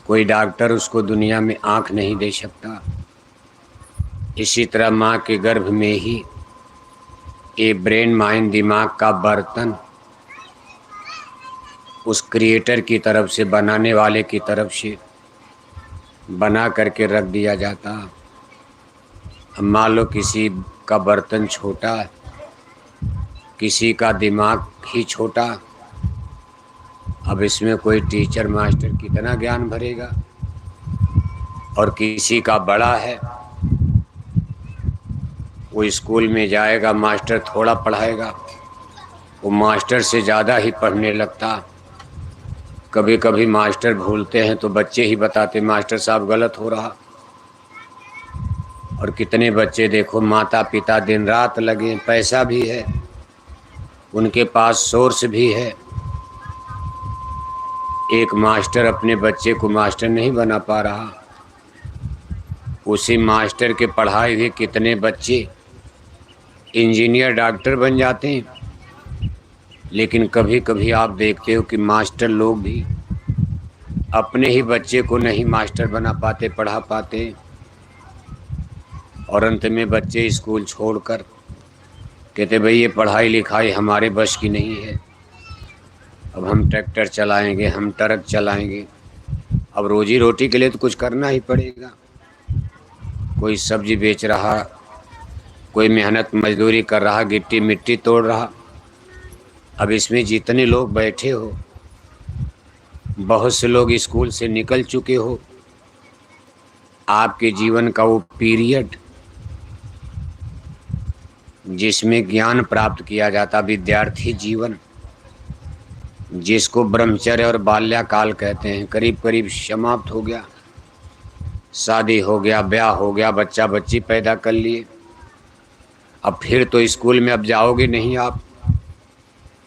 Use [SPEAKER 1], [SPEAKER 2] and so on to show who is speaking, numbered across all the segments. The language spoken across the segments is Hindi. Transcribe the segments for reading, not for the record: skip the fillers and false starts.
[SPEAKER 1] कोई डॉक्टर उसको दुनिया में आँख नहीं दे सकता। इसी तरह माँ के गर्भ में ही ये ब्रेन माइंड दिमाग का बर्तन उस क्रिएटर की तरफ से, बनाने वाले की तरफ से बना करके रख दिया जाता। अब मान लो किसी का बर्तन छोटा, किसी का दिमाग ही छोटा, अब इसमें कोई टीचर मास्टर कितना ज्ञान भरेगा। और किसी का बड़ा है, वो स्कूल में जाएगा, मास्टर थोड़ा पढ़ाएगा, वो मास्टर से ज़्यादा ही पढ़ने लगता। कभी कभी मास्टर भूलते हैं तो बच्चे ही बताते मास्टर साहब गलत हो रहा। और कितने बच्चे देखो, माता पिता दिन रात लगे, पैसा भी है उनके पास, सोर्स भी है, एक मास्टर अपने बच्चे को मास्टर नहीं बना पा रहा। उसी मास्टर के पढ़ाए हुए कितने बच्चे इंजीनियर डॉक्टर बन जाते हैं। लेकिन कभी कभी आप देखते हो कि मास्टर लोग भी अपने ही बच्चे को नहीं मास्टर बना पाते, पढ़ा पाते, और अंत में बच्चे स्कूल छोड़कर कहते भाई ये पढ़ाई लिखाई हमारे बस की नहीं है, अब हम ट्रैक्टर चलाएंगे, हम ट्रक चलाएंगे। अब रोजी रोटी के लिए तो कुछ करना ही पड़ेगा। कोई सब्जी बेच रहा, कोई मेहनत मजदूरी कर रहा, गिट्टी मिट्टी तोड़ रहा। अब इसमें जितने लोग बैठे हो, बहुत से लोग स्कूल से निकल चुके हो। आपके जीवन का वो पीरियड जिसमें ज्ञान प्राप्त किया जाता, विद्यार्थी जीवन, जिसको ब्रह्मचर्य और बाल्याकाल कहते हैं, करीब करीब समाप्त हो गया। शादी हो गया, ब्याह हो गया, बच्चा बच्ची पैदा कर लिए। अब फिर तो स्कूल में अब जाओगे नहीं आप,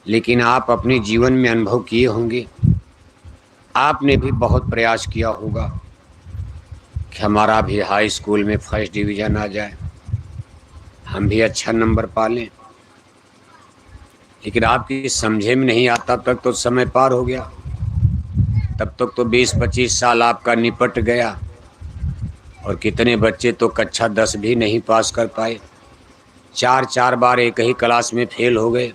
[SPEAKER 1] लेकिन आप अपने जीवन में अनुभव किए होंगे, आपने भी बहुत प्रयास किया होगा कि हमारा भी हाई स्कूल में फर्स्ट डिवीज़न आ जाए, हम भी अच्छा नंबर पा लें। लेकिन आपकी समझे में नहीं आता, तब तो समय पार हो गया, तब तक तो 20-25 साल आपका निपट गया। और कितने बच्चे तो कक्षा 10 भी नहीं पास कर पाए, 4 बार एक ही क्लास में फेल हो गए।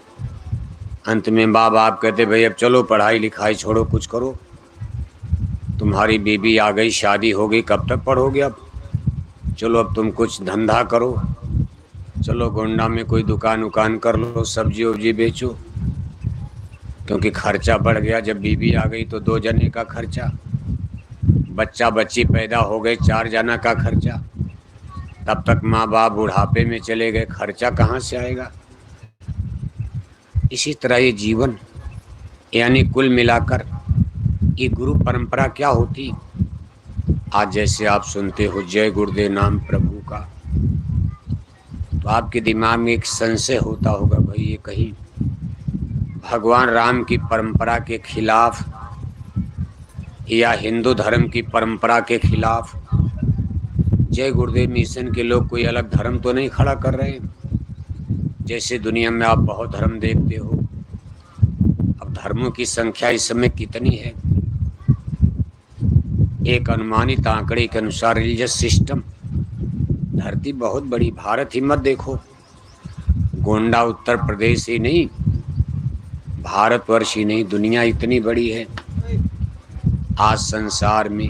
[SPEAKER 1] अंत में माँ बाप कहते भाई अब चलो पढ़ाई लिखाई छोड़ो, कुछ करो, तुम्हारी बीबी आ गई, शादी हो गई, कब तक पढ़ोगे, अब चलो अब तुम कुछ धंधा करो, चलो गोंडा में कोई दुकान उकान कर लो, सब्जी वब्जी बेचो, क्योंकि खर्चा बढ़ गया। जब बीबी आ गई तो 2 जने का खर्चा, बच्चा बच्ची पैदा हो गए 4 जना का खर्चा, तब तक माँ बाप बुढ़ापे में चले गए, खर्चा कहाँ से आएगा। इसी तरह ये जीवन, यानी कुल मिलाकर ये गुरु परंपरा क्या होती। आज जैसे आप सुनते हो जय गुरुदेव नाम प्रभु का, तो आपके दिमाग में एक संशय होता होगा, भाई ये कहीं भगवान राम की परंपरा के खिलाफ या हिंदू धर्म की परंपरा के खिलाफ जय गुरुदेव मिशन के लोग कोई अलग धर्म तो नहीं खड़ा कर रहे हैं। जैसे दुनिया में आप बहुत धर्म देखते हो, अब धर्मों की संख्या इस समय कितनी है, एक अनुमानित आंकड़े के अनुसार रिलीजियस सिस्टम, धरती बहुत बड़ी, भारत ही मत देखो, गोंडा उत्तर प्रदेश ही नहीं, भारतवर्ष ही नहीं, दुनिया इतनी बड़ी है। आज संसार में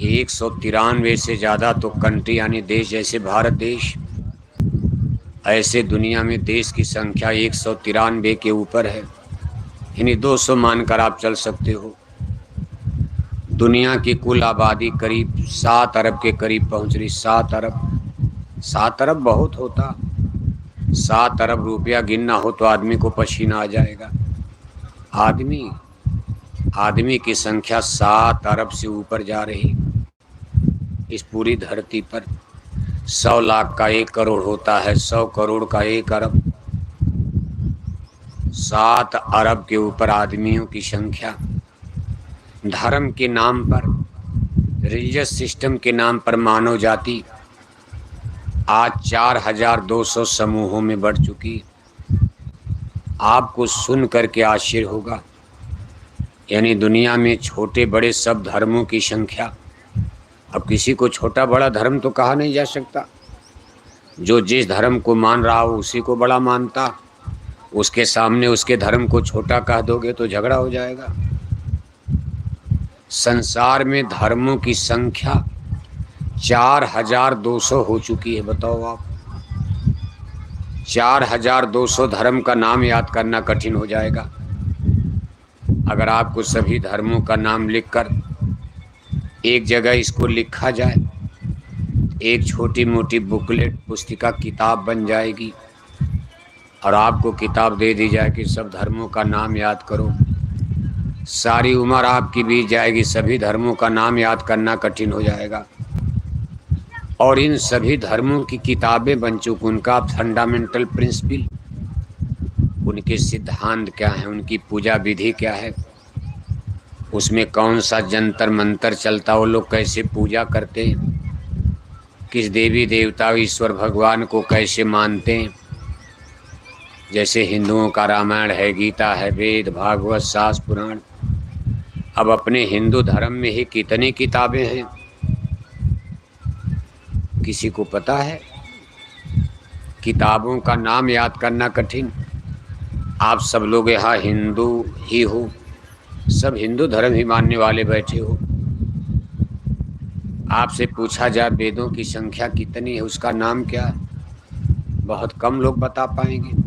[SPEAKER 1] 193 से ज़्यादा तो कंट्री यानी देश, जैसे भारत देश, ऐसे दुनिया में देश की संख्या 193 के ऊपर है, यानी 200 मानकर आप चल सकते हो। दुनिया की कुल आबादी करीब 7 अरब के करीब पहुंच रही। 7 अरब, 7 अरब बहुत होता, 7 अरब रुपया गिनना हो तो आदमी को पसीना आ जाएगा। आदमी की संख्या 7 अरब से ऊपर जा रही। इस पूरी धरती पर 100 लाख का 1 करोड़ होता है, 100 करोड़ का 1 अरब, 7 अरब के ऊपर आदमियों की संख्या। धर्म के नाम पर, रिलीजियस सिस्टम के नाम पर मानव जाति आज 4200 समूहों में बढ़ चुकी। आपको सुन करके आश्चर्य होगा, यानी दुनिया में छोटे बड़े सब धर्मों की संख्या। अब किसी को छोटा बड़ा धर्म तो कहा नहीं जा सकता। जो जिस धर्म को मान रहा हो उसी को बड़ा मानता। उसके सामने उसके धर्म को छोटा कह दोगे तो झगड़ा हो जाएगा। संसार में धर्मों की संख्या 4200 हो चुकी है। बताओ आप, 4200 धर्म का नाम याद करना कठिन हो जाएगा। अगर आपको सभी धर्मों का नाम लिखकर एक जगह इसको लिखा जाए, एक छोटी मोटी बुकलेट पुस्तिका किताब बन जाएगी और आपको किताब दे दी जाए कि सब धर्मों का नाम याद करो, सारी उम्र आपकी बीत जाएगी, सभी धर्मों का नाम याद करना कठिन हो जाएगा। और इन सभी धर्मों की किताबें बन चुकी, उनका फंडामेंटल प्रिंसिपल, उनके सिद्धांत क्या हैं, उनकी पूजा विधि क्या है, उसमें कौन सा जंतर मंतर चलता, वो लोग कैसे पूजा करते हैं, किस देवी देवता ईश्वर भगवान को कैसे मानते हैं। जैसे हिंदुओं का रामायण है, गीता है, वेद भागवत शास्त्र पुराण। अब अपने हिंदू धर्म में ही कितनी किताबें हैं, किसी को पता है? किताबों का नाम याद करना कठिन। आप सब लोग यहाँ हिंदू ही हो, सब हिंदू धर्म ही मानने वाले बैठे हो। आपसे पूछा जाए वेदों की संख्या कितनी है, उसका नाम क्या है, बहुत कम लोग बता पाएंगे।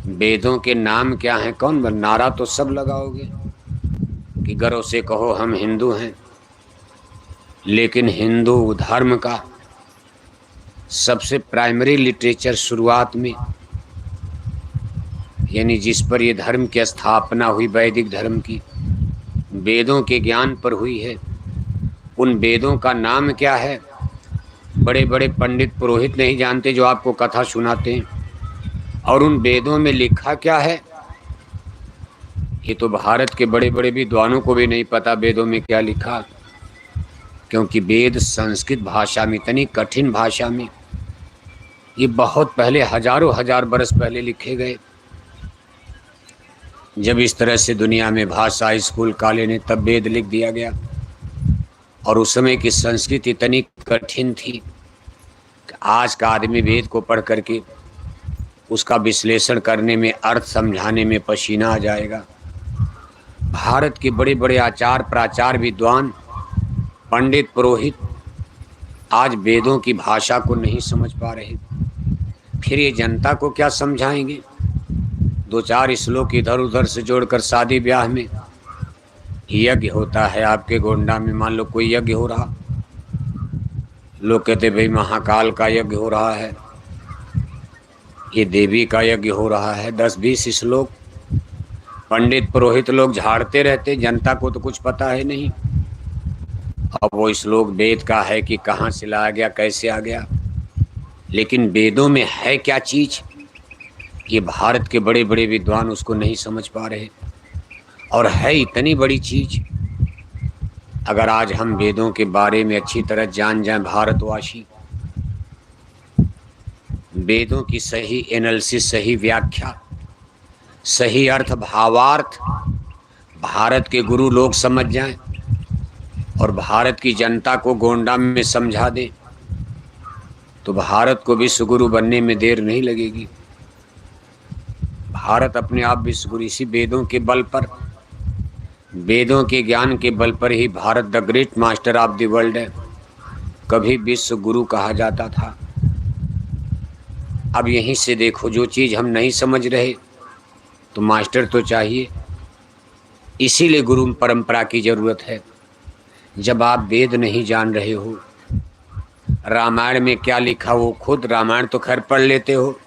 [SPEAKER 1] वेदों के नाम क्या हैं, कौन नारा तो सब लगाओगे कि गर्व से कहो हम हिंदू हैं। लेकिन हिंदू धर्म का सबसे प्राइमरी लिटरेचर शुरुआत में, यानी जिस पर ये धर्म की स्थापना हुई, वैदिक धर्म की, वेदों के ज्ञान पर हुई है। उन वेदों का नाम क्या है, बड़े बड़े पंडित पुरोहित नहीं जानते जो आपको कथा सुनाते हैं। और उन वेदों में लिखा क्या है, ये तो भारत के बड़े बड़े विद्वानों को भी नहीं पता वेदों में क्या लिखा, क्योंकि वेद संस्कृत भाषा में, इतनी कठिन भाषा में, ये बहुत पहले, हजारों हजार बरस पहले लिखे गए। जब इस तरह से दुनिया में भाषा स्कूल कॉलेज ने तब वेद लिख दिया गया। और उस समय की संस्कृत इतनी कठिन थी कि आज का आदमी वेद को पढ़ करके उसका विश्लेषण करने में, अर्थ समझाने में पसीना आ जाएगा। भारत के बड़े बड़े आचार्य प्राचार्य विद्वान पंडित पुरोहित आज वेदों की भाषा को नहीं समझ पा रहे, फिर ये जनता को क्या समझाएंगे? दो चार श्लोक इधर उधर से जोड़कर शादी ब्याह में यज्ञ होता है आपके गोंडा में, मान लो कोई यज्ञ हो रहा, लोग कहते भाई महाकाल का यज्ञ हो रहा है, ये देवी का यज्ञ हो रहा है, 10-20 श्लोक पंडित पुरोहित लोग झाड़ते रहते, जनता को तो कुछ पता है नहीं। अब वो श्लोक वेद का है कि कहाँ से लाया गया, कैसे आ गया। लेकिन वेदों में है क्या चीज़, ये भारत के बड़े बड़े विद्वान उसको नहीं समझ पा रहे। और है इतनी बड़ी चीज़, अगर आज हम वेदों के बारे में अच्छी तरह जान जाएं भारतवासी, वेदों की सही एनालिसिस, सही व्याख्या, सही अर्थ भावार्थ भारत के गुरु लोग समझ जाएं और भारत की जनता को गोंडा में समझा दें, तो भारत को विश्व गुरु बनने में देर नहीं लगेगी। भारत अपने आप विश्व गुरु, इसी वेदों के बल पर, वेदों के ज्ञान के बल पर ही Bharat the great master of the world है, कभी विश्व गुरु कहा जाता था। अब यहीं से देखो, जो चीज़ हम नहीं समझ रहे तो मास्टर तो चाहिए, इसीलिए गुरु परंपरा की ज़रूरत है। जब आप वेद नहीं जान रहे हो, रामायण में क्या लिखा, वो खुद रामायण तो खैर पढ़ लेते हो,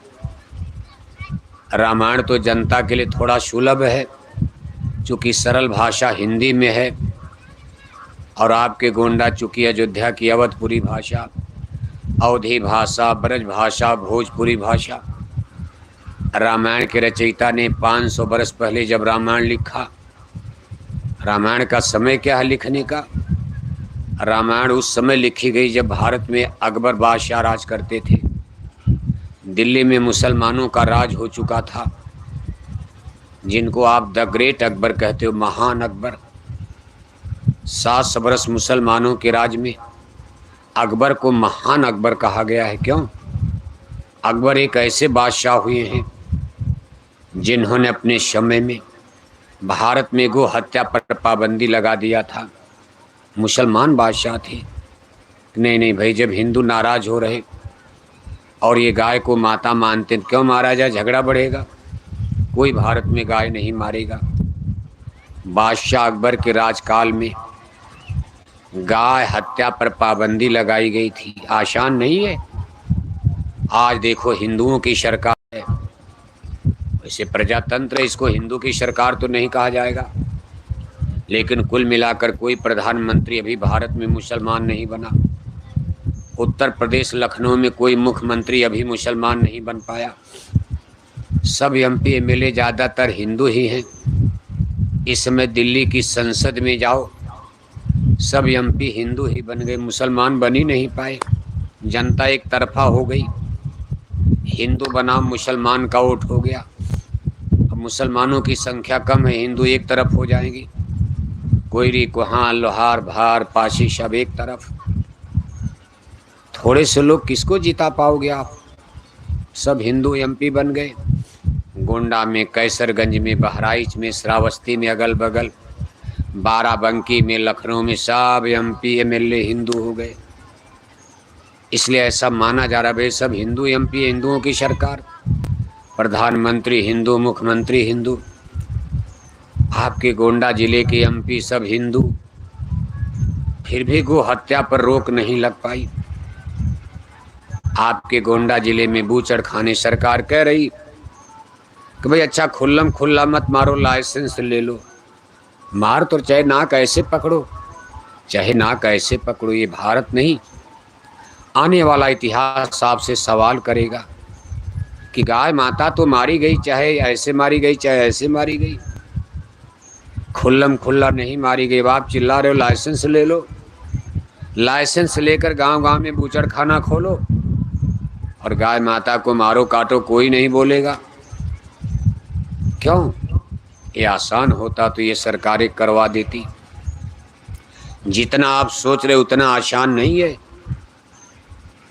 [SPEAKER 1] रामायण तो जनता के लिए थोड़ा सुलभ है चूँकि सरल भाषा हिंदी में है, और आपके गोंडा चूँकि अयोध्या की अवधपुरी भाषा, अवधी भाषा, ब्रज भाषा, भोजपुरी भाषा। रामायण के रचयिता ने 500 बरस पहले जब रामायण लिखा, रामायण का समय क्या है लिखने का, रामायण उस समय लिखी गई जब भारत में अकबर बादशाह राज करते थे, दिल्ली में मुसलमानों का राज हो चुका था, जिनको आप द ग्रेट अकबर कहते हो, महान अकबर। 7 बरस मुसलमानों के राज में अकबर को महान अकबर कहा गया है। क्यों? अकबर एक ऐसे बादशाह हुए हैं जिन्होंने अपने समय में भारत में गो हत्या पर पाबंदी लगा दिया था। मुसलमान बादशाह थे। नहीं नहीं भाई, जब हिंदू नाराज हो रहे और ये गाय को माता मानते, क्यों मारा जाए, झगड़ा बढ़ेगा। कोई भारत में गाय नहीं मारेगा। बादशाह अकबर के राजकाल में गाय हत्या पर पाबंदी लगाई गई थी। आसान नहीं है। आज देखो हिंदुओं की सरकार है, वैसे प्रजातंत्र, इसको हिंदू की सरकार तो नहीं कहा जाएगा, लेकिन कुल मिलाकर कोई प्रधानमंत्री अभी भारत में मुसलमान नहीं बना। उत्तर प्रदेश लखनऊ में कोई मुख्यमंत्री अभी मुसलमान नहीं बन पाया। सब एमपी एमएलए ज़्यादातर हिंदू ही हैं। इस समय दिल्ली की संसद में जाओ, सब एमपी हिंदू ही बन गए, मुसलमान बन ही नहीं पाए। जनता एक तरफा हो गई। हिंदू बनाम मुसलमान का वोट हो गया। अब मुसलमानों की संख्या कम है, हिंदू एक तरफ हो जाएंगे। कोयरी, कुहां, लोहार, भार, पाशी सब एक तरफ। थोड़े से लोग किसको जिता पाओगे आप? सब हिंदू एमपी बन गए। गोंडा में, कैसरगंज में, बहराइच में, श्रावस्ती में, अगल बगल, बाराबंकी में, लखनऊ में सब एमपी एमएलए हिंदू हो गए। इसलिए ऐसा माना जा रहा है भाई सब हिंदू एमपी, हिंदुओं की सरकार, प्रधानमंत्री हिंदू, मुख्यमंत्री हिंदू। आपके गोंडा जिले के एमपी सब हिंदू, फिर भी गो हत्या पर रोक नहीं लग पाई। आपके गोंडा जिले में बूचड़ खाने सरकार कह रही कि भाई अच्छा खुल्लम खुल्ला मत मारो, लाइसेंस ले लो। मार तो चाहे नाक ऐसे पकड़ो, चाहे नाक ऐसे पकड़ो, ये भारत नहीं। आने वाला इतिहास आपसे सवाल करेगा कि गाय माता तो मारी गई, चाहे ऐसे मारी गई चाहे ऐसे मारी गई, खुल्लम खुल्ला नहीं मारी गई। आप चिल्ला रहे हो लाइसेंस ले लो। लाइसेंस लेकर गांव गांव में बूचड़ खाना खोलो और गाय माता को मारो काटो, कोई नहीं बोलेगा। क्यों? ये आसान होता तो ये सरकारें करवा देती। जितना आप सोच रहे उतना आसान नहीं है।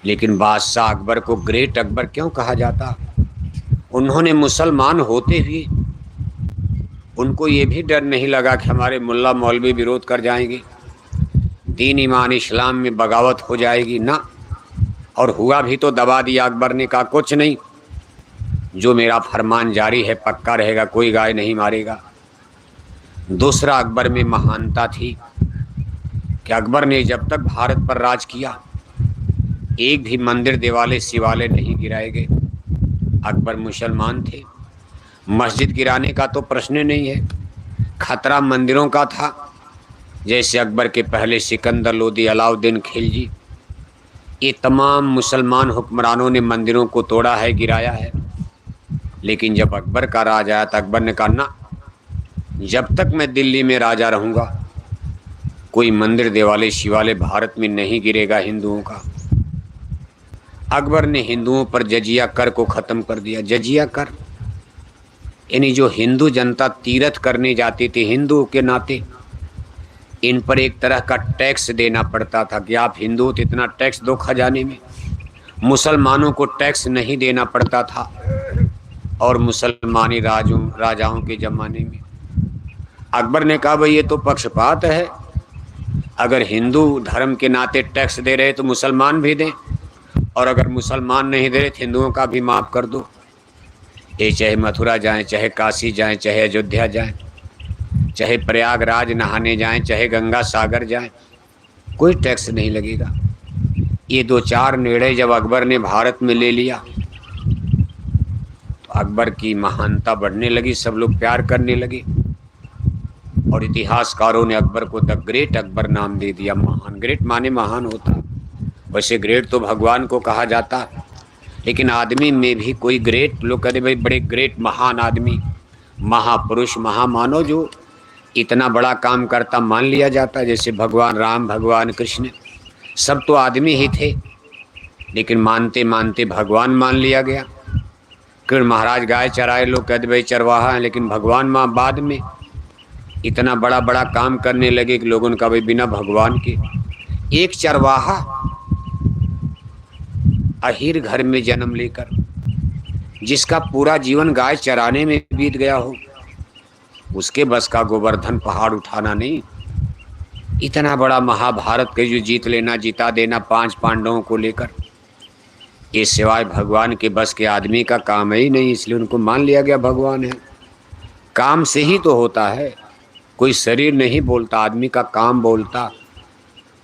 [SPEAKER 1] लेकिन बादशाह अकबर को ग्रेट अकबर क्यों कहा जाता? उन्होंने मुसलमान होते हुए उनको ये भी डर नहीं लगा कि हमारे मुल्ला मौलवी विरोध कर जाएंगे, दीन ईमान इस्लाम में बगावत हो जाएगी ना। और हुआ भी तो दबा दिया। अकबर ने कहा कुछ नहीं, जो मेरा फरमान जारी है पक्का रहेगा, कोई गाय नहीं मारेगा। दूसरा, अकबर में महानता थी कि अकबर ने जब तक भारत पर राज किया एक भी मंदिर देवालय शिवालय नहीं गिराए गए। अकबर मुसलमान थे, मस्जिद गिराने का तो प्रश्न नहीं है। खतरा मंदिरों का था। जैसे अकबर के पहले सिकंदर लोदी, अलाउद्दीन खिलजी, ये तमाम मुसलमान हुक्मरानों ने मंदिरों को तोड़ा है, गिराया है। लेकिन जब अकबर का राज आया तो अकबर ने कहा ना, जब तक मैं दिल्ली में राजा रहूँगा कोई मंदिर देवालय शिवालय भारत में नहीं गिरेगा हिंदुओं का। अकबर ने हिंदुओं पर जजिया कर को ख़त्म कर दिया। जजिया कर यानी जो हिंदू जनता तीर्थ करने जाती थी हिंदू के नाते, इन पर एक तरह का टैक्स देना पड़ता था कि आप हिंदू तो इतना टैक्स दो खजाने में। मुसलमानों को टैक्स नहीं देना पड़ता था। और मुसलमानी राजाओं के ज़माने में अकबर ने कहा भाई ये तो पक्षपात है, अगर हिंदू धर्म के नाते टैक्स दे रहे तो मुसलमान भी दें, और अगर मुसलमान नहीं दे रहे तो हिंदुओं का भी माफ़ कर दो। ये चाहे मथुरा जाएं, चाहे काशी जाएं, चाहे अयोध्या जाएं, चाहे प्रयागराज नहाने जाएं, चाहे गंगा सागर जाएं, कोई टैक्स नहीं लगेगा। ये 2-4 निर्णय जब अकबर ने भारत में ले लिया तो अकबर की महानता बढ़ने लगी, सब लोग प्यार करने लगे और इतिहासकारों ने अकबर को द ग्रेट अकबर नाम दे दिया। महान, ग्रेट माने महान होता। वैसे ग्रेट तो भगवान को कहा जाता, लेकिन आदमी में भी कोई ग्रेट, लोग कहते भाई बड़े ग्रेट महान आदमी, महापुरुष, महामानव जो इतना बड़ा काम करता मान लिया जाता। जैसे भगवान राम, भगवान कृष्ण, सब तो आदमी ही थे, लेकिन मानते मानते भगवान मान लिया गया। कि महाराज गाय चराए, लोग कहते भाई चरवाहा है, लेकिन भगवान माँ बाद में इतना बड़ा बड़ा काम करने लगे कि लोगों ने कहा भाई बिना भगवान के। एक चरवाहा अहीर घर में जन्म लेकर, जिसका पूरा जीवन गाय चराने में बीत गया हो, उसके बस का गोवर्धन पहाड़ उठाना नहीं। इतना बड़ा महाभारत के जो जीत लेना, जिता देना 5 पांडवों को लेकर, ये सिवाय भगवान के बस के आदमी का काम ही नहीं, इसलिए उनको मान लिया गया भगवान है। काम से ही तो होता है, कोई शरीर नहीं बोलता, आदमी का काम बोलता।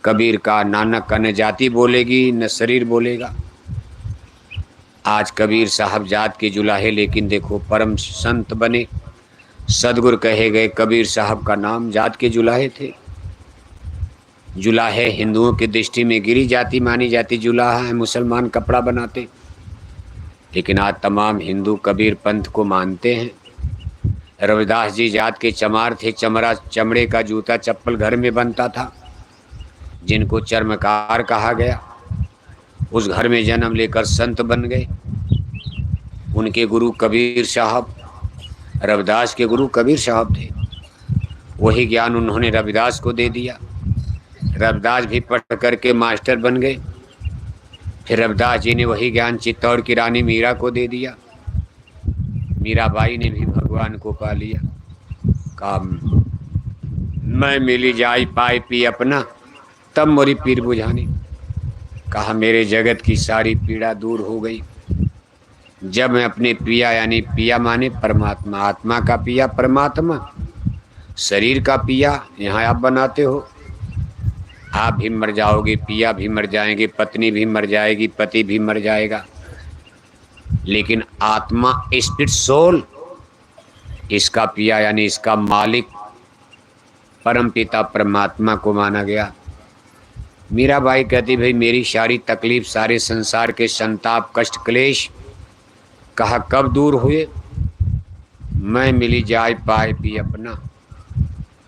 [SPEAKER 1] कबीर का, नानक का न जाति बोलेगी न शरीर बोलेगा। आज कबीर साहब जात के जुलाहे, लेकिन देखो परम संत बने, सदगुरु कहे गए। कबीर साहब का नाम जात के जुलाहे थे। जुलाहे हिंदुओं की दृष्टि में गिरी जाति मानी जाती, जुलाहा है, मुसलमान कपड़ा बनाते, लेकिन आज तमाम हिंदू कबीर पंथ को मानते हैं। रविदास जी जात के चमार थे, चमड़े का जूता चप्पल घर में बनता था, जिनको चर्मकार कहा गया। उस घर में जन्म लेकर संत बन गए। उनके गुरु कबीर साहब, रविदास के गुरु कबीर साहब थे। वही ज्ञान उन्होंने रविदास को दे दिया। रविदास भी पढ़ करके मास्टर बन गए। फिर रविदास जी ने वही ज्ञान चित्तौड़ की रानी मीरा को दे दिया। मीराबाई ने भी भगवान को पा लिया। कहा मैं मिली जाई पाए पी अपना, तब मोरी पीर बुझानी। कहा मेरे जगत की सारी पीड़ा दूर हो गई जब मैं अपने पिया, यानी पिया माने परमात्मा, आत्मा का पिया परमात्मा, शरीर का पिया यहाँ आप बनाते हो। आप भी मर जाओगे, पिया भी मर जाएंगे, पत्नी भी मर जाएगी, पति भी मर जाएगा, लेकिन आत्मा, स्पिरिट, सोल, इसका पिया यानी इसका मालिक परमपिता परमात्मा को माना गया। मीराबाई कहती भाई मेरी सारी तकलीफ, सारे संसार के संताप कष्ट क्लेश, कहा कब दूर हुए, मैं मिली जाए पाए पी अपना।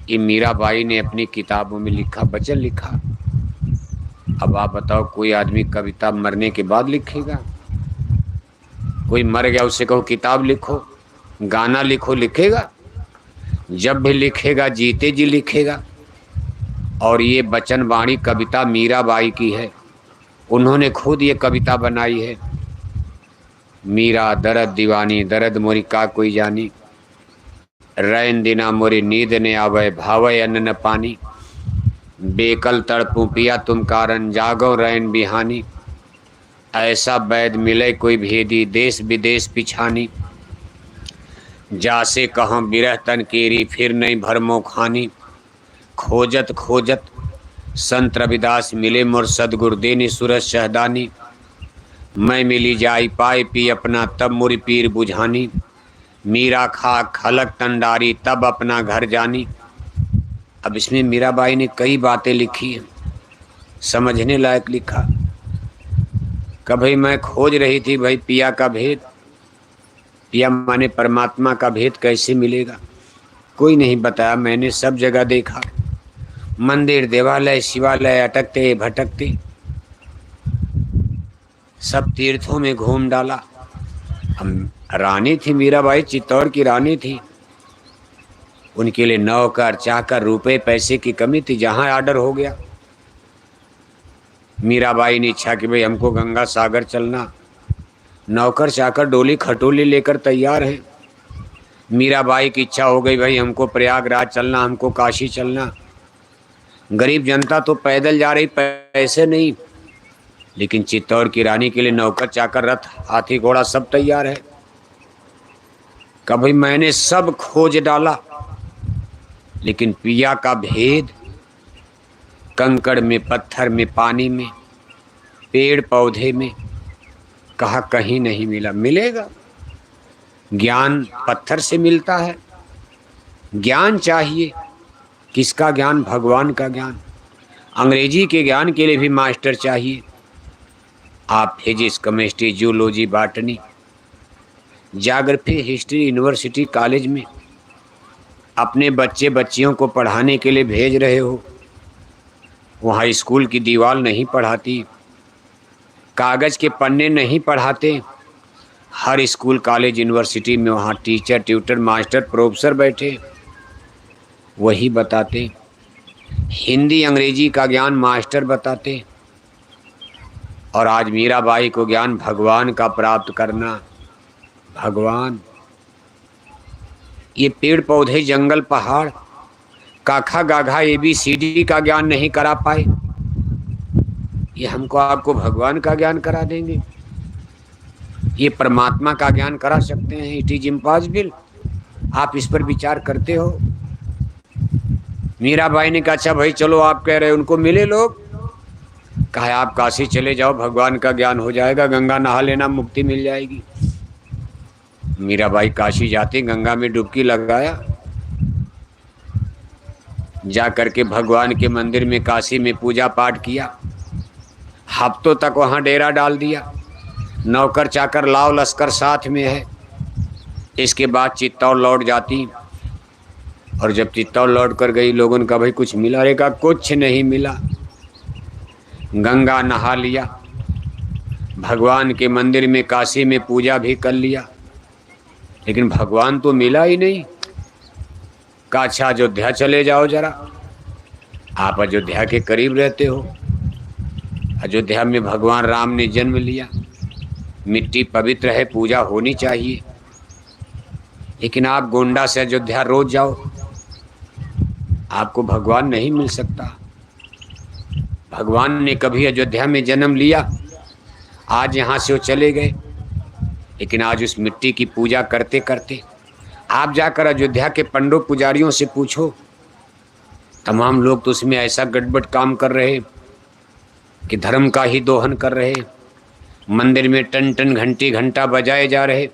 [SPEAKER 1] ये मीराबाई ने अपनी किताबों में लिखा, वचन लिखा। अब आप बताओ, कोई आदमी कविता मरने के बाद लिखेगा? कोई मर गया उससे कहो किताब लिखो, गाना लिखो, लिखेगा? जब भी लिखेगा जीते जी लिखेगा। और ये वचन वाणी कविता मीराबाई की है, उन्होंने खुद ये कविता बनाई है। मीरा दर्द दीवानी, दर्द मोरी का कोई जानी, रैन दिना मोरी नींद ने आवे, भावे अन्न न पानी, बेकल तड़पू पिया तुम कारण, जागो रैन बिहानी, ऐसा वैद मिले कोई भेदी, देश विदेश पिछानी, जासे कहूँ बिरह तन केरी, फिर नहीं भरमो खानी, खोजत खोजत संत रविदास मिले, मोर सदगुरु देनी सूरज शहदानी, मैं मिली जाई पाए पी अपना, तब मोरी पीर बुझानी, मीरा खा खलक तंडारी, तब अपना घर जानी। अब इसमें मीराबाई ने कई बातें लिखी हैं, समझने लायक लिखा। कभी मैं खोज रही थी भाई पिया का भेद, पिया माने परमात्मा का भेद कैसे मिलेगा, कोई नहीं बताया। मैंने सब जगह देखा, मंदिर देवालय शिवालय अटकते भटकते सब तीर्थों में घूम डाला। हम रानी थी मीराबाई, चित्तौड़ की रानी थी, उनके लिए नौकर चाकर रुपए पैसे की कमी थी। जहाँ आर्डर हो गया, मीराबाई ने इच्छा कि भाई हमको गंगा सागर चलना, नौकर चाकर डोली खटोली लेकर तैयार हैं। मीराबाई की इच्छा हो गई भाई हमको प्रयागराज चलना, हमको काशी चलना। गरीब जनता तो पैदल जा रही, पैसे नहीं, लेकिन चित्तौड़ की रानी के लिए नौकर चाकर रथ हाथी घोड़ा सब तैयार है। कभी मैंने सब खोज डाला, लेकिन पिया का भेद कंकड़ में, पत्थर में, पानी में, पेड़ पौधे में, कहा कहीं नहीं मिला। मिलेगा, ज्ञान पत्थर से मिलता है। ज्ञान चाहिए, किसका ज्ञान? भगवान का ज्ञान। अंग्रेजी के ज्ञान के लिए भी मास्टर चाहिए। आप physics chemistry zoology botany geography history university college में अपने बच्चे बच्चियों को पढ़ाने के लिए भेज रहे हो, वहाँ स्कूल की दीवार नहीं पढ़ाती, कागज़ के पन्ने नहीं पढ़ाते, हर स्कूल कॉलेज यूनिवर्सिटी में वहाँ टीचर ट्यूटर मास्टर प्रोफेसर बैठे, वही बताते। हिंदी अंग्रेजी का ज्ञान मास्टर बताते। और आज मीराबाई को ज्ञान भगवान का प्राप्त करना, भगवान। ये पेड़ पौधे जंगल पहाड़ काखा गाघा ABCD का ज्ञान नहीं करा पाए, ये हमको आपको भगवान का ज्ञान करा देंगे, ये परमात्मा का ज्ञान करा सकते हैं। It is impossible. आप इस पर विचार करते हो? मीराबाई ने कहा अच्छा भाई चलो, आप कह रहे हो उनको मिले लोग, कहा आप काशी चले जाओ, भगवान का ज्ञान हो जाएगा, गंगा नहा लेना, मुक्ति मिल जाएगी। मीराबाई काशी जाती, गंगा में डुबकी लगाया, जा करके भगवान के मंदिर में काशी में पूजा पाठ किया, हफ्तों तक वहाँ डेरा डाल दिया, नौकर चाकर लाव लश्कर साथ में है। इसके बाद चित्तौड़ लौट जाती, और जब चित्तौड़ लौट कर गई, लोगों ने कहा भाई कुछ मिला? अरे कहा कुछ नहीं मिला। गंगा नहा लिया, भगवान के मंदिर में काशी में पूजा भी कर लिया, लेकिन भगवान तो मिला ही नहीं। कहा अच्छा अयोध्या चले जाओ जरा, आप अयोध्या के करीब रहते हो। अयोध्या में भगवान राम ने जन्म लिया, मिट्टी पवित्र है, पूजा होनी चाहिए, लेकिन आप गोंडा से अयोध्या रोज जाओ, आपको भगवान नहीं मिल सकता। भगवान ने कभी अयोध्या में जन्म लिया, आज यहाँ से वो चले गए, लेकिन आज उस मिट्टी की पूजा करते करते आप जाकर अयोध्या के पंडों पुजारियों से पूछो, तमाम लोग तो उसमें ऐसा गड़बड़ काम कर रहे कि धर्म का ही दोहन कर रहे। मंदिर में टन टन घंटी घंटा बजाए जा रहे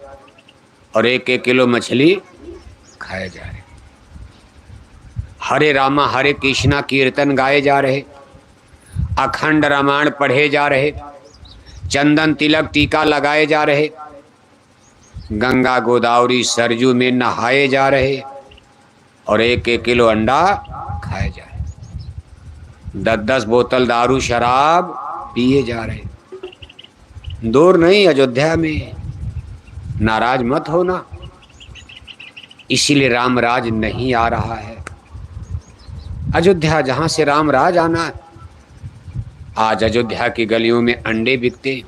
[SPEAKER 1] और 1-1 किलो मछली खाए जा रहे। हरे रामा हरे कृष्णा कीर्तन गाए जा रहे, अखंड रामायण पढ़े जा रहे, चंदन तिलक टीका लगाए जा रहे, गंगा गोदावरी सरजू में नहाए जा रहे और 1-1 किलो अंडा खाए जा रहे, 10-10 बोतल दारू शराब पिए जा रहे। दूर नहीं, अयोध्या में। नाराज मत होना, इसीलिए रामराज नहीं आ रहा है। अयोध्या जहां से रामराज आना है। आज अयोध्या की गलियों में अंडे बिकते,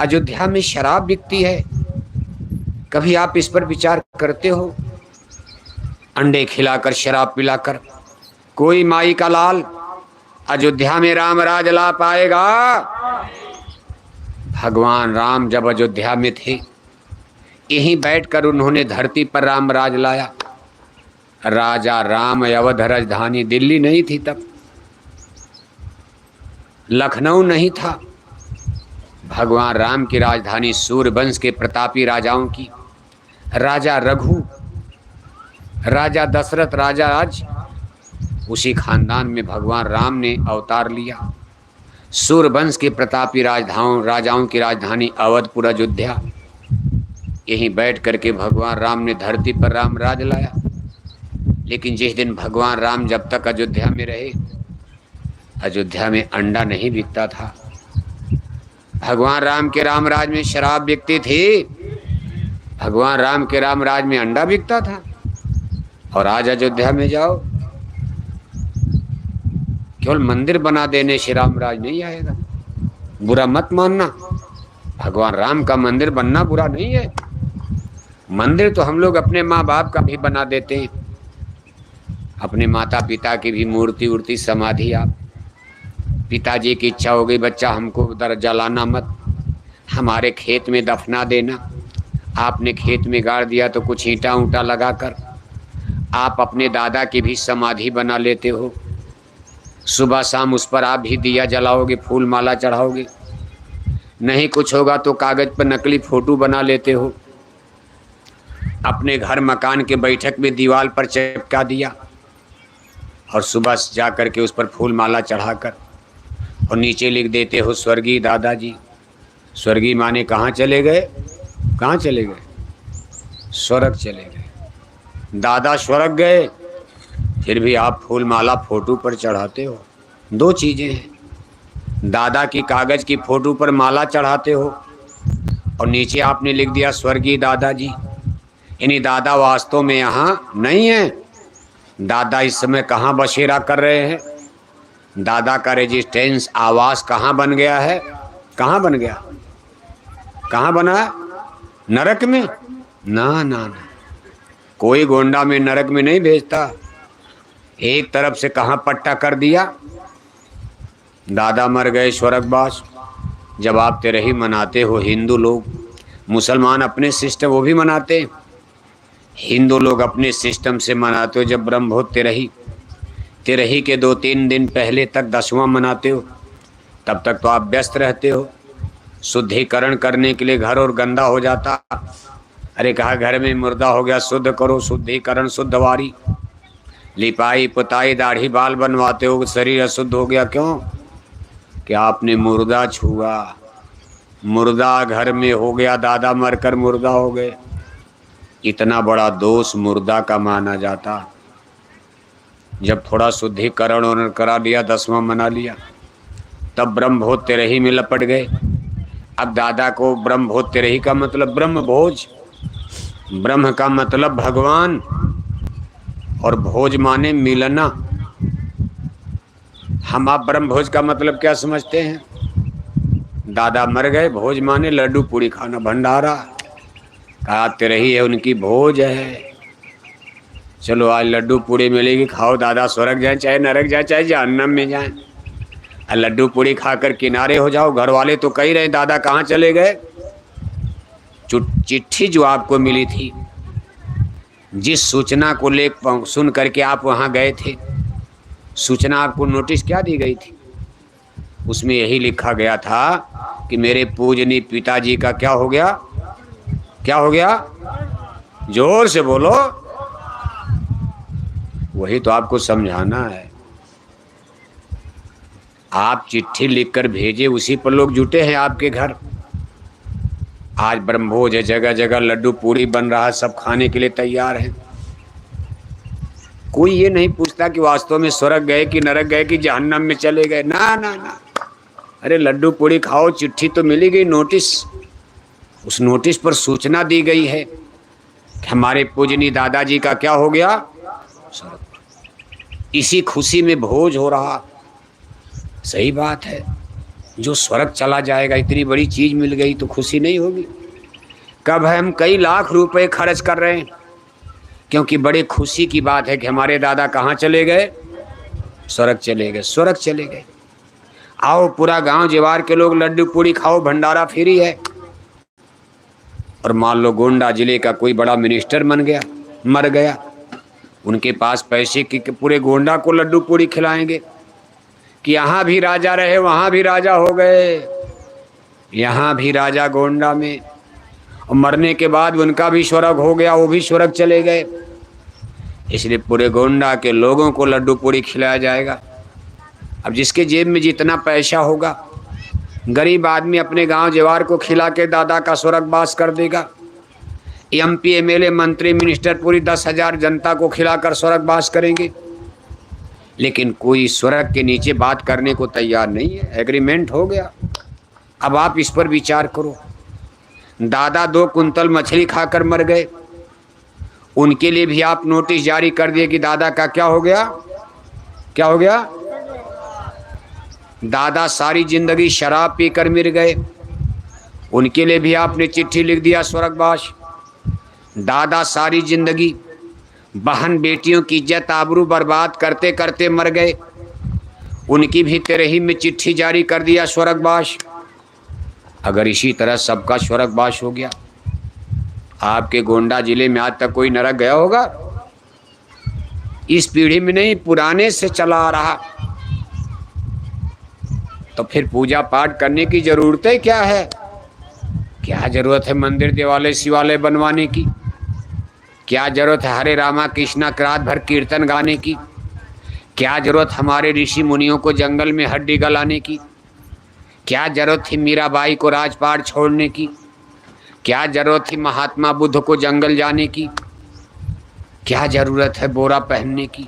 [SPEAKER 1] अयोध्या में शराब बिकती है। कभी आप इस पर विचार करते हो? अंडे खिलाकर शराब पिलाकर कोई माई का लाल अयोध्या में रामराज ला पाएगा? भगवान राम जब अयोध्या में थे, यहीं बैठकर उन्होंने धरती पर रामराज लाया। राजा राम अवध राजधानी दिल्ली नहीं थी तब, लखनऊ नहीं था। भगवान राम की राजधानी सूर्यवंश के प्रतापी राजाओं की, राजा रघु, राजा दशरथ, राजा राज, उसी खानदान में भगवान राम ने अवतार लिया। सूर्यवंश के प्रतापी राजाओं की राजधानी अवधपुर अयोध्या, यहीं बैठ करके भगवान राम ने धरती पर राम राज लाया। लेकिन जिस दिन भगवान राम जब तक अयोध्या में रहे, अयोध्या में अंडा नहीं बिकता था। भगवान राम के रामराज में शराब बिकती थी, भगवान राम के रामराज में अंडा बिकता था। और आज अयोध्या में जाओ, केवल मंदिर बना देने से रामराज नहीं आएगा। बुरा मत मानना, भगवान राम का मंदिर बनना बुरा नहीं है। मंदिर तो हम लोग अपने माँ बाप का भी बना देते हैं, अपने माता पिता की भी मूर्ति उर्ति समाधि। आप पिताजी की इच्छा हो गई बच्चा हमको उधर जलाना मत, हमारे खेत में दफना देना, आपने खेत में गाड़ दिया तो कुछ ईंटा ऊंटा लगाकर आप अपने दादा की भी समाधि बना लेते हो। सुबह शाम उस पर आप भी दिया जलाओगे, फूल माला चढ़ाओगे। नहीं कुछ होगा तो कागज पर नकली फोटो बना लेते हो, अपने घर मकान के बैठक में दीवार पर चिपका दिया और सुबह जा कर के उस पर फूल माला चढ़ाकर और नीचे लिख देते हो स्वर्गीय दादाजी। स्वर्गीय माने कहाँ चले गए? कहाँ चले गए? स्वर्ग चले गए। दादा स्वर्ग गए, फिर भी आप फूल माला फोटो पर चढ़ाते हो। दो चीज़ें हैं, दादा की कागज़ की फ़ोटो पर माला चढ़ाते हो और नीचे आपने लिख दिया स्वर्गीय दादाजी। यानी दादा वास्तव में यहाँ नहीं है। दादा इस समय कहाँ बसेरा कर रहे हैं? दादा का रेजिस्टेंस आवास कहाँ बन गया है? कहाँ बन गया? कहाँ बना है? नरक में? ना ना ना, कोई गोंडा में नरक में नहीं भेजता। एक तरफ से कहाँ पट्टा कर दिया? दादा मर गए स्वर्गवास। जब आप तेरही मनाते हो, हिंदू लोग, मुसलमान अपने सिस्टम वो भी मनाते हैं, हिंदू लोग अपने सिस्टम से मनाते हो। जब ब्रह्मोत्सव तेरही, तेरही के 2-3 दिन पहले तक 10वां मनाते हो, तब तक तो आप व्यस्त रहते हो। शुद्धिकरण करने के लिए घर और गंदा हो जाता। अरे कहा घर में मुर्दा हो गया, शुद्ध करो, शुद्धिकरण, शुद्धवारी, लिपाई पुताई, दाढ़ी बाल बनवाते हो, शरीर अशुद्ध हो गया। क्यों? कि आपने मुर्दा छुआ। मुर्दा घर में हो गया, दादा मरकर मुर्दा हो गए। इतना बड़ा दोष मुर्दा का माना जाता। जब थोड़ा शुद्धिकरण उन्होंने करा लिया, 10वां मना लिया, तब ब्रह्मभोज तेरही में लपट गए। अब दादा को ब्रह्मभोज तेरही का मतलब ब्रह्म भोज, ब्रह्म का मतलब भगवान, और भोज माने मिलना। हम आप ब्रह्म भोज का मतलब क्या समझते हैं? दादा मर गए, भोज माने लड्डू पूड़ी खाना, भंडारा। कहा तेरही है, उनकी भोज है। चलो आज लड्डू पूड़ी मिलेगी, खाओ। दादा स्वर्ग जाए चाहे नरक जाए चाहे जहन्नम में जाए, लड्डू पूड़ी खाकर किनारे हो जाओ। घर वाले तो कह रहे दादा कहाँ चले गए? चिट्ठी जो आपको मिली थी, जिस सूचना को ले सुन करके आप वहाँ गए थे, सूचना आपको नोटिस क्या दी गई थी? उसमें यही लिखा गया था कि मेरे पूजनीय पिताजी का क्या हो गया? क्या हो गया? जोर से बोलो। वही तो आपको समझाना है। आप चिट्ठी लिखकर भेजे, उसी पर लोग जुटे हैं आपके घर। आज ब्रह्मभोज है, जगह जगह लड्डू पूड़ी बन रहा है, सब खाने के लिए तैयार हैं। कोई ये नहीं पूछता कि वास्तव में स्वर्ग गए कि नरक गए कि जहन्नम में चले गए। ना ना ना, अरे लड्डू पूड़ी खाओ। चिट्ठी तो मिली गई, नोटिस, उस नोटिस पर सूचना दी गई है कि हमारे पूजनीय दादाजी का क्या हो गया? स्वर्ग। इसी खुशी में भोज हो रहा। सही बात है, जो स्वर्ग चला जाएगा, इतनी बड़ी चीज मिल गई तो खुशी नहीं होगी? कब है? हम कई लाख रुपए खर्च कर रहे हैं, क्योंकि बड़े खुशी की बात है कि हमारे दादा कहाँ चले गए? स्वर्ग चले गए, स्वर्ग चले गए। आओ पूरा गांव जवार के लोग लड्डू पूड़ी खाओ, भंडारा फ्री है। और मान लो गोंडा जिले का कोई बड़ा मिनिस्टर बन गया, मर गया, उनके पास पैसे की पूरे गोंडा को लड्डू पूड़ी खिलाएंगे कि यहाँ भी राजा रहे, वहाँ भी राजा हो गए, यहाँ भी राजा गोंडा में, और मरने के बाद उनका भी स्वर्ग हो गया, वो भी स्वर्ग चले गए। इसलिए पूरे गोंडा के लोगों को लड्डू पूड़ी खिलाया जाएगा। अब जिसके जेब में जितना पैसा होगा, गरीब आदमी अपने गांव जवार को खिला के दादा का स्वर्गवास कर देगा। MP MLA मंत्री मिनिस्टर पूरी 10,000 जनता को खिलाकर स्वर्गवास करेंगे। लेकिन कोई स्वर्ग के नीचे बात करने को तैयार नहीं है। एग्रीमेंट हो गया। अब आप इस पर विचार करो। दादा 2 कुंतल मछली खाकर मर गए, उनके लिए भी आप नोटिस जारी कर दिए कि दादा का क्या हो गया? क्या हो गया? दादा सारी जिंदगी शराब पीकर मर गए, उनके लिए भी आपने चिट्ठी लिख दिया स्वर्गवास। दादा सारी जिंदगी बहन बेटियों की इज्जत आबरू बर्बाद करते करते मर गए, उनकी भी तेरही में चिट्ठी जारी कर दिया स्वर्गवास। अगर इसी तरह सबका स्वर्गवास हो गया, आपके गोंडा जिले में आज तक कोई नरक गया होगा? इस पीढ़ी में नहीं, पुराने से चला आ रहा। तो फिर पूजा पाठ करने की जरूरत है क्या है? क्या जरूरत है मंदिर देवालय शिवालय बनवाने की? क्या जरूरत है हरे रामा कृष्णा रात भर कीर्तन गाने की? क्या जरूरत हमारे ऋषि मुनियों को जंगल में हड्डी गलाने की? क्या जरूरत थी मीराबाई को राजपाट छोड़ने की? क्या जरूरत थी महात्मा बुद्ध को जंगल जाने की? क्या जरूरत है बोरा पहनने की?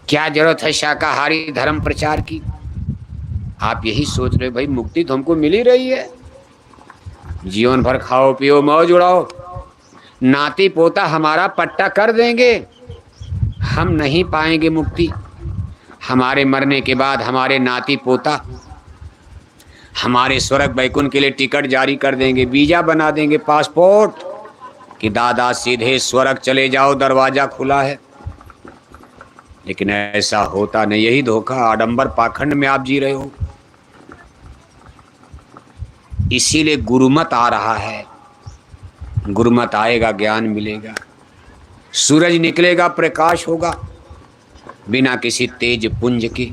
[SPEAKER 1] क्या जरूरत है शाकाहारी धर्म प्रचार की? आप यही सोच रहे भाई मुक्ति तो हमको मिल ही रही है, जीवन भर खाओ पियो मौज उड़ाओ, नाती पोता हमारा पट्टा कर देंगे, हम नहीं पाएंगे मुक्ति। हमारे मरने के बाद हमारे नाती पोता हमारे स्वर्ग वैकुंठ के लिए टिकट जारी कर देंगे, वीजा बना देंगे, पासपोर्ट, कि दादा सीधे स्वर्ग चले जाओ, दरवाजा खुला है। लेकिन ऐसा होता नहीं, यही धोखा आडंबर पाखंड में आप जी रहे हो। इसीलिए गुरुमत आ रहा है, गुरुमत आएगा ज्ञान मिलेगा, सूरज निकलेगा प्रकाश होगा, बिना किसी तेज पुंज के,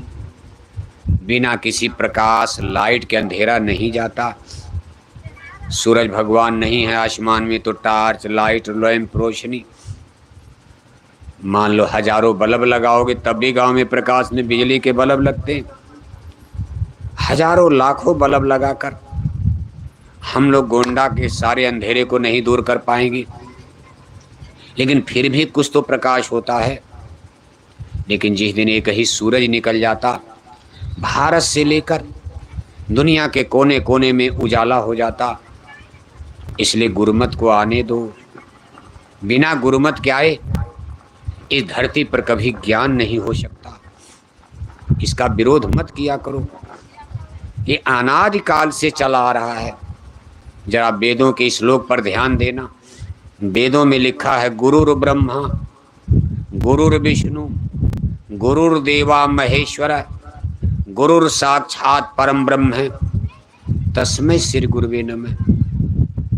[SPEAKER 1] बिना किसी प्रकाश लाइट के अंधेरा नहीं जाता। सूरज भगवान नहीं है आसमान में तो टार्च लाइट लैंप रोशनी, मान लो हजारों बल्ब लगाओगे तब भी गांव में प्रकाश नहीं, बिजली के बल्ब लगते हैं। हजारों लाखों बल्ब लगाकर हम लोग गोंडा के सारे अंधेरे को नहीं दूर कर पाएंगे, लेकिन फिर भी कुछ तो प्रकाश होता है। लेकिन जिस दिन एक ही सूरज निकल जाता, भारत से लेकर दुनिया के कोने कोने में उजाला हो जाता। इसलिए गुरुमत को आने दो, बिना गुरुमत के आए इस धरती पर कभी ज्ञान नहीं हो सकता। इसका विरोध मत किया करो, ये अनादि काल से चला आ रहा है। जरा वेदों के श्लोक पर ध्यान देना, वेदों में लिखा है गुरुर् ब्रह्मा गुरुर्विष्णु गुरुर्देवा महेश्वर गुरुर साक्षात परम ब्रह्म है तस्मै श्री गुरुवे नमः।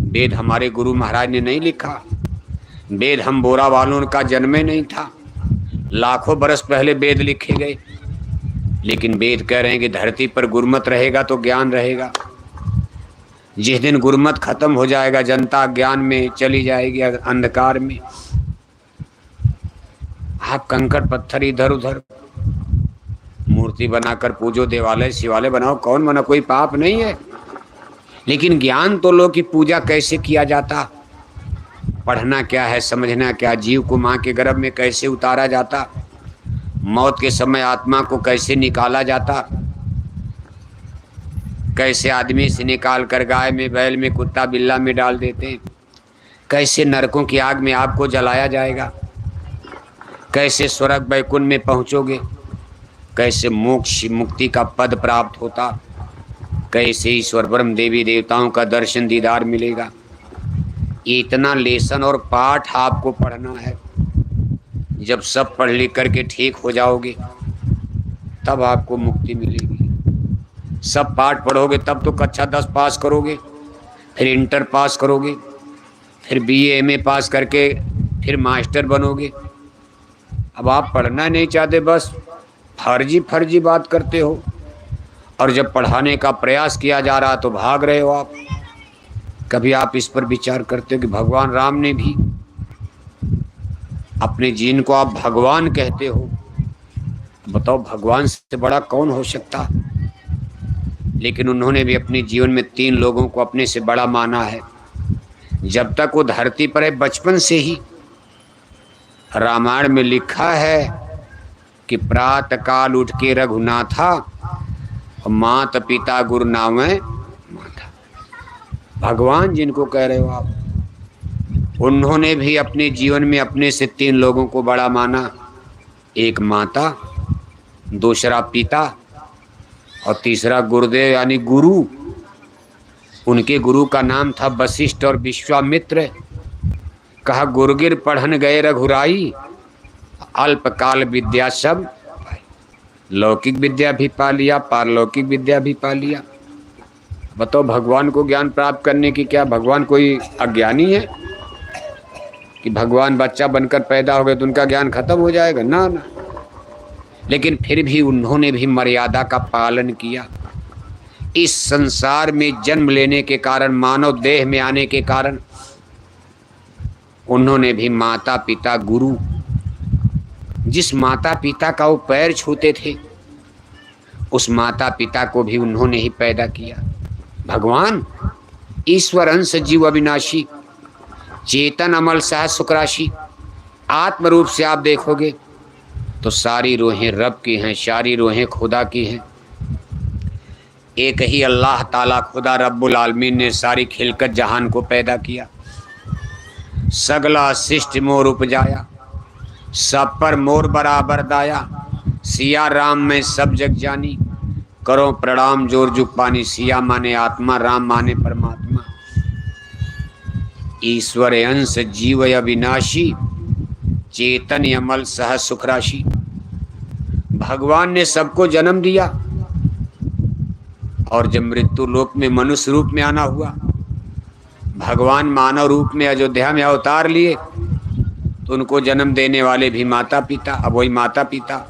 [SPEAKER 1] वेद हमारे गुरु महाराज ने नहीं लिखा, वेद हम बोरा वालों का जन्मे नहीं था, लाखों बरस पहले वेद लिखे गए। लेकिन वेद कह रहे हैं कि धरती पर गुरुमत रहेगा तो ज्ञान रहेगा। जिस दिन गुरुमत खत्म हो जाएगा, जनता ज्ञान में चली जाएगी, अंधकार में। आप कंकड़ पत्थर इधर उधर मूर्ति बनाकर पूजो, देवालय शिवालय बनाओ, कौन बना, कोई पाप नहीं है। लेकिन ज्ञान तो लो कि पूजा कैसे किया जाता, पढ़ना क्या है, समझना क्या, जीव को माँ के गर्भ में कैसे उतारा जाता, मौत के समय आत्मा को कैसे निकाला जाता, कैसे आदमी से निकाल कर गाय में बैल में कुत्ता बिल्ला में डाल देते हैं, कैसे नरकों की आग में आपको जलाया जाएगा, कैसे स्वर्ग वैकुंठ में पहुँचोगे, कैसे मोक्ष मुक्ति का पद प्राप्त होता, कैसे ईश्वर ब्रह्म देवी देवताओं का दर्शन दीदार मिलेगा। इतना लेसन और पाठ आपको पढ़ना है। जब सब पढ़ लिख करके ठीक हो जाओगे तब आपको मुक्ति मिलेगी। सब पाठ पढ़ोगे तब तो कक्षा 10 पास करोगे, फिर इंटर पास करोगे, फिर बीए एमए पास करके फिर मास्टर बनोगे। अब आप पढ़ना नहीं चाहते, बस फर्जी बात करते हो, और जब पढ़ाने का प्रयास किया जा रहा तो भाग रहे हो आप। कभी आप इस पर विचार करते हो कि भगवान राम ने भी अपने जीन को आप भगवान कहते हो, बताओ भगवान से बड़ा कौन हो सकता। लेकिन उन्होंने भी अपने जीवन में 3 लोगों को अपने से बड़ा माना है। जब तक वो धरती पर है, बचपन से ही रामायण में लिखा है कि प्रातः काल उठ के रघुनाथा माता पिता गुरु नामे माता। भगवान जिनको कह रहे हो आप, उन्होंने भी अपने जीवन में अपने से 3 लोगों को बड़ा माना। एक माता, दूसरा पिता और तीसरा गुरुदेव यानी गुरु। उनके गुरु का नाम था वशिष्ठ और विश्वामित्र। कहा गुरुगिर पढ़न गए रघुराई, अल्पकाल विद्या सब, लौकिक विद्या भी पा लिया, पारलौकिक विद्या भी पा लिया। बताओ भगवान को ज्ञान प्राप्त करने की क्या भगवान कोई अज्ञानी है कि भगवान बच्चा बनकर पैदा हो गए तो उनका ज्ञान खत्म हो जाएगा? ना ना। लेकिन फिर भी उन्होंने भी मर्यादा का पालन किया। इस संसार में जन्म लेने के कारण, मानव देह में आने के कारण, उन्होंने भी माता पिता गुरु, जिस माता पिता का वो पैर छूते थे, उस माता पिता को भी उन्होंने ही पैदा किया। भगवान ईश्वर अंश जीव अविनाशी, चेतन अमल सह सुखराशि। आत्म रूप से आप देखोगे तो सारी रूहें रब की हैं, सारी रूहें खुदा की हैं। एक ही अल्लाह ताला खुदा रब्बुल आलमीन ने सारी खिलकत जहान को पैदा किया। सगला शिष्ट मोर उपजाया, सब पर मोर बराबर दाया। सिया राम में सब जग जानी, करो प्रणाम जोर जुग पानी। सिया माने आत्मा, राम माने परमात्मा। ईश्वर अंश जीव अविनाशी, चेतन अमल सह सुख राशि। भगवान ने सबको जन्म दिया और जब मृत्यु लोक में मनुष्य रूप में आना हुआ, भगवान मानव रूप में अयोध्या में अवतार लिए, तो उनको जन्म देने वाले भी माता पिता, अब वही माता पिता,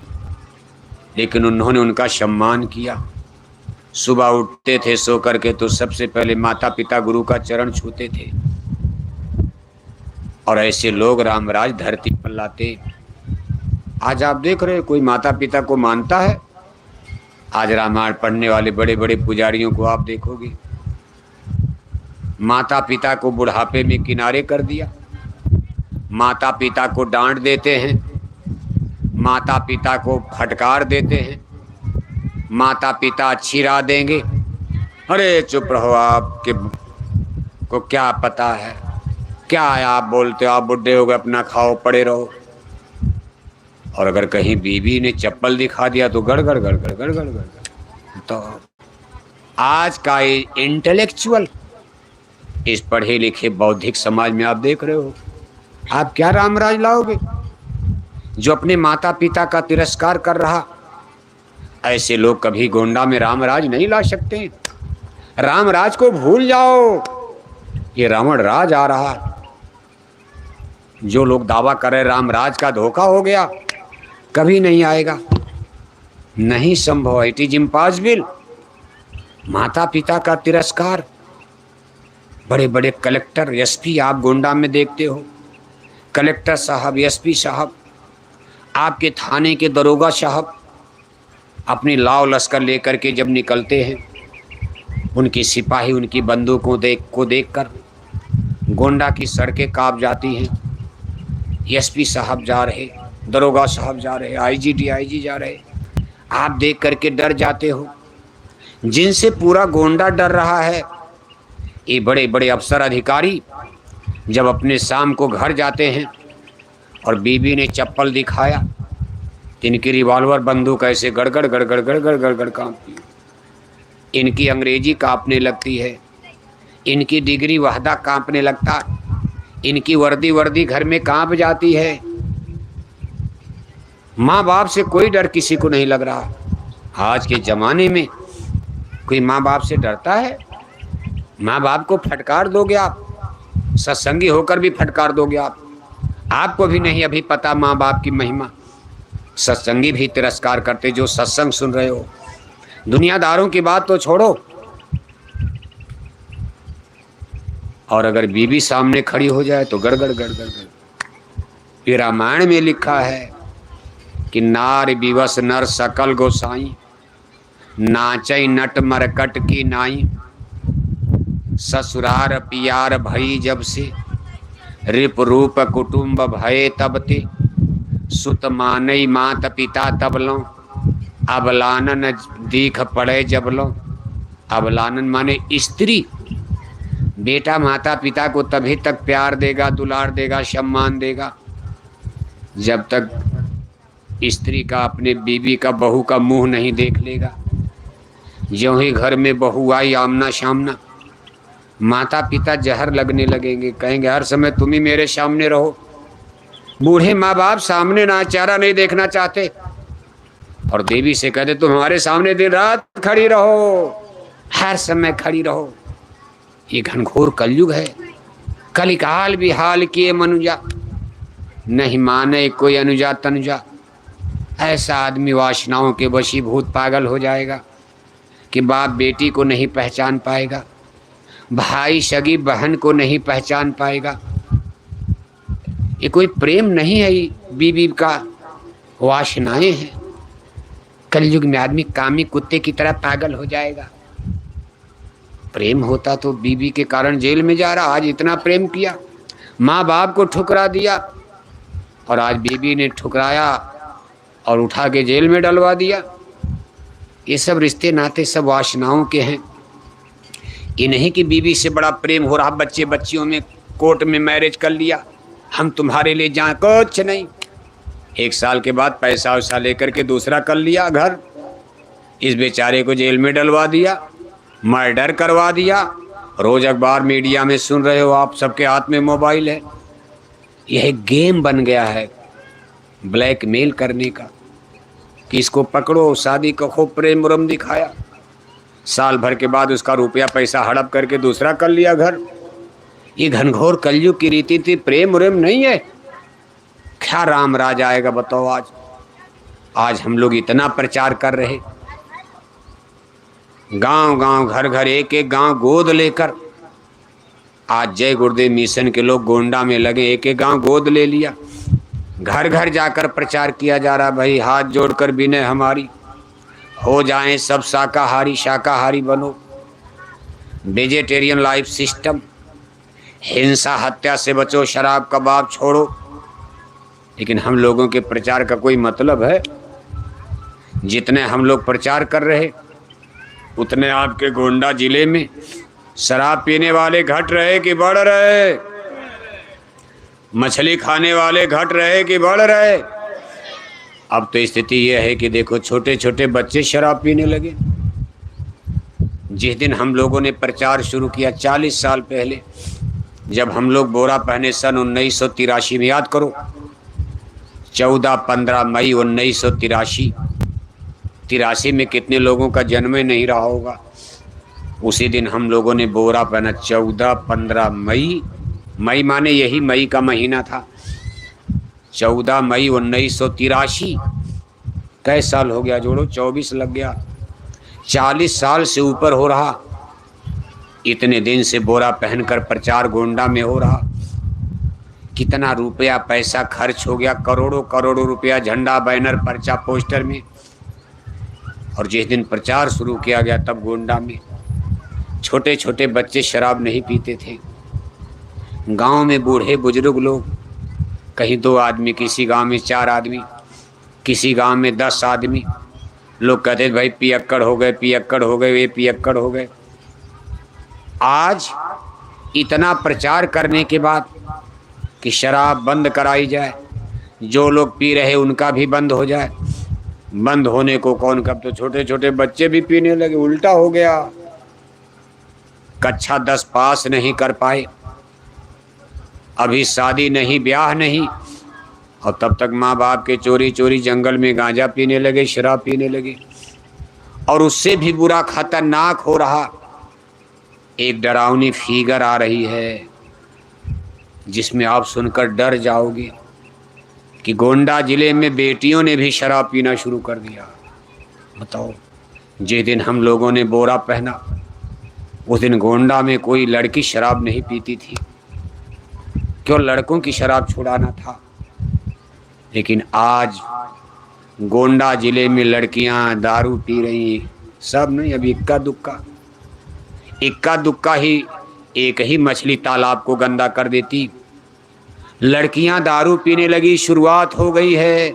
[SPEAKER 1] लेकिन उन्होंने उनका सम्मान किया। सुबह उठते थे सो करके तो सबसे पहले माता पिता गुरु का चरण छूते थे, और ऐसे लोग रामराज धरती पर लाते। आज आप देख रहे हैं कोई माता पिता को मानता है? आज रामायण पढ़ने वाले बड़े बड़े पुजारियों को आप देखोगे, माता पिता को बुढ़ापे में किनारे कर दिया, माता पिता को डांट देते हैं, माता पिता को फटकार देते हैं, माता पिता अच्छी राह देंगे, अरे चुप रहो, आपके को क्या पता है, क्या है आप बोलते हो, आप बुढ़े हो गए, अपना खाओ पड़े रहो। और अगर कहीं बीवी ने चप्पल दिखा दिया तो गड़गड़ गड़गड़ गड़गड़ गड़गड़। तो आज का इंटेलेक्चुअल, इस पढ़े लिखे बौद्धिक समाज में आप देख रहे हो, आप क्या रामराज लाओगे? जो अपने माता पिता का तिरस्कार कर रहा, ऐसे लोग कभी गोंडा में रामराज नहीं ला सकते। रामराज को भूल जाओ, ये रावण राज आ रहा। जो लोग दावा कर रहे रामराज का धोखा हो गया, कभी नहीं आएगा, नहीं संभव, इट इज इम्पॉसिबल। माता पिता का तिरस्कार, बड़े बड़े कलेक्टर एसपी आप गोंडा में देखते हो, कलेक्टर साहब, एसपी साहब, आपके थाने के दरोगा साहब अपनी लाव लश्कर लेकर के जब निकलते हैं, उनकी सिपाही उनकी बंदूकों को देखकर गोंडा की सड़कें कांप जाती हैं। एसपी साहब जा रहे, दरोगा साहब जा रहे, आईजी डीआईजी जा रहे, आप देख करके डर जाते हो। जिनसे पूरा गोंडा डर रहा है, ये बड़े बड़े अफसर अधिकारी जब अपने शाम को घर जाते हैं और बीबी ने चप्पल दिखाया, इनकी रिवॉल्वर बंदूक ऐसे गड़गड़ गड़गड़ गड़गड़ गड़गड़ कांपती, इनकी अंग्रेजी कांपने लगती है, इनकी डिग्री वहदा कांपने लगता, इनकी वर्दी घर में कांप जाती है। माँ बाप से कोई डर किसी को नहीं लग रहा। आज के ज़माने में कोई माँ बाप से डरता है? माँ बाप को फटकार दोगे आप, सत्संगी होकर भी फटकार दोगे आप। आपको भी नहीं अभी पता माँ बाप की महिमा। सत्संगी भी तिरस्कार करते जो सत्संग सुन रहे हो। दुनियादारों की बात तो छोड़ो, और अगर बीबी सामने खड़ी हो जाए तो गड़गड़ गड़गड़ गड़। ये रामायण में लिखा है कि नार विवश नर सकल गोसाई, नाचई नट मरकट की नाई। ससुरार पियार भई जब से, रिप रूप कुटुंब भये तब ते। सुत मानई मात पिता तब लो, अबलानन दीख पड़े जब लो। अबलानन माने स्त्री। बेटा माता पिता को तभी तक प्यार देगा, दुलार देगा, सम्मान देगा, जब तक स्त्री का, अपने बीवी का, बहू का मुंह नहीं देख लेगा। ज्यों ही घर में बहू आई आमना सामना, माता पिता जहर लगने लगेंगे, कहेंगे हर समय तुम ही मेरे सामने रहो। बूढ़े माँ बाप सामने ना चेहरा नहीं देखना चाहते, और देवी से कहते तुम हमारे सामने दिन रात खड़ी रहो, हर समय खड़ी रहो। ये घनघोर कलयुग है। कलिकाल भी हाल किए मनुजा, नहीं माने कोई अनुजा तनुजा। ऐसा आदमी वासनाओं के वशीभूत पागल हो जाएगा कि बाप बेटी को नहीं पहचान पाएगा, भाई सगी बहन को नहीं पहचान पाएगा। ये कोई प्रेम नहीं है, बीबी का वासनाएं हैं। कलयुग में आदमी कामी कुत्ते की तरह पागल हो जाएगा। प्रेम होता तो बीबी के कारण जेल में जा रहा, आज इतना प्रेम किया, माँ बाप को ठुकरा दिया, और आज बीबी ने ठुकराया और उठा के जेल में डलवा दिया। ये सब रिश्ते नाते सब वासनाओं के हैं। ये नहीं कि बीवी से बड़ा प्रेम हो रहा, बच्चे बच्चियों में कोर्ट में मैरिज कर लिया, हम तुम्हारे लिए जहाँ, कुछ नहीं। 1 साल के बाद पैसा वैसा लेकर के दूसरा कर लिया घर, इस बेचारे को जेल में डलवा दिया, मर्डर करवा दिया। रोज अखबार मीडिया में सुन रहे हो आप, सबके हाथ में मोबाइल है। यह गेम बन गया है ब्लैकमेल करने का कि इसको पकड़ो, शादी का खूब प्रेम उरम दिखाया, साल भर के बाद उसका रुपया पैसा हड़प करके दूसरा कर लिया घर। ये घनघोर कलयुग की रीति थी, प्रेम उरेम नहीं है। क्या राम राज आएगा बताओ। आज हम लोग इतना प्रचार कर रहे, गांव गांव घर घर एक एक गांव गोद लेकर, आज जय गुरुदेव मिशन के लोग गोंडा में लगे, एक एक गांव गोद ले लिया, घर घर जाकर प्रचार किया जा रहा, भाई हाथ जोड़कर विनय हमारी, हो जाएं सब शाकाहारी, शाकाहारी बनो, वेजिटेरियन लाइफ सिस्टम, हिंसा हत्या से बचो, शराब कबाब छोड़ो। लेकिन हम लोगों के प्रचार का कोई मतलब है? जितने हम लोग प्रचार कर रहे उतने आपके गोंडा जिले में शराब पीने वाले घट रहे कि बढ़ रहे? मछली खाने वाले घट रहे कि बढ़ रहे? अब तो स्थिति यह है कि देखो छोटे छोटे बच्चे शराब पीने लगे। जिस दिन हम लोगों ने प्रचार शुरू किया 40 साल पहले, जब हम लोग बोरा पहने सन 1983 में, याद करो 14-15 मई 1983 में कितने लोगों का जन्म ही नहीं रहा होगा। उसी दिन हम लोगों ने बोरा पहना, 14-15 मई, मई माने यही मई का महीना था, 14 मई 1983। कै साल हो गया जोड़ो, 24 लग गया, 40 साल से ऊपर हो रहा। इतने दिन से बोरा पहनकर प्रचार गोंडा में हो रहा। कितना रुपया पैसा खर्च हो गया, करोड़ों करोड़ों रुपया, झंडा बैनर पर्चा पोस्टर में। और जिस दिन प्रचार शुरू किया गया तब गोंडा में छोटे छोटे बच्चे शराब नहीं पीते थे। गांव में बूढ़े बुजुर्ग लोग, कहीं 2 आदमी, किसी गांव में 4 आदमी, किसी गांव में 10 आदमी, लोग कहते भाई पियक्कड़ हो गए, पियक्कड़ हो गए, वे पियक्कड़ हो गए। आज इतना प्रचार करने के बाद कि शराब बंद कराई जाए, जो लोग पी रहे उनका भी बंद हो जाए। बंद होने को कौन, कब तो छोटे छोटे बच्चे भी पीने लगे। उल्टा हो गया, कक्षा 10 पास नहीं कर पाए, अभी शादी नहीं, ब्याह नहीं, और तब तक माँ बाप के चोरी चोरी जंगल में गांजा पीने लगे, शराब पीने लगे। और उससे भी बुरा खतरनाक हो रहा, एक डरावनी फिगर आ रही है जिसमें आप सुनकर डर जाओगे कि गोंडा जिले में बेटियों ने भी शराब पीना शुरू कर दिया। बताओ, जिस दिन हम लोगों ने बोरा पहना उस दिन गोंडा में कोई लड़की शराब नहीं पीती थी, क्यों? लड़कों की शराब छुड़ाना था। लेकिन आज गोंडा जिले में लड़कियां दारू पी रही, सब नहीं, अभी इक्का दुक्का ही एक ही मछली तालाब को गंदा कर देती। लड़कियां दारू पीने लगी, शुरुआत हो गई है।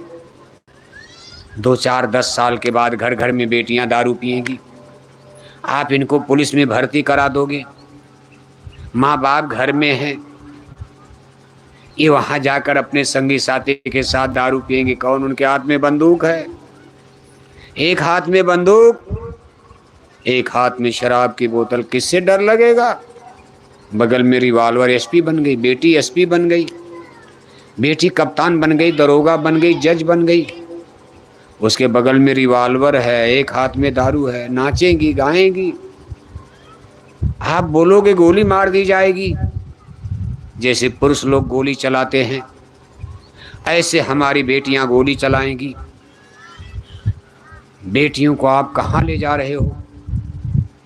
[SPEAKER 1] 2-4-10 साल के बाद घर घर में बेटियां दारू पिएंगी। आप इनको पुलिस में भर्ती करा दोगे, माँ बाप घर में हैं, ये वहां जाकर अपने संगी साथी के साथ दारू पिएंगे। कौन? उनके हाथ में बंदूक है, एक हाथ में बंदूक, एक हाथ में शराब की बोतल। किससे डर लगेगा? बगल में रिवाल्वर। एसपी बन गई बेटी, एसपी बन गई बेटी, कप्तान बन गई, दरोगा बन गई, जज बन गई, उसके बगल में रिवाल्वर है, एक हाथ में दारू है। नाचेंगी, गाएंगी, आप बोलोगे गोली मार दी जाएगी। जैसे पुरुष लोग गोली चलाते हैं ऐसे हमारी बेटियां गोली चलाएंगी। बेटियों को आप कहाँ ले जा रहे हो?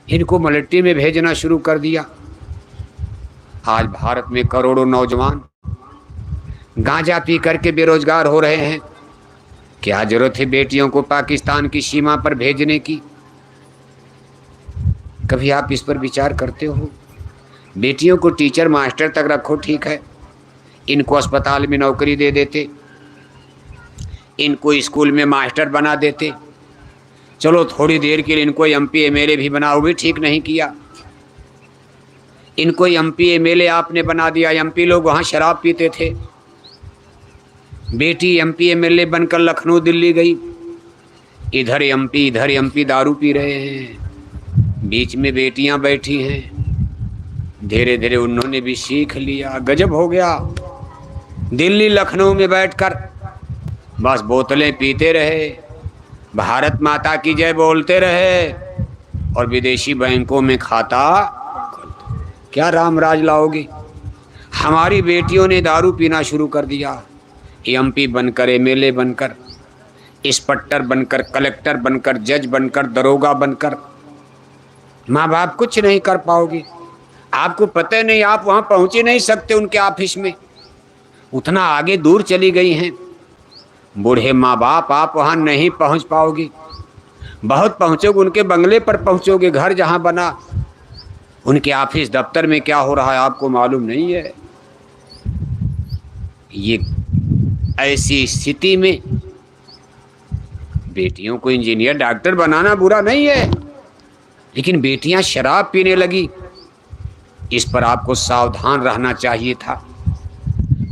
[SPEAKER 1] इनको मिलिट्री में भेजना शुरू कर दिया। आज भारत में करोड़ों नौजवान गांजा पी करके बेरोजगार हो रहे हैं। क्या जरूरत है बेटियों को पाकिस्तान की सीमा पर भेजने की? कभी आप इस पर विचार करते हो? बेटियों को टीचर मास्टर तक रखो, ठीक है, इनको अस्पताल में नौकरी दे देते, इनको स्कूल में मास्टर बना देते, चलो थोड़ी देर के लिए इनको एमपी एमएलए भी बनाओ, भी ठीक नहीं किया। इनको एमपी एमएलए आपने बना दिया। एमपी लोग वहाँ शराब पीते थे, बेटी एमपी एमएलए बनकर लखनऊ दिल्ली गई, इधर एमपी दारू पी रहे हैं, बीच में बेटियां बैठी हैं। धीरे धीरे उन्होंने भी सीख लिया। गजब हो गया। दिल्ली लखनऊ में बैठकर बस बोतलें पीते रहे, भारत माता की जय बोलते रहे और विदेशी बैंकों में खाता। क्या राम राज लाओगे? हमारी बेटियों ने दारू पीना शुरू कर दिया। एमपी बनकर, एमएलए बनकर, इंस्पेक्टर बनकर, कलेक्टर बनकर, जज बनकर, दरोगा बनकर। माँ बाप कुछ नहीं कर पाओगे। आपको पता नहीं, आप वहाँ पहुँच ही नहीं सकते उनके ऑफिस में, उतना आगे दूर चली गई हैं। बूढ़े माँ बाप, आप वहाँ नहीं पहुँच पाओगे। बहुत पहुँचोगे उनके बंगले पर पहुँचोगे, घर जहाँ बना, उनके ऑफिस दफ्तर में क्या हो रहा है आपको मालूम नहीं है। ये ऐसी स्थिति में बेटियों को इंजीनियर डॉक्टर बनाना बुरा नहीं है, लेकिन बेटियां शराब पीने लगी, इस पर आपको सावधान रहना चाहिए था।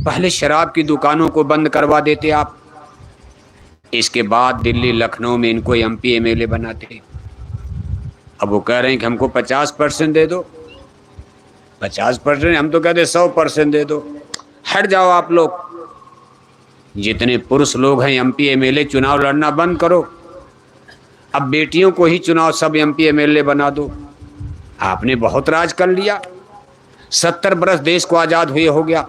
[SPEAKER 1] पहले शराब की दुकानों को बंद करवा देते आप, इसके बाद दिल्ली लखनऊ में इनको एमपी एमएलए बनाते। अब वो कह रहे हैं कि हमको 50% दे दो। 50%? हम तो कहते 100% दे दो। हट जाओ आप लोग। जितने पुरुष लोग हैं एमपी एमएलए, चुनाव लड़ना बंद करो। अब बेटियों को ही चुनाव सब एमपी एमएलए बना दो। आपने बहुत राज कर लिया। 70 बरस देश को आज़ाद हुए हो गया,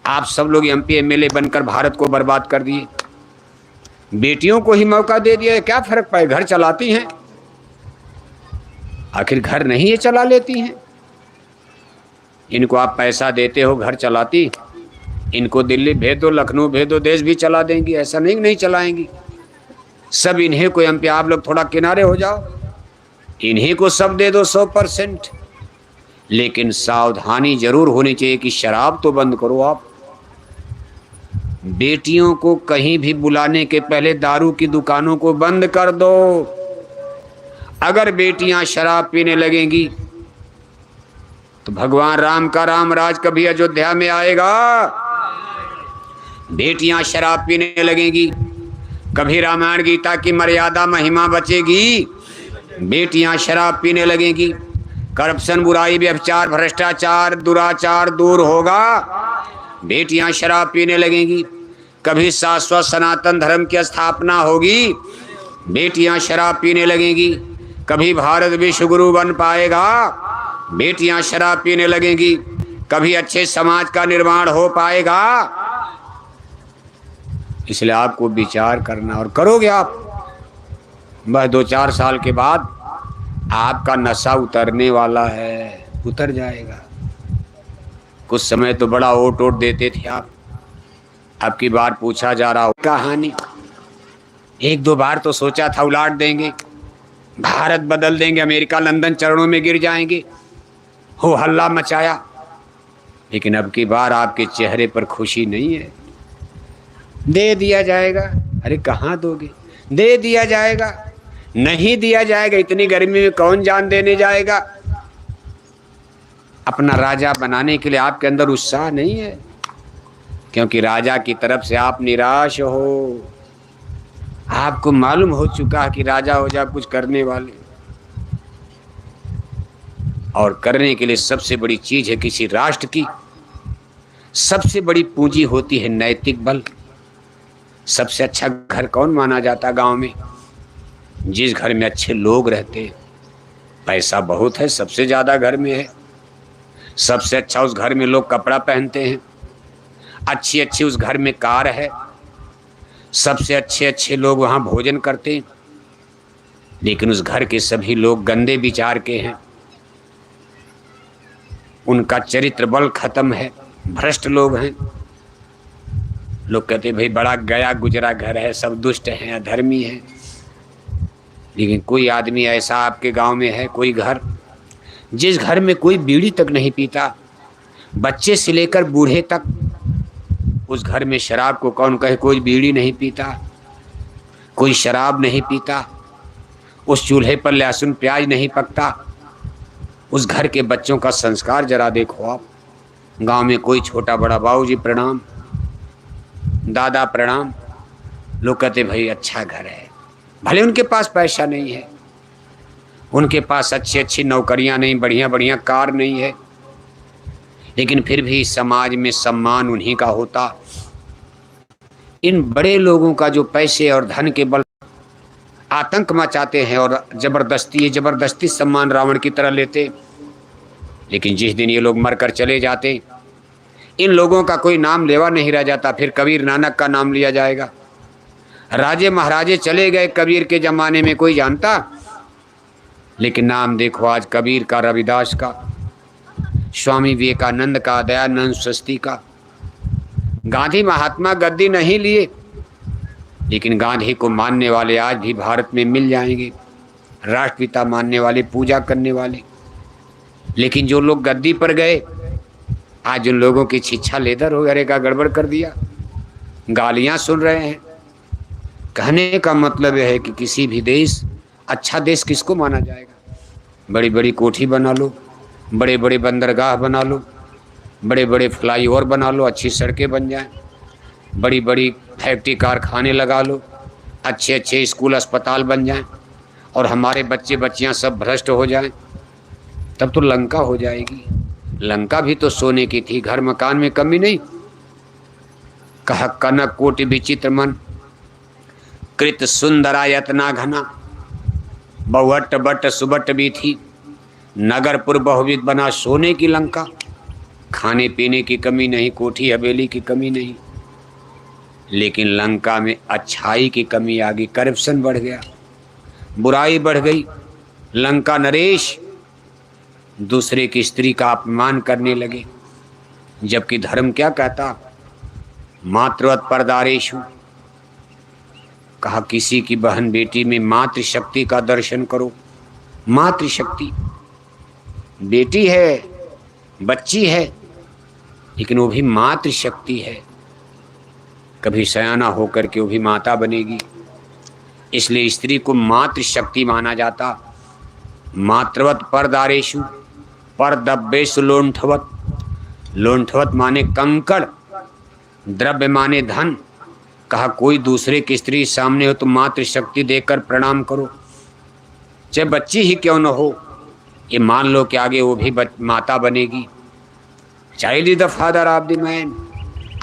[SPEAKER 1] आप सब लोग एमपी एमएलए बनकर भारत को बर्बाद कर दिए। बेटियों को ही मौका दे दिया, क्या फर्क पड़े? घर चलाती हैं, आखिर घर नहीं ये चला लेती हैं। इनको आप पैसा देते हो, घर चलाती। इनको दिल्ली भेज दो, लखनऊ भेज दो, देश भी चला देंगी। ऐसा नहीं चलाएंगी। सब इन्हीं को एमपी, आप लोग थोड़ा किनारे हो जाओ, इन्हीं को सब दे दो 100%। लेकिन सावधानी जरूर होनी चाहिए कि शराब तो बंद करो आप। बेटियों को कहीं भी बुलाने के पहले दारू की दुकानों को बंद कर दो। अगर बेटियां शराब पीने लगेंगी तो भगवान राम का राम राज कभी अयोध्या में आएगा? बेटियां शराब पीने लगेंगी, कभी रामायण गीता की मर्यादा महिमा बचेगी? बेटियां शराब पीने लगेंगी, करप्शन, बुराई, व्यभिचार, भ्रष्टाचार, दुराचार दूर होगा? बेटियां शराब पीने लगेंगी, कभी शाश्वत सनातन धर्म की स्थापना होगी? बेटियां शराब पीने लगेंगी, कभी भारत विश्व गुरु बन पाएगा? बेटियां शराब पीने लगेंगी, कभी अच्छे समाज का निर्माण हो पाएगा? इसलिए आपको विचार करना, और करोगे आप। बस 2-4 साल के बाद आपका नशा उतरने वाला है, उतर जाएगा। कुछ समय तो बड़ा ओट देते थे आप, अब की बार पूछा जा रहा हो कहानी। 1-2 बार तो सोचा था उलाट देंगे, भारत बदल देंगे, अमेरिका लंदन चरणों में गिर जाएंगे, हो हल्ला मचाया। लेकिन अब की बार आपके चेहरे पर खुशी नहीं है। दे दिया जाएगा। अरे कहाँ दोगे? दे दिया जाएगा, नहीं दिया जाएगा। इतनी गर्मी में कौन जान देने जाएगा? अपना राजा बनाने के लिए आपके अंदर उत्साह नहीं है, क्योंकि राजा की तरफ से आप निराश हो। आपको मालूम हो चुका है कि राजा हो जा कुछ करने वाले, और करने के लिए सबसे बड़ी चीज है किसी राष्ट्र की, सबसे बड़ी पूंजी होती है नैतिक बल। सबसे अच्छा घर कौन माना जाता गांव में? जिस घर में अच्छे लोग रहते हैं, पैसा बहुत है, सबसे ज्यादा घर में है, सबसे अच्छा उस घर में लोग कपड़ा पहनते हैं, अच्छी अच्छी उस घर में कार है, सबसे अच्छे अच्छे लोग वहाँ भोजन करते हैं। लेकिन उस घर के सभी लोग गंदे विचार के हैं, उनका चरित्र बल खत्म है, भ्रष्ट लोग हैं। लोग कहते भाई बड़ा गया गुजरा घर है, सब दुष्ट हैं, अधर्मी हैं। लेकिन कोई आदमी ऐसा आपके गांव में है, कोई घर जिस घर में कोई बीड़ी तक नहीं पीता, बच्चे से लेकर बूढ़े तक, उस घर में शराब को कौन कहे? कोई बीड़ी नहीं पीता, कोई शराब नहीं पीता, उस चूल्हे पर लहसुन प्याज नहीं पकता। उस घर के बच्चों का संस्कार जरा देखो आप। गांव में कोई छोटा बड़ा, बाबूजी प्रणाम, दादा प्रणाम, लोग कहते भाई अच्छा घर है। भले उनके पास पैसा नहीं है, उनके पास अच्छी अच्छी नौकरियां नहीं, बढ़िया बढ़िया कार नहीं है, लेकिन फिर भी समाज में सम्मान उन्हीं का होता। इन बड़े लोगों का जो पैसे और धन के बल आतंक मचाते हैं और जबरदस्ती सम्मान रावण की तरह लेते। लेकिन जिस दिन ये लोग मरकर चले जाते, इन लोगों का कोई नाम लेवा नहीं रह जाता। फिर कबीर नानक का नाम लिया जाएगा। राजे महाराजे चले गए कबीर के जमाने में, कोई जानता? लेकिन नाम देखो आज कबीर का, रविदास का, स्वामी विवेकानंद का, दयानंद सरस्वती का। गांधी महात्मा गद्दी नहीं लिए, लेकिन गांधी को मानने वाले आज भी भारत में मिल जाएंगे, राष्ट्रपिता मानने वाले, पूजा करने वाले। लेकिन जो लोग गद्दी पर गए, आज उन लोगों की शिक्षा लेदर वगैरह का गड़बड़ कर दिया, गालियां सुन रहे हैं। कहने का मतलब यह है कि किसी भी देश, अच्छा देश किसको माना जाएगा? बड़ी बड़ी कोठी बना लो, बड़े बड़े बंदरगाह बना लो, बड़े बड़े फ्लाईओवर बना लो, अच्छी सड़कें बन जाएं, बड़ी बड़ी फैक्ट्री कारखाने लगा लो, अच्छे अच्छे स्कूल अस्पताल बन जाएं, और हमारे बच्चे बच्चियां सब भ्रष्ट हो जाएं, तब तो लंका हो जाएगी। लंका भी तो सोने की थी, घर मकान में कमी नहीं। कह कनक कोटि विचित्र मन, कृत सुंदरा यतना घना, बहुवट बट सुबट भी थी, नगरपुर बहुविध बना सोने की लंका। खाने पीने की कमी नहीं, कोठी हवेली की कमी नहीं, लेकिन लंका में अच्छाई की कमी आ गई। करप्शन बढ़ गया, बुराई बढ़ गई। लंका नरेश दूसरे की स्त्री का अपमान करने लगे, जबकि धर्म क्या कहता? मातृवत परदारेषु। कहा किसी की बहन बेटी में मातृशक्ति का दर्शन करो। मातृशक्ति, बेटी है, बच्ची है, लेकिन वो भी मातृशक्ति है। कभी सयाना होकर के वो भी माता बनेगी, इसलिए स्त्री को मातृशक्ति माना जाता। मातृवत परदारेषु, परदब्बेषु लोंठवत। लोंठवत माने कंकड़, द्रव्य माने धन। कहा कोई दूसरे की स्त्री सामने हो तो मातृशक्ति देकर प्रणाम करो, चाहे बच्ची ही क्यों न हो। ये मान लो कि आगे वो भी माता बनेगी। Child is the father of the man.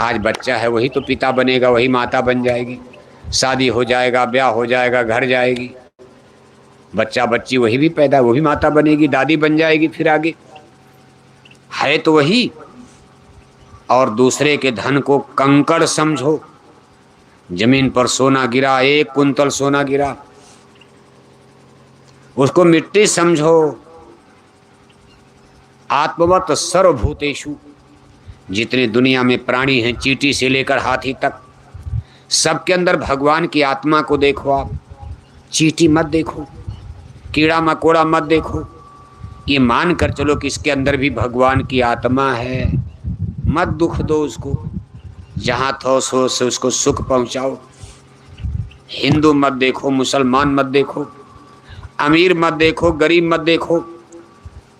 [SPEAKER 1] आज बच्चा है, वही तो पिता बनेगा, वही माता बन जाएगी। शादी हो जाएगा, ब्याह हो जाएगा, घर जाएगी, बच्चा बच्ची वही भी पैदा, वो भी माता बनेगी, दादी बन जाएगी। फिर आगे है तो वही। और दूसरे के धन को कंकड़ समझो। जमीन पर सोना गिरा, 1 कुंतल सोना गिरा, उसको मिट्टी समझो। आत्मवत सर्वभूतेषु। जितने दुनिया में प्राणी हैं, चींटी से लेकर हाथी तक, सबके अंदर भगवान की आत्मा को देखो आप। चींटी मत देखो, कीड़ा मकोड़ा मत देखो, ये मान कर चलो कि इसके अंदर भी भगवान की आत्मा है। मत दुख दो उसको, जहाँ थो सो से उसको सुख पहुँचाओ। हिंदू मत देखो, मुसलमान मत देखो, अमीर मत देखो, गरीब मत देखो,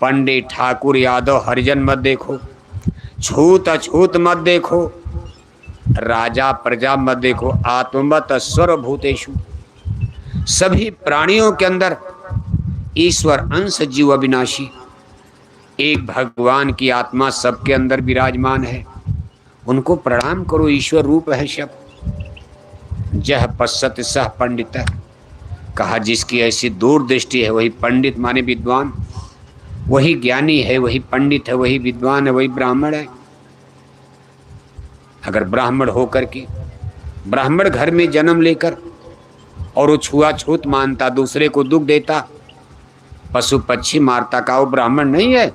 [SPEAKER 1] पंडित ठाकुर यादव हरिजन मत देखो, छूत अछूत मत देखो, राजा प्रजा मत देखो। आत्मवत सर्वभूतेषु। सभी प्राणियों के अंदर ईश्वर अंश जीव अविनाशी, एक भगवान की आत्मा सबके अंदर विराजमान है। उनको प्रणाम करो, ईश्वर रूप है सब। जह पश्यत सह पंडित। कहा जिसकी ऐसी दूरदृष्टि है वही पंडित माने विद्वान, वही ज्ञानी है, वही पंडित है, वही विद्वान है, वही ब्राह्मण है। अगर ब्राह्मण होकर के, ब्राह्मण घर में जन्म लेकर और वो छुआछूत मानता, दूसरे को दुख देता, पशु पक्षी मारता, का वो ब्राह्मण नहीं है?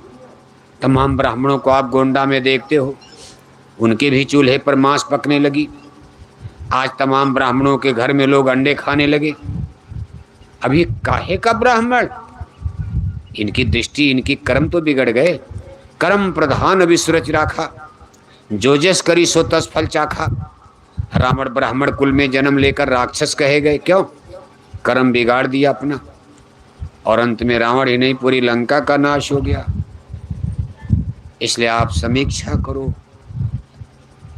[SPEAKER 1] तमाम ब्राह्मणों को आप गोंडा में देखते हो, उनके भी चूल्हे पर मांस पकने लगी। आज तमाम ब्राह्मणों के घर में लोग अंडे खाने लगे। अब ये काहे का ब्राह्मण? इनकी दृष्टि, इनकी कर्म तो बिगड़ गए। कर्म प्रधान विसुरच राखा, जो जस करी सो तस फल चाखा। रावण ब्राह्मण कुल में जन्म लेकर राक्षस कहे गए, क्यों? कर्म बिगाड़ दिया अपना। और अंत में रावण ही नहीं पूरी लंका का नाश हो गया। इसलिए आप समीक्षा करो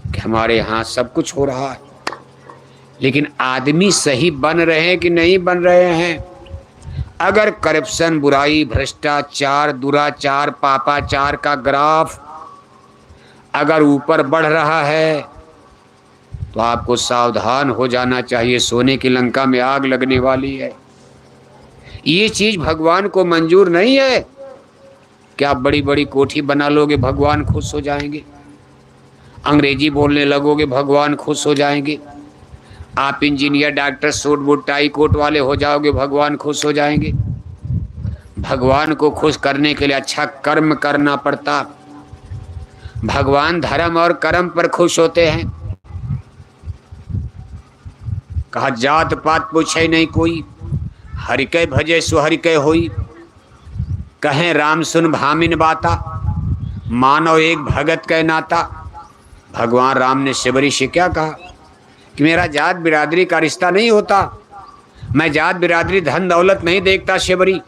[SPEAKER 1] कि हमारे यहाँ सब कुछ हो रहा है, लेकिन आदमी सही बन रहे हैं कि नहीं बन रहे हैं। अगर करप्शन, बुराई, भ्रष्टाचार, दुराचार, पापाचार का ग्राफ अगर ऊपर बढ़ रहा है तो आपको सावधान हो जाना चाहिए, सोने की लंका में आग लगने वाली है। ये चीज भगवान को मंजूर नहीं है कि आप बड़ी बड़ी कोठी बना लोगे भगवान खुश हो जाएंगे, अंग्रेजी बोलने लगोगे भगवान खुश हो जाएंगे, आप engineer, doctor, suit boot tie coat वाले हो जाओगे भगवान खुश हो जाएंगे। भगवान को खुश करने के लिए अच्छा कर्म करना पड़ता। भगवान धर्म और कर्म पर खुश होते हैं। कहा जात पात पूछे नहीं कोई, हरि के भजे सो हरि के होई। कहें राम सुन भामिन बाता, मानो एक भगत के नाता। भगवान राम ने शबरी से क्या कहा कि मेरा जात बिरादरी का रिश्ता नहीं होता, मैं जात बिरादरी धन दौलत नहीं देखता शबरी,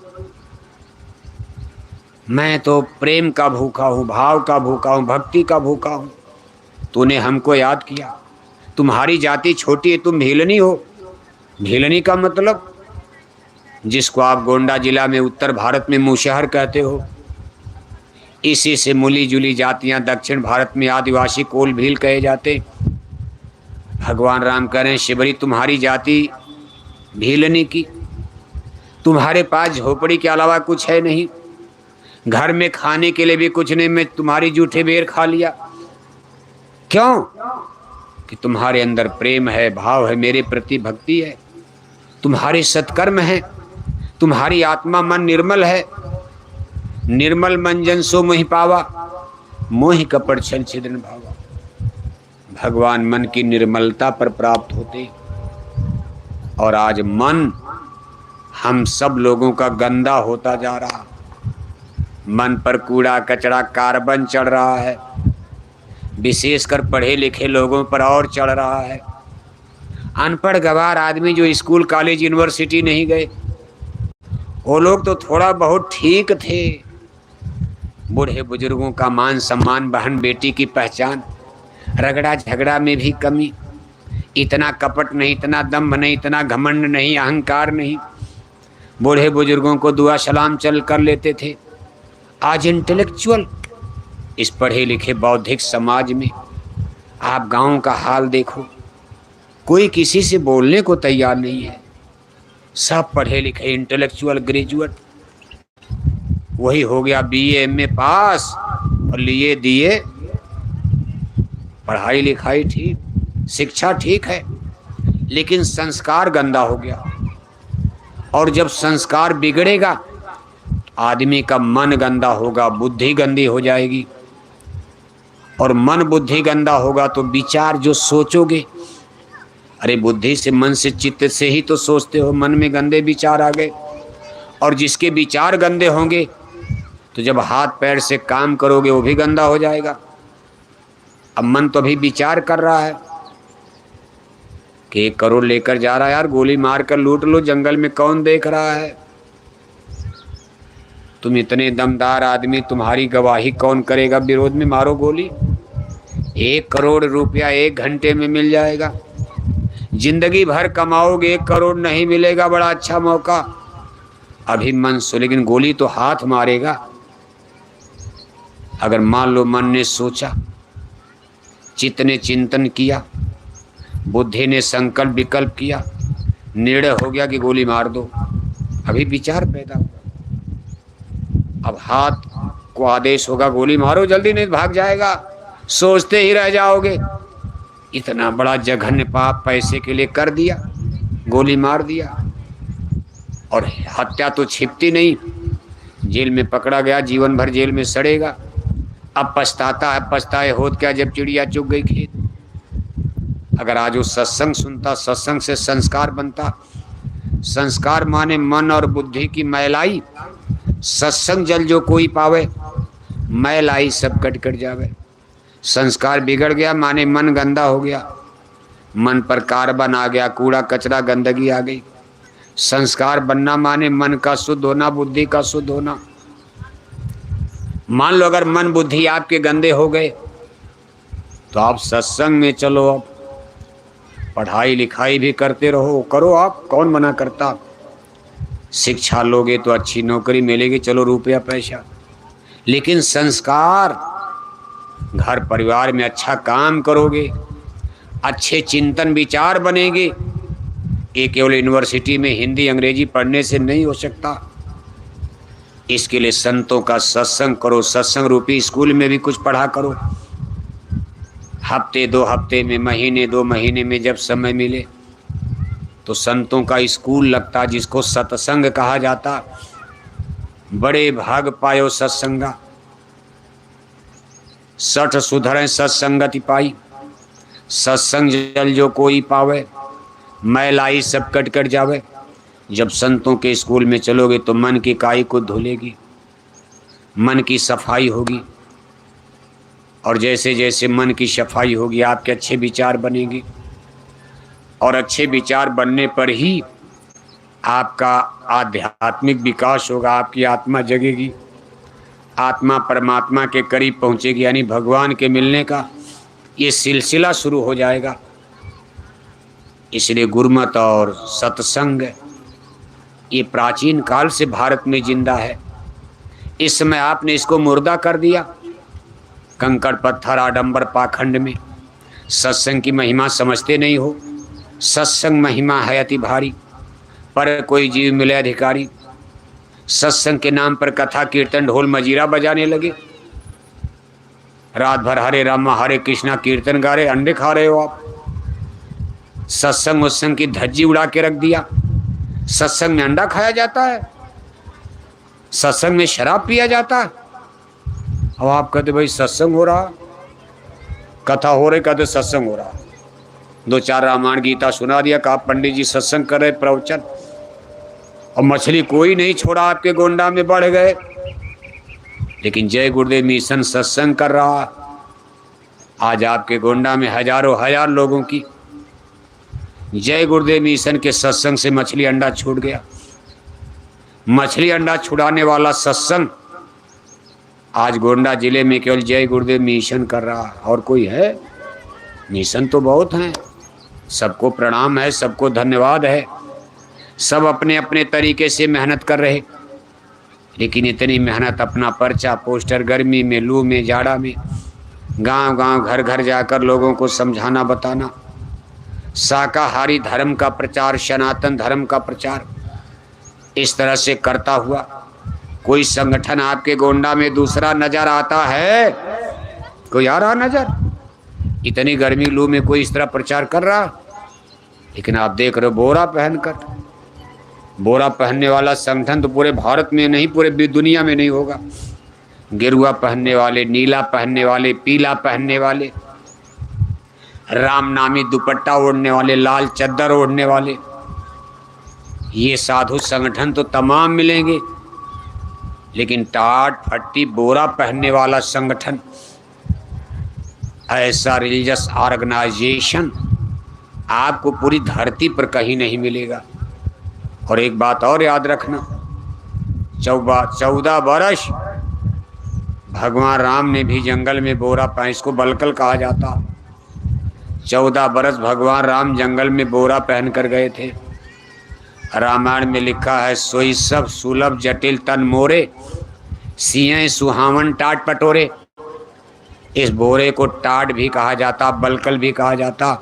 [SPEAKER 1] मैं तो प्रेम का भूखा हूँ, भाव का भूखा हूँ, भक्ति का भूखा हूँ। तूने हमको याद किया। तुम्हारी जाति छोटी है, तुम भीलनी हो। भीलनी का मतलब जिसको आप गोंडा जिला में उत्तर भारत में मुशहर कहते हो, इसी से मिली जुली जातियां दक्षिण भारत में आदिवासी कोल भील कहे जाते। भगवान राम कह रहे हैं शिवरी तुम्हारी जाति भीलनी की, तुम्हारे पास झोपड़ी के अलावा कुछ है नहीं, घर में खाने के लिए भी कुछ नहीं, मैं तुम्हारी जूठे बेर खा लिया। क्यों? कि तुम्हारे अंदर प्रेम है, भाव है, मेरे प्रति भक्ति है, तुम्हारे सत्कर्म है, तुम्हारी आत्मा मन निर्मल है। निर्मल मन जन सो मोहि पावा, मोहि कपट छल छिद्रन भावा। भगवान मन की निर्मलता पर प्राप्त होते। और आज मन हम सब लोगों का गंदा होता जा रहा। मन पर कूड़ा कचरा कार्बन चढ़ रहा है, विशेषकर पढ़े लिखे लोगों पर और चढ़ रहा है। अनपढ़ गवार आदमी जो स्कूल कॉलेज यूनिवर्सिटी नहीं गए, वो लोग तो थोड़ा बहुत ठीक थे। बूढ़े बुजुर्गों का मान सम्मान, बहन बेटी की पहचान, रगड़ा झगड़ा में भी कमी, इतना कपट नहीं, इतना दम्भ नहीं, इतना घमंड नहीं, अहंकार नहीं। बूढ़े बुजुर्गों को दुआ सलाम चल कर लेते थे। आज इंटेलेक्चुअल इस पढ़े लिखे बौद्धिक समाज में आप गांव का हाल देखो, कोई किसी से बोलने को तैयार नहीं है। सब पढ़े लिखे इंटेलेक्चुअल ग्रेजुएट, वही हो गया बीए एमए पास और लिए दिए। पढ़ाई लिखाई ठीक, शिक्षा ठीक है, लेकिन संस्कार गंदा हो गया। और जब संस्कार बिगड़ेगा आदमी का मन गंदा होगा, बुद्धि गंदी हो जाएगी। और मन बुद्धि गंदा होगा तो विचार जो सोचोगे, अरे बुद्धि से, मन से, चित्त से ही तो सोचते हो, मन में गंदे विचार आ गए। और जिसके विचार गंदे होंगे तो जब हाथ पैर से काम करोगे वो भी गंदा हो जाएगा। अब मन तो अभी विचार कर रहा है कि 1 करोड़ लेकर जा रहा है, यार गोली मार कर लूट लो, जंगल में कौन देख रहा है। तुम इतने दमदार आदमी, तुम्हारी गवाही कौन करेगा विरोध में, मारो गोली। 1 करोड़ रुपया 1 घंटे में मिल जाएगा। जिंदगी भर कमाओगे 1 करोड़ नहीं मिलेगा, बड़ा अच्छा मौका। अभी मन सो, लेकिन गोली तो हाथ मारेगा। अगर मान लो मन ने सोचा, चित्त ने चिंतन किया, बुद्धि ने संकल्प विकल्प किया, निर्णय हो गया कि गोली मार दो, अभी विचार पैदा हुआ। अब हाथ को आदेश होगा गोली मारो, जल्दी नहीं भाग जाएगा, सोचते ही रह जाओगे। इतना बड़ा जघन्य पाप पैसे के लिए कर दिया, गोली मार दिया। और हत्या तो छिपती नहीं, जेल में पकड़ा गया, जीवन भर जेल में सड़ेगा। अब पछताता है, पछताए होत क्या जब चिड़िया चुग गई खेत। अगर आज वो सत्संग सुनता, सत्संग से संस्कार बनता। संस्कार माने मन और बुद्धि की मैलाई। सत्संग जल जो कोई पावे, मैलाई सब कट कट जावे। संस्कार बिगड़ गया माने मन गंदा हो गया, मन पर कार्बन आ गया, कूड़ा कचरा गंदगी आ गई। संस्कार बनना माने मन का शुद्ध होना, बुद्धि का शुद्ध होना। मान लो अगर मन बुद्धि आपके गंदे हो गए तो आप सत्संग में चलो, अब पढ़ाई लिखाई भी करते रहो, करो, आप कौन मना करता। शिक्षा लोगे तो अच्छी नौकरी मिलेगी, चलो रुपया पैसा, लेकिन संस्कार, घर परिवार में अच्छा काम करोगे, अच्छे चिंतन विचार बनेंगे। ये केवल यूनिवर्सिटी में हिंदी अंग्रेजी पढ़ने से नहीं हो सकता। इसके लिए संतों का सत्संग करो, सत्संग रूपी स्कूल में भी कुछ पढ़ा करो। हफ्ते 2 हफ्ते में, महीने 2 महीने में जब समय मिले तो संतों का स्कूल लगता, जिसको सत्संग कहा जाता। बड़े भाग पायो सत्संगा, 60 सुधरें सत्संगति पाई। सत्संग जल जो कोई पावे, मैल आई सब कट कट जावे। जब संतों के स्कूल में चलोगे तो मन की काई को धुलेगी, मन की सफाई होगी, और जैसे जैसे मन की सफाई होगी आपके अच्छे विचार बनेंगे, और अच्छे विचार बनने पर ही आपका आध्यात्मिक विकास होगा, आपकी आत्मा जगेगी, आत्मा परमात्मा के करीब पहुंचेगी, यानी भगवान के मिलने का ये सिलसिला शुरू हो जाएगा। इसलिए गुरुमत और सत्संग ये प्राचीन काल से भारत में जिंदा है। इस समय आपने इसको मुर्दा कर दिया, कंकड़ पत्थर आडंबर पाखंड में। सत्संग की महिमा समझते नहीं हो। सत्संग महिमा है अति भारी, पर कोई जीव मिले अधिकारी। सत्संग के नाम पर कथा कीर्तन ढोल मजीरा बजाने लगे, रात भर हरे रामा हरे कृष्णा कीर्तन गा रहे, अंडे खा रहे हो आप। सत्संग उत्संग की धज्जी उड़ा के रख दिया। सत्संग में अंडा खाया जाता है, सत्संग में शराब पिया जाता है। अब आप कहते भाई सत्संग हो रहा, कथा हो रही, कहते सत्संग हो रहा। 2-4 रामायण गीता सुना दिया, कहा पंडित जी सत्संग कर रहे प्रवचन, और मछली कोई नहीं छोड़ा, आपके गोंडा में बढ़ गए। लेकिन जय गुरुदेव मिशन सत्संग कर रहा, आज आपके गोंडा में हजारों हजार लोगों की जय गुरुदेव मिशन के सत्संग से मछली अंडा छूट गया। मछली अंडा छुड़ाने वाला सत्संग आज गोंडा जिले में केवल जय गुरुदेव मिशन कर रहा, और कोई है? मिशन तो बहुत हैं, सबको प्रणाम है, सबको धन्यवाद है, सब अपने अपने तरीके से मेहनत कर रहे। लेकिन इतनी मेहनत, अपना पर्चा पोस्टर, गर्मी में, लू में, जाड़ा में, गांव गांव घर घर जाकर लोगों को समझाना बताना, शाकाहारी धर्म का प्रचार, सनातन धर्म का प्रचार, इस तरह से करता हुआ कोई संगठन आपके गोंडा में दूसरा नजर आता है? कोई आ रहा नजर? इतनी गर्मी लू में कोई इस तरह प्रचार कर रहा? लेकिन आप देख रहे हो बोरा पहनकर, बोरा पहनने वाला संगठन तो पूरे भारत में नहीं, पूरे दुनिया में नहीं होगा। गेरुआ पहनने वाले, नीला पहनने वाले, पीला पहनने वाले, राम नामी दुपट्टा ओढ़ने वाले, लाल चद्दर ओढ़ने वाले, ये साधु संगठन तो तमाम मिलेंगे। लेकिन टाट फट्टी बोरा पहनने वाला संगठन, ऐसा रिलीजियस ऑर्गेनाइजेशन आपको पूरी धरती पर कहीं नहीं मिलेगा। और एक बात और याद रखना, 14 वर्ष भगवान राम ने भी जंगल में बोरा पहन, इसको बलकल कहा जाता। 14 बरस भगवान राम जंगल में बोरा पहन कर गए थे। रामायण में लिखा है, सोई सब सुलभ जटिल तन मोरे, सिंह सुहावन टाट पटोरे। इस बोरे को टाट भी कहा जाता, बलकल भी कहा जाता।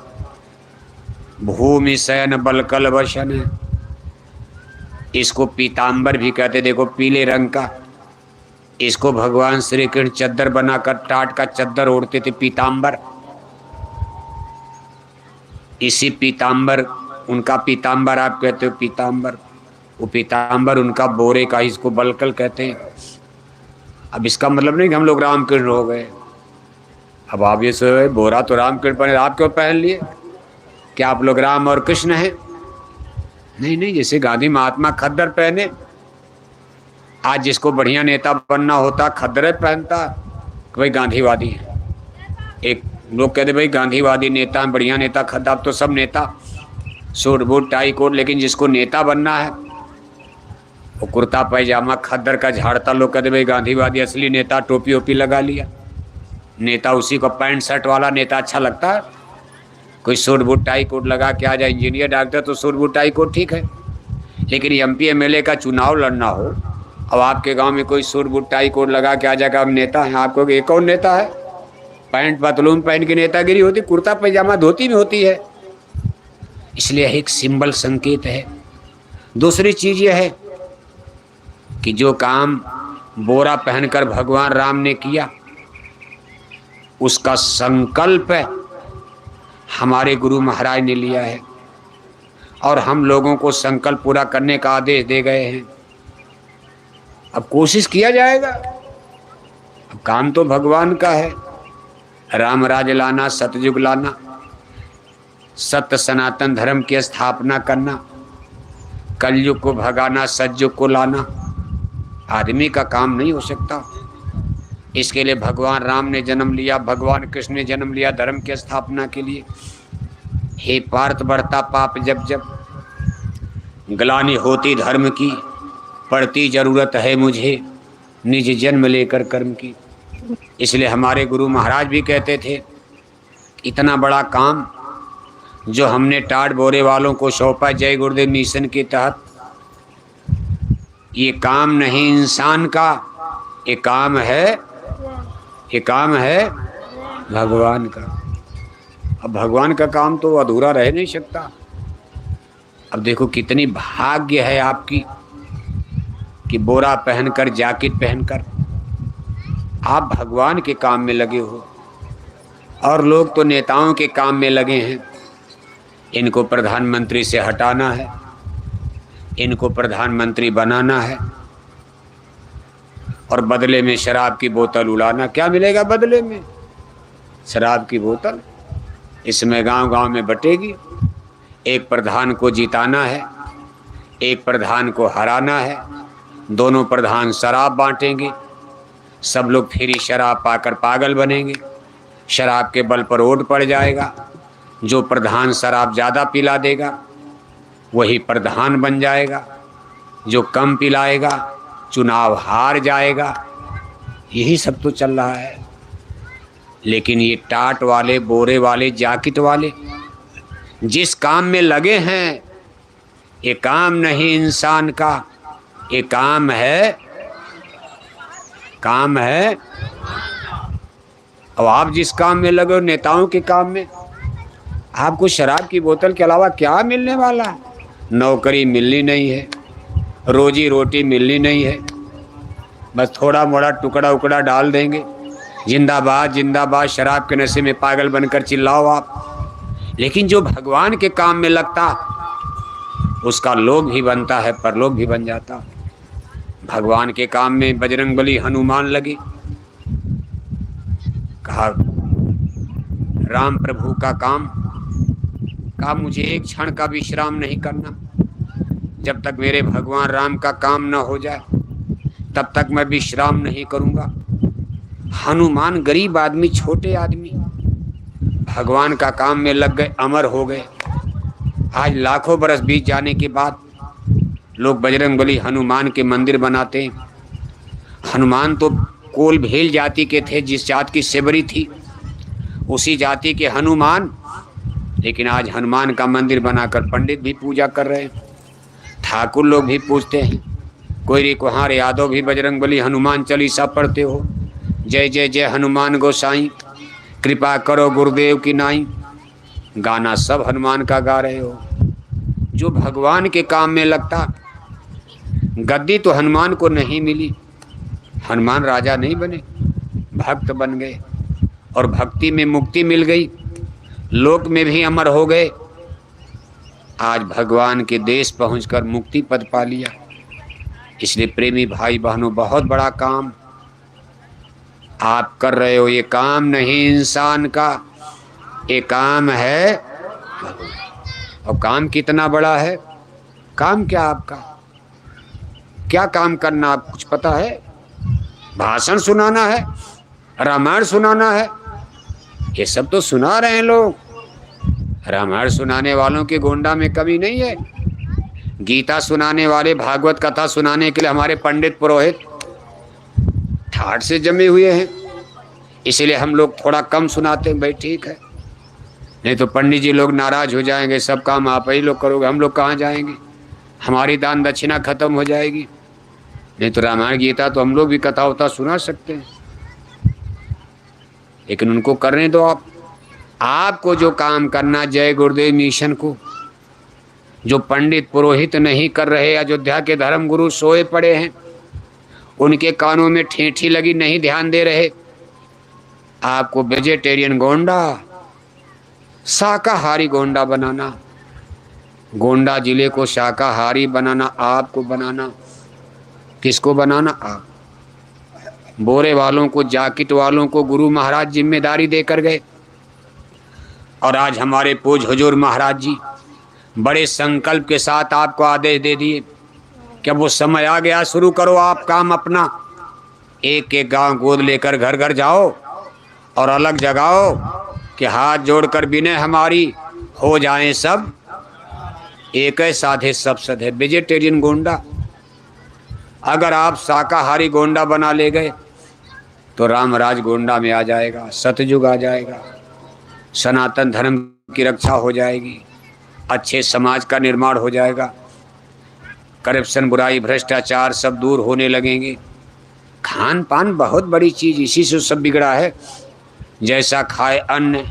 [SPEAKER 1] भूमि शयन बलकल वशन है, इसको पीताम्बर भी कहते, देखो पीले रंग का। इसको भगवान श्री कृष्ण चद्दर बनाकर टाट का चद्दर ओढ़ते थे, पीताम्बर। इसी पीताम्बर, उनका पीताम्बर आप कहते हो पीताम्बर, वो पीताम्बर उनका बोरे का, इसको बलकल कहते हैं। अब इसका मतलब नहीं कि हम लोग रामकृष्ण हो गए। अब आप ये सोचे बोरा तो रामकृष्ण पहने, आप क्यों पहन लिए? क्या आप लोग राम और कृष्ण हैं? नहीं नहीं, जैसे गांधी महात्मा खद्दर पहने, आज जिसको बढ़िया नेता बनना होता खद्दर पहनता, भाई गांधीवादी है। एक लोग कहते भाई गांधीवादी नेता, बढ़िया नेता खद्दर, अब तो सब नेता। सूट बूट टाई कोट, लेकिन जिसको नेता बनना है वो कुर्ता पैजामा खद्दर का झाड़ता, लोग कहते भाई गांधीवादी असली नेता, टोपी ओपी लगा लिया नेता, उसी को पैंट शर्ट वाला नेता अच्छा लगता है। कोई सूट बूट टाई कोट लगा के आ जाए, इंजीनियर डॉक्टर तो सूट बूट टाई कोट ठीक है, लेकिन एमपी एमएलए का चुनाव लड़ना हो, अब आपके गांव में कोई सूट बूट टाई कोट लगा के आ जाएगा, अब नेता है, आपको एक और नेता है, पैंट पतलून पहन की नेतागिरी होती, कुर्ता पैजामा धोती में होती है। इसलिए एक सिंबल संकेत है। दूसरी चीज यह है कि जो काम बोरा पहनकर भगवान राम ने किया, उसका संकल्प हमारे गुरु महाराज ने लिया है और हम लोगों को संकल्प पूरा करने का आदेश दे गए हैं। अब कोशिश किया जाएगा। अब काम तो भगवान का है, राम राज लाना, सतयुग लाना, सत्य सनातन धर्म की स्थापना करना, कलयुग को भगाना, सतयुग को लाना आदमी का काम नहीं हो सकता। इसके लिए भगवान राम ने जन्म लिया, भगवान कृष्ण ने जन्म लिया धर्म की स्थापना के लिए। हे पार्थ बढ़ता पाप जब जब, ग्लानि होती धर्म की, पड़ती जरूरत है मुझे निज जन्म लेकर कर्म की। इसलिए हमारे गुरु महाराज भी कहते थे, इतना बड़ा काम जो हमने टाट बोरे वालों को सौंपा जय गुरुदेव मिशन के तहत, ये काम नहीं इंसान का, ये काम है भगवान का। अब भगवान का काम तो अधूरा रह नहीं सकता। अब देखो कितनी भाग्य है आपकी कि बोरा पहनकर, जैकेट पहनकर आप भगवान के काम में लगे हो, और लोग तो नेताओं के काम में लगे हैं। इनको प्रधानमंत्री से हटाना है, इनको प्रधानमंत्री बनाना है, और बदले में शराब की बोतल उड़ाना। क्या मिलेगा बदले में? शराब की बोतल। इसमें गांव गांव में बटेगी। एक प्रधान को जिताना है, एक प्रधान को हराना है, दोनों प्रधान शराब बांटेंगे, सब लोग फ्री शराब पाकर पागल बनेंगे, शराब के बल पर वोट पड़ जाएगा। जो प्रधान शराब ज़्यादा पिला देगा वही प्रधान बन जाएगा, जो कम पिलाएगा चुनाव हार जाएगा। यही सब तो चल रहा है। लेकिन ये टाट वाले, बोरे वाले, जैकेट वाले जिस काम में लगे हैं, ये काम नहीं इंसान का, ये काम है। अब आप जिस काम में लगे हो, नेताओं के काम में, आपको शराब की बोतल के अलावा क्या मिलने वाला है? नौकरी मिलनी नहीं है, रोजी रोटी मिलनी नहीं है, बस थोड़ा मोड़ा टुकड़ा उकड़ा डाल देंगे, जिंदाबाद जिंदाबाद, शराब के नशे में पागल बनकर चिल्लाओ आप। लेकिन जो भगवान के काम में लगता, उसका लोग भी बनता है, परलोक भी बन जाता। भगवान के काम में बजरंगबली, हनुमान लगे। कहा राम प्रभु का काम, कहा मुझे एक क्षण का विश्राम नहीं करना, जब तक मेरे भगवान राम का काम न हो जाए तब तक मैं विश्राम नहीं करूंगा। हनुमान गरीब आदमी, छोटे आदमी, भगवान का काम में लग गए, अमर हो गए। आज लाखों बरस बीत जाने के बाद लोग बजरंगबली, हनुमान के मंदिर बनाते हैं। हनुमान तो कोल भेल जाति के थे, जिस जात की सेवरी थी उसी जाति के हनुमान, लेकिन आज हनुमान का मंदिर बनाकर पंडित भी पूजा कर रहे हैं, ठाकुर लोग भी पूछते हैं। कोयरी कुहार यादव भी बजरंगबली, हनुमान चालीसा पढ़ते हो, जय जय जय हनुमान गोसाई, कृपा करो गुरुदेव की नाई। गाना सब हनुमान का गा रहे हो। जो भगवान के काम में लगता, गद्दी तो हनुमान को नहीं मिली, हनुमान राजा नहीं बने, भक्त बन गए और भक्ति में मुक्ति मिल गई, लोक में भी अमर हो गए। आज भगवान के देश पहुंचकर मुक्ति पद पा लिया। इसलिए प्रेमी भाई बहनों, बहुत बड़ा काम आप कर रहे हो। ये काम नहीं इंसान का, ये काम है। और काम कितना बड़ा है? काम क्या आपका? क्या काम करना आप कुछ पता है? भाषण सुनाना है, रामायण सुनाना है, ये सब तो सुना रहे हैं लोग। रामायण सुनाने वालों के गोंडा में कमी नहीं है। गीता सुनाने वाले, भागवत कथा सुनाने के लिए हमारे पंडित पुरोहित ठाठ से जमे हुए हैं। इसलिए हम लोग थोड़ा कम सुनाते हैं, भाई ठीक है, नहीं तो पंडित जी लोग नाराज हो जाएंगे, सब काम आप ही लोग करोगे, हम लोग कहाँ जाएंगे, हमारी दान दक्षिणा खत्म हो जाएगी। नहीं तो रामायण गीता तो हम लोग भी कथा वथा सुना सकते हैं, लेकिन उनको करने दो। आपको जो काम करना, जय गुरुदेव मिशन को जो पंडित पुरोहित नहीं कर रहे, अयोध्या के धर्म गुरु सोए पड़े हैं, उनके कानों में ठेठी लगी, नहीं ध्यान दे रहे। आपको वेजिटेरियन गोंडा, शाकाहारी गोंडा बनाना, गोंडा जिले को शाकाहारी बनाना, आपको बनाना। किसको बनाना? आप। बोरे वालों को, जाकिट वालों को गुरु महाराज जिम्मेदारी देकर गए, और आज हमारे पूज हुजूर महाराज जी बड़े संकल्प के साथ आपको आदेश दे दिए कि अब वो समय आ गया, शुरू करो आप काम अपना। एक एक गांव गोद लेकर घर घर जाओ और अलग जगाओ कि हाथ जोड़कर विनय हमारी, हो जाएं सब एक है, साधे सब सधे। वेजिटेरियन गोंडा, अगर आप शाकाहारी गोंडा बना ले गए तो रामराज गोंडा में आ जाएगा, सतयुग आ जाएगा, सनातन धर्म की रक्षा हो जाएगी, अच्छे समाज का निर्माण हो जाएगा, करप्शन, बुराई, भ्रष्टाचार सब दूर होने लगेंगे। खान पान बहुत बड़ी चीज़, इसी से सब बिगड़ा है। जैसा खाए अन्न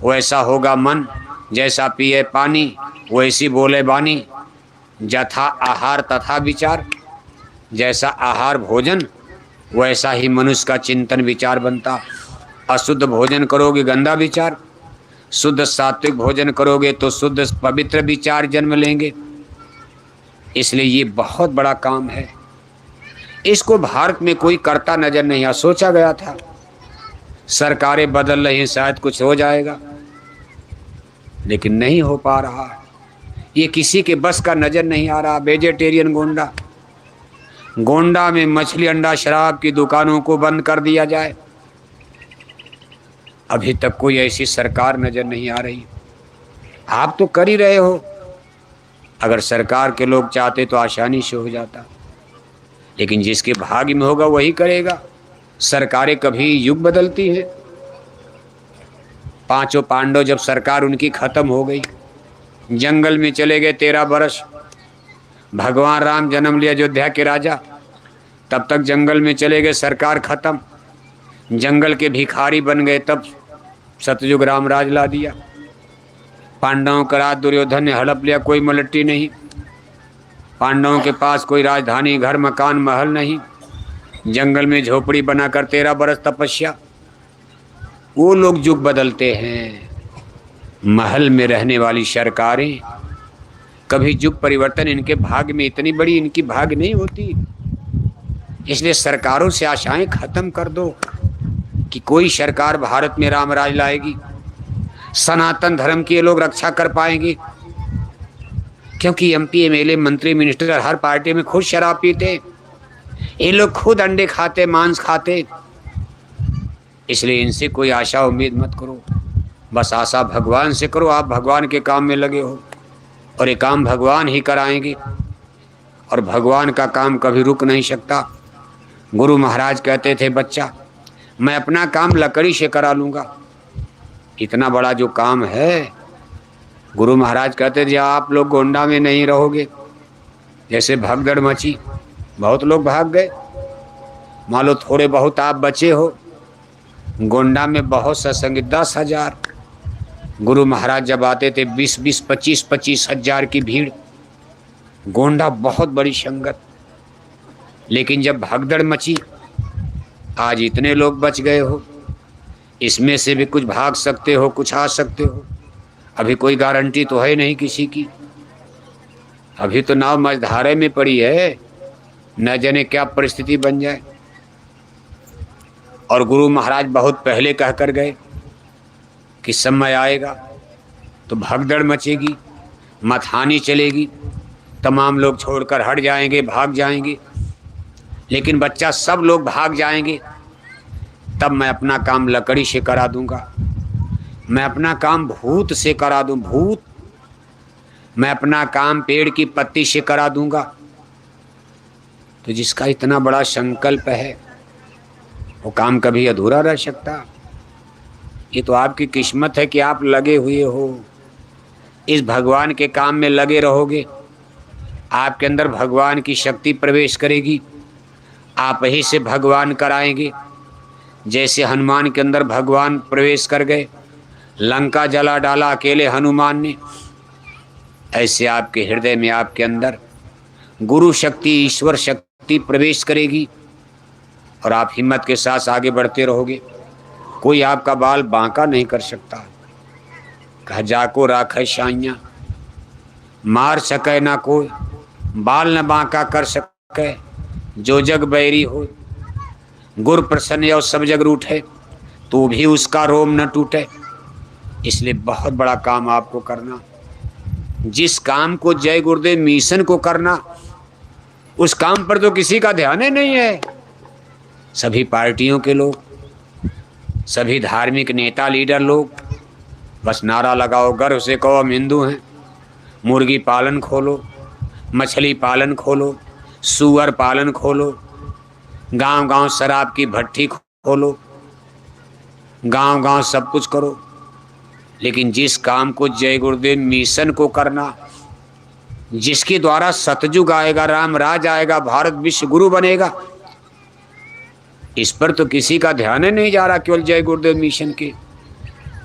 [SPEAKER 1] वैसा होगा मन, जैसा पिए पानी वैसी बोले बानी, जथा आहार तथा विचार। जैसा आहार भोजन वैसा ही मनुष्य का चिंतन विचार बनता। अशुद्ध भोजन करोगे गंदा विचार, शुद्ध सात्विक भोजन करोगे तो शुद्ध पवित्र विचार जन्म लेंगे। इसलिए ये बहुत बड़ा काम है, इसको भारत में कोई करता नजर नहीं आ। सोचा गया था सरकारें बदल रही हैं, शायद कुछ हो जाएगा, लेकिन नहीं हो पा रहा। ये किसी के बस का नजर नहीं आ रहा। वेजिटेरियन गोंडा, गोंडा में मछली, अंडा, शराब की दुकानों को बंद कर दिया जाए। अभी तक कोई ऐसी सरकार नजर नहीं आ रही। आप तो कर ही रहे हो, अगर सरकार के लोग चाहते तो आसानी से हो जाता, लेकिन जिसके भाग्य में होगा वही करेगा। सरकारें कभी युग बदलती है। पांचों पांडव जब सरकार उनकी खत्म हो गई, जंगल में चले गए 13 बरस, भगवान राम जन्म लिया अयोध्या के राजा, तब तक जंगल में चले गए, सरकार खत्म, जंगल के भिखारी बन गए, तब सतयुग रामराज ला दिया। पांडवों का राज दुर्योधन ने हड़प लिया, कोई मलट्टी नहीं, पांडवों के पास कोई राजधानी, घर, मकान, महल नहीं, जंगल में झोपड़ी बनाकर 13 बरस तपस्या। वो लोग युग बदलते हैं। महल में रहने वाली सरकारें कभी युग परिवर्तन, इनके भाग्य में इतनी बड़ी इनकी भाग्य नहीं होती। इसलिए सरकारों से आशाएं खत्म कर दो कि कोई सरकार भारत में रामराज लाएगी, सनातन धर्म के लोग रक्षा कर पाएंगे। क्योंकि एमपी, एमएलए, मंत्री, मिनिस्टर हर पार्टी में खुद शराब पीते, ये लोग खुद अंडे खाते, मांस खाते। इसलिए इनसे कोई आशा उम्मीद मत करो, बस आशा भगवान से करो। आप भगवान के काम में लगे हो और ये काम भगवान ही कराएंगे, और भगवान का काम कभी रुक नहीं सकता। गुरु महाराज कहते थे, बच्चा मैं अपना काम लकड़ी से करा लूँगा। इतना बड़ा जो काम है, गुरु महाराज कहते थे आप लोग गोंडा में नहीं रहोगे, जैसे भगदड़ मची, बहुत लोग भाग गए, मान लो थोड़े बहुत आप बचे हो। गोंडा में बहुत सत्संग, 10,000। गुरु महाराज जब आते थे 20-20, 25-25 हजार की भीड़। गोंडा बहुत बड़ी संगत, लेकिन जब भगदड़ मची, आज इतने लोग बच गए हो। इसमें से भी कुछ भाग सकते हो, कुछ आ सकते हो। अभी कोई गारंटी तो है नहीं किसी की। अभी तो नाव मझधारे में पड़ी है, न जाने क्या परिस्थिति बन जाए। और गुरु महाराज बहुत पहले कह कर गए कि समय आएगा तो भगदड़ मचेगी, मथानी चलेगी, तमाम लोग छोड़कर हट जाएंगे, भाग जाएंगे। लेकिन बच्चा, सब लोग भाग जाएंगे, तब मैं अपना काम लकड़ी से करा दूंगा। मैं अपना काम भूत से करा दूं, भूत, मैं अपना काम पेड़ की पत्ती से करा दूंगा। तो जिसका इतना बड़ा संकल्प है वो काम कभी अधूरा रह सकता? ये तो आपकी किस्मत है कि आप लगे हुए हो, इस भगवान के काम में लगे रहोगे। आपके अंदर भगवान की शक्ति प्रवेश करेगी, आप ही से भगवान कराएंगे। जैसे हनुमान के अंदर भगवान प्रवेश कर गए, लंका जला डाला अकेले हनुमान ने, ऐसे आपके हृदय में, आपके अंदर गुरु शक्ति, ईश्वर शक्ति प्रवेश करेगी और आप हिम्मत के साथ आगे बढ़ते रहोगे। कोई आपका बाल बांका नहीं कर सकता। कहा जाको राखे शाइयां, मार सके ना कोई, बाल न बांका कर सके, जो जग बैरी हो। गुर प्रसन्न और सब जग रूठे, तो भी उसका रोम न टूटे। इसलिए बहुत बड़ा काम आपको करना। जिस काम को जय गुरुदेव मिशन को करना, उस काम पर तो किसी का ध्यान ही नहीं है। सभी पार्टियों के लोग, सभी धार्मिक नेता लीडर लोग बस नारा लगाओ, गर्व से कहो हम हिंदू हैं। मुर्गी पालन खोलो, मछली पालन खोलो, सूअर पालन खोलो, गांव गांव शराब की भट्टी खोलो, गांव गांव सब कुछ करो। लेकिन जिस काम को जय गुरुदेव मिशन को करना, जिसके द्वारा सतयुग आएगा, राम राज आएगा, भारत विश्व गुरु बनेगा, इस पर तो किसी का ध्यान ही नहीं जा रहा। केवल जय गुरुदेव मिशन के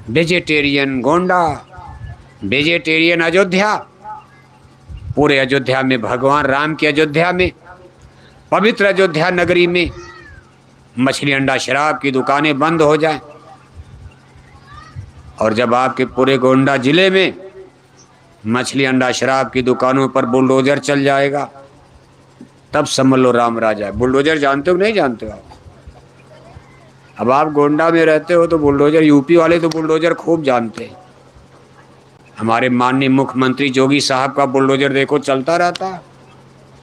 [SPEAKER 1] वेजिटेरियन गोंडा, वेजिटेरियन अयोध्या, पूरे अयोध्या में, भगवान राम की अयोध्या में, पवित्र अयोध्या नगरी में मछली अंडा शराब की दुकानें बंद हो जाएं। और जब आपके पूरे गोंडा जिले में मछली अंडा शराब की दुकानों पर बुलडोजर चल जाएगा, तब समझ लो राम राज आए। बुलडोजर जानते हो नहीं जानते हो आप? अब आप गोंडा में रहते हो तो बुलडोजर, यूपी वाले तो बुलडोजर खूब जानते हैं। हमारे माननीय मुख्यमंत्री जोगी साहब का बुलडोजर देखो चलता रहता है।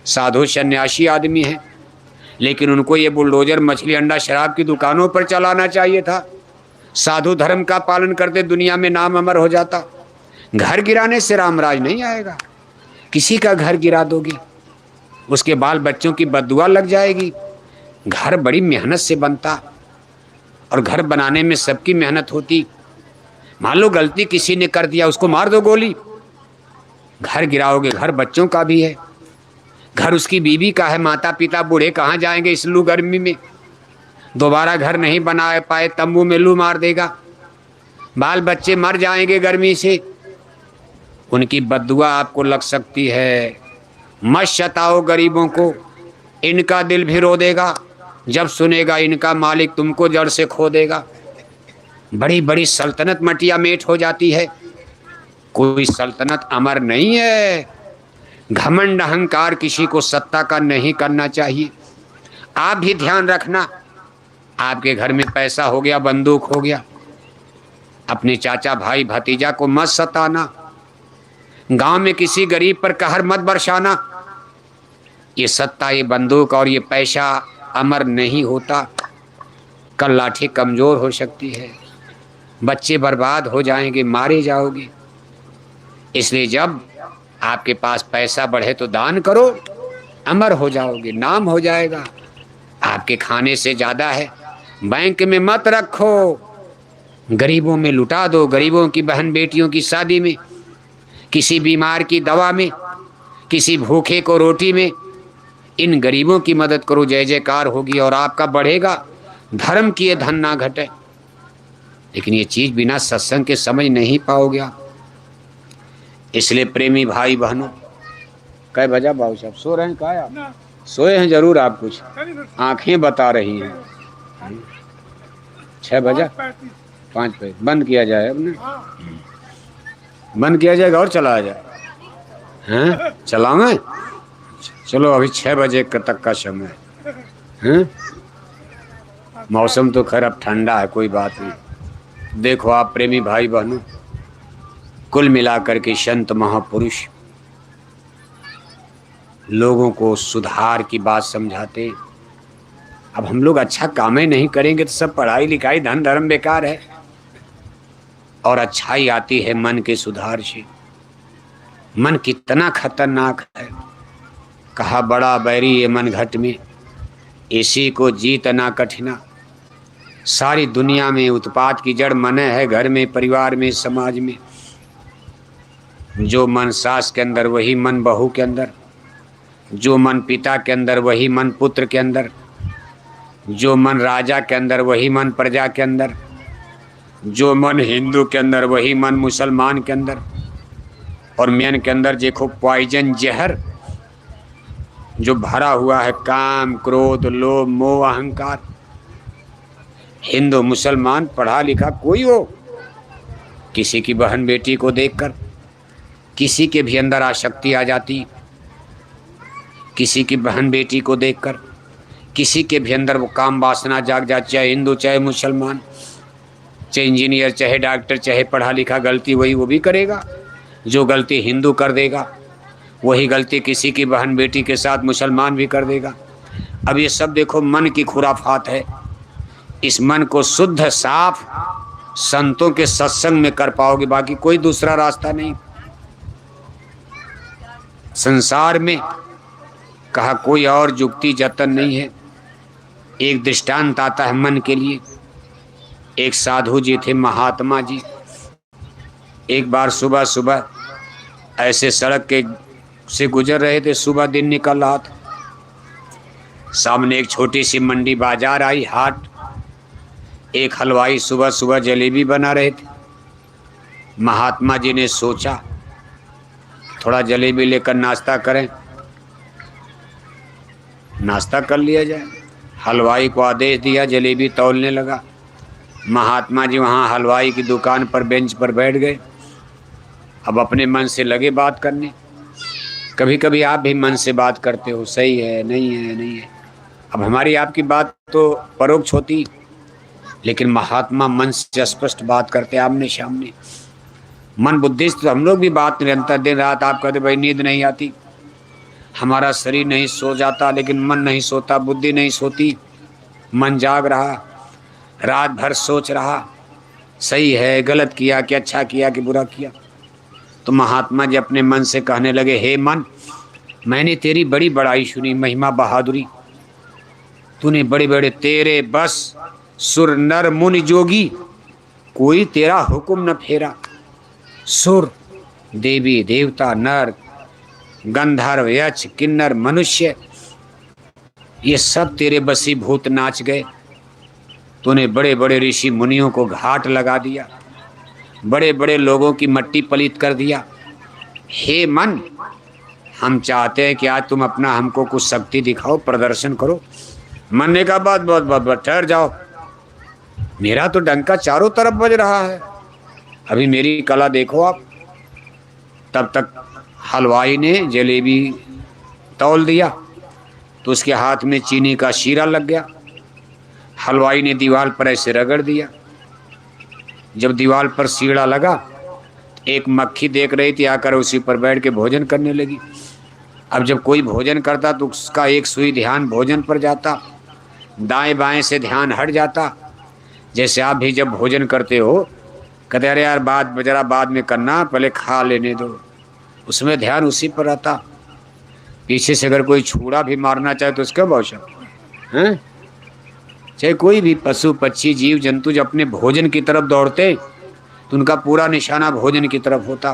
[SPEAKER 1] साधु सन्यासी आदमी है, लेकिन उनको ये बुलडोजर मछली अंडा शराब की दुकानों पर चलाना चाहिए था। साधु धर्म का पालन करते दुनिया में नाम अमर हो जाता। घर गिराने से रामराज नहीं आएगा। किसी का घर गिरा दोगे, उसके बाल बच्चों की बद्दुआ लग जाएगी। घर बड़ी मेहनत से बनता और घर बनाने में सबकी मेहनत होती। मान लो गलती किसी ने कर दिया, उसको मार दो गोली। घर गिराओगे, घर बच्चों का भी है, घर उसकी बीवी का है, माता पिता बूढ़े कहाँ जाएंगे इस लू गर्मी में। दोबारा घर नहीं बना पाए, तंबू में लू मार देगा, बाल बच्चे मर जाएंगे गर्मी से, उनकी बद्दुआ आपको लग सकती है। मत सताओ गरीबों को, इनका दिल भी रो देगा जब सुनेगा इनका मालिक तुमको जड़ से खो देगा। बड़ी बड़ी सल्तनत मटिया मेट हो जाती है। कोई सल्तनत अमर नहीं है। घमंड अहंकार किसी को सत्ता का नहीं करना चाहिए। आप भी ध्यान रखना, आपके घर में पैसा हो गया, बंदूक हो गया, अपने चाचा भाई भतीजा को मत सताना। गांव में किसी गरीब पर कहर मत बरसाना। ये सत्ता, ये बंदूक और ये पैसा अमर नहीं होता। कल लाठी कमजोर हो सकती है, बच्चे बर्बाद हो जाएंगे, मारे जाओगे। इसलिए जब आपके पास पैसा बढ़े तो दान करो, अमर हो जाओगे, नाम हो जाएगा। आपके खाने से ज़्यादा है, बैंक में मत रखो, गरीबों में लुटा दो। गरीबों की बहन बेटियों की शादी में, किसी बीमार की दवा में, किसी भूखे को रोटी में, इन गरीबों की मदद करो। जय जयकार होगी और आपका बढ़ेगा। धर्म किए धन ना घटे। लेकिन ये चीज़ बिना सत्संग के समझ नहीं पाओगे आप। इसलिए प्रेमी भाई बहनों, कै बजा बाबू साहब सो रहे हैं? क्या आप सोए हैं? जरूर आप कुछ आंखें बता रही हैं। 6 बजा 5 बजे बंद किया जाए। अब ना बंद किया जाएगा और चलाया जाए हैं? चलाएं? चलो अभी 6 बजे तक का समय है। मौसम तो खैर अब ठंडा है, कोई बात नहीं। देखो आप प्रेमी भाई बहनों, कुल मिलाकर के संत महापुरुष लोगों को सुधार की बात समझाते। अब हम लोग अच्छा काम ही नहीं करेंगे तो सब पढ़ाई लिखाई धन धर्म बेकार है। और अच्छाई आती है मन के सुधार से। मन कितना खतरनाक है। कहा बड़ा बैरी ये मन घट में, इसी को जीतना कठिना। सारी दुनिया में उत्पात की जड़ मन है, घर में, परिवार में, समाज में। जो मन सास के अंदर वही मन बहू के अंदर, जो मन पिता के अंदर वही मन पुत्र के अंदर, जो मन राजा के अंदर वही मन प्रजा के अंदर, जो मन हिंदू के अंदर वही मन मुसलमान के अंदर। और मन के अंदर देखो पॉइजन जहर जो भरा हुआ है, काम क्रोध लोभ मोह अहंकार। हिंदू मुसलमान पढ़ा लिखा कोई हो, किसी की बहन बेटी को देखकर किसी के भी अंदर आसक्ति आ जाती। किसी की बहन बेटी को देखकर किसी के भी अंदर वो काम वासना जाग जाती। चाहे हिंदू चाहे मुसलमान, चाहे इंजीनियर चाहे डॉक्टर, चाहे पढ़ा लिखा, गलती वही वो भी करेगा। जो गलती हिंदू कर देगा वही गलती किसी की बहन बेटी के साथ मुसलमान भी कर देगा। अब ये सब देखो मन की खुराफात है। इस मन को शुद्ध साफ संतों के सत्संग में कर पाओगे, बाकी कोई दूसरा रास्ता नहीं। संसार में कहा कोई और जुक्ति जतन नहीं है। एक दृष्टांत आता है मन के लिए। एक साधु जी थे, महात्मा जी। एक बार सुबह सुबह ऐसे सड़क के से गुजर रहे थे, सुबह दिन निकल रहा था। सामने एक छोटी सी मंडी बाजार आई, हाट। एक हलवाई सुबह सुबह जलेबी बना रहे थे। महात्मा जी ने सोचा थोड़ा जलेबी लेकर नाश्ता करें, नाश्ता कर लिया जाए। हलवाई को आदेश दिया, जलेबी तौलने लगा। महात्मा जी वहाँ हलवाई की दुकान पर बेंच पर बैठ गए। अब अपने मन से लगे बात करने। कभी कभी आप भी मन से बात करते हो, सही है नहीं है नहीं है। अब हमारी आपकी बात तो परोक्ष होती, लेकिन महात्मा मन से स्पष्ट बात करते आमने सामने। मन बुद्धिस्ट तो हम लोग भी बात निरंतर दिन रात। आप कहते भाई नींद नहीं आती, हमारा शरीर नहीं सो जाता, लेकिन मन नहीं सोता, बुद्धि नहीं सोती। मन जाग रहा, रात भर सोच रहा, सही है गलत किया कि अच्छा किया कि बुरा किया। तो महात्मा जी अपने मन से कहने लगे, हे मन, मैंने तेरी बड़ी बड़ाई सुनी, महिमा बहादुरी। तूने बड़े बड़े तेरे बस सुर नर मुनि जोगी, कोई तेरा हुक्म न फेरा। सुर देवी देवता नर गंधर्व यक्ष किन्नर मनुष्य, ये सब तेरे बसीभूत नाच गए। तूने बड़े बड़े ऋषि मुनियों को घाट लगा दिया, बड़े बड़े लोगों की मट्टी पलीत कर दिया। हे मन, हम चाहते हैं कि आज तुम अपना हमको कुछ शक्ति दिखाओ, प्रदर्शन करो। मन ने कहा बात बहुत बहुत ठहर जाओ, मेरा तो डंका चारों तरफ बज रहा है, अभी मेरी कला देखो आप। तब तक हलवाई ने जलेबी तौल दिया तो उसके हाथ में चीनी का शीरा लग गया। हलवाई ने दीवार पर ऐसे रगड़ दिया। जब दीवार पर शीरा लगा, एक मक्खी देख रही थी, आकर उसी पर बैठ के भोजन करने लगी। अब जब कोई भोजन करता तो उसका एक सुई ध्यान भोजन पर जाता, दाएं बाएं से ध्यान हट जाता। जैसे आप भी जब भोजन करते हो, कहते अरे यार बात जरा बाद में करना, पहले खा लेने दो, उसमें ध्यान उसी पर रहता। पीछे से अगर कोई छुरा भी मारना चाहे तो उसका भौशा हैं। चाहे कोई भी पशु पक्षी जीव जंतु जब अपने भोजन की तरफ दौड़ते तो उनका पूरा निशाना भोजन की तरफ होता।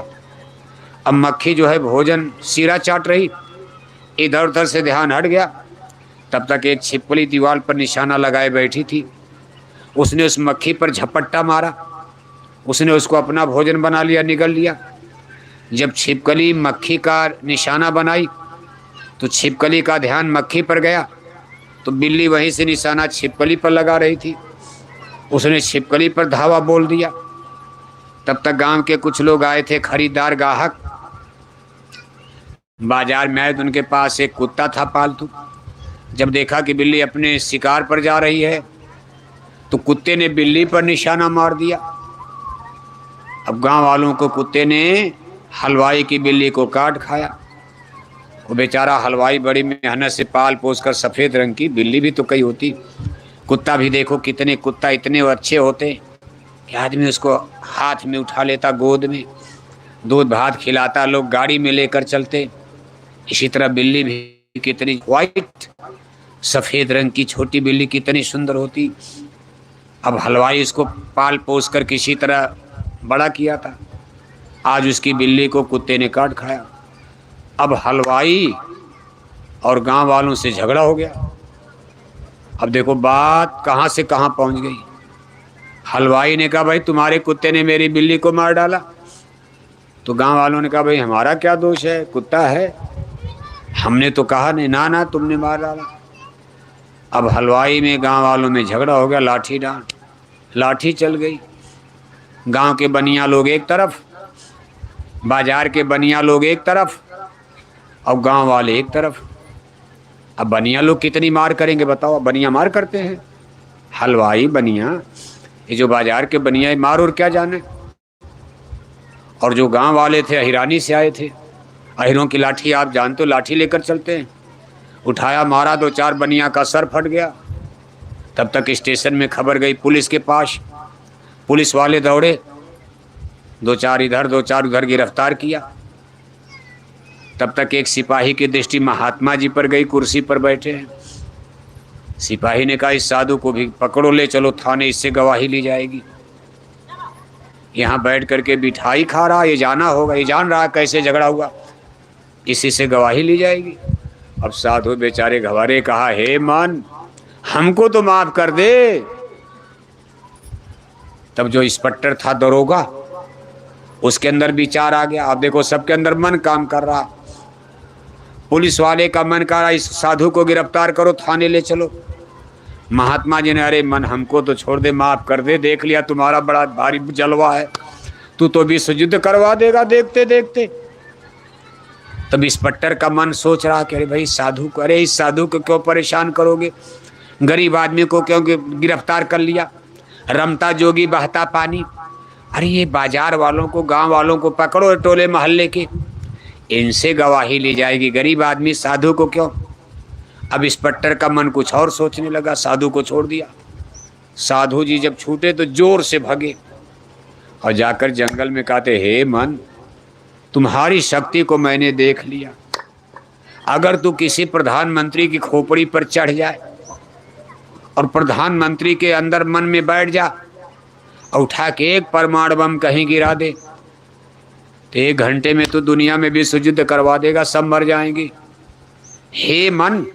[SPEAKER 1] अब मक्खी जो है भोजन शीरा चाट रही, इधर उधर से ध्यान हट गया। तब तक एक छिपकली दीवार पर निशाना लगाए बैठी थी। उसने उस मक्खी पर झपट्टा मारा, उसने उसको अपना भोजन बना लिया, निगल लिया। जब छिपकली मक्खी का निशाना बनाई तो छिपकली का ध्यान मक्खी पर गया, तो बिल्ली वहीं से निशाना छिपकली पर लगा रही थी, उसने छिपकली पर धावा बोल दिया। तब तक गांव के कुछ लोग आए थे, खरीदार ग्राहक बाजार में आए तो उनके पास एक कुत्ता था पालतू। जब देखा कि बिल्ली अपने शिकार पर जा रही है तो कुत्ते ने बिल्ली पर निशाना मार दिया। अब गांव वालों को कुत्ते ने हलवाई की बिल्ली को काट खाया। वो बेचारा हलवाई बड़ी मेहनत से पाल पोस कर, सफ़ेद रंग की बिल्ली भी तो कई होती, कुत्ता भी देखो कितने, कुत्ता इतने अच्छे होते ये आदमी उसको हाथ में उठा लेता, गोद में दूध भात खिलाता, लोग गाड़ी में लेकर चलते। इसी तरह बिल्ली भी कितनी वाइट सफेद रंग की छोटी बिल्ली कितनी सुंदर होती। अब हलवाई उसको पाल पोस कर किसी तरह बड़ा किया था, आज उसकी बिल्ली को कुत्ते ने काट खाया। अब हलवाई और गांव वालों से झगड़ा हो गया। अब देखो बात कहां से कहां पहुंच गई। हलवाई ने कहा भाई तुम्हारे कुत्ते ने मेरी बिल्ली को मार डाला। तो गांव वालों ने कहा भाई हमारा क्या दोष है, कुत्ता है, हमने तो कहा नहीं। ना ना तुमने मार डाला। अब हलवाई में गांव वालों में झगड़ा हो गया, लाठी डांट, लाठी चल गई। गांव के बनिया लोग एक तरफ, बाजार के बनिया लोग एक तरफ और गांव वाले एक तरफ। अब बनिया लोग कितनी मार करेंगे बताओ, बनिया मार करते हैं। हलवाई बनिया, ये जो बाजार के बनिया मार और क्या जाने। और जो गांव वाले थे अहिरानी से आए थे, अहिरों की लाठी आप जानते हो, लाठी लेकर चलते हैं। उठाया मारा, 2-4 बनिया का सर फट गया। तब तक स्टेशन में खबर गई पुलिस के पास, पुलिस वाले दौड़े, 2-4 इधर 2-4 उधर गिरफ्तार किया। तब तक एक सिपाही की दृष्टि महात्मा जी पर गई, कुर्सी पर बैठे हैं। सिपाही ने कहा इस साधु को भी पकड़ो, ले चलो थाने, इससे गवाही ली जाएगी। यहाँ बैठ करके मिठाई खा रहा, ये जाना होगा, ये जान रहा कैसे झगड़ा हुआ, इसी से गवाही ली जाएगी। अब साधु बेचारे घबराए, कहा हे मन हमको तो माफ कर दे। तब जो इंस्पेक्टर था दरोगा, उसके अंदर विचार आ गया। अब देखो सबके अंदर मन काम कर रहा। पुलिस वाले का मन कर रहा इस साधु को गिरफ्तार करो, थाने ले चलो। महात्मा जी ने अरे मन हमको तो छोड़ दे, माफ कर दे, देख लिया तुम्हारा बड़ा भारी जलवा है, तू तो विश्व युद्ध करवा देगा देखते देखते। तब इंस्पेक्टर का मन सोच रहा कि अरे भाई साधु को, अरे इस साधु को क्यों परेशान करोगे, गरीब आदमी को क्यों गिरफ्तार कर लिया, रमता जोगी बहता पानी। अरे ये बाजार वालों को, गांव वालों को पकड़ो, टोले मोहल्ले के, इनसे गवाही ली जाएगी, गरीब आदमी साधु को क्यों। अब इंस्पेक्टर का मन कुछ और सोचने लगा, साधु को छोड़ दिया। साधु जी जब छूटे तो जोर से भगे और जाकर जंगल में कहते हे मन तुम्हारी शक्ति को मैंने देख लिया, अगर तू किसी प्रधानमंत्री की खोपड़ी पर चढ़ जाए और प्रधानमंत्री के अंदर मन में बैठ जा और उठा के एक परमाणु बम कहीं गिरा दे तो 1 घंटे में तो दुनिया में विश्व युद्ध करवा देगा, सब मर जाएंगे। हे मन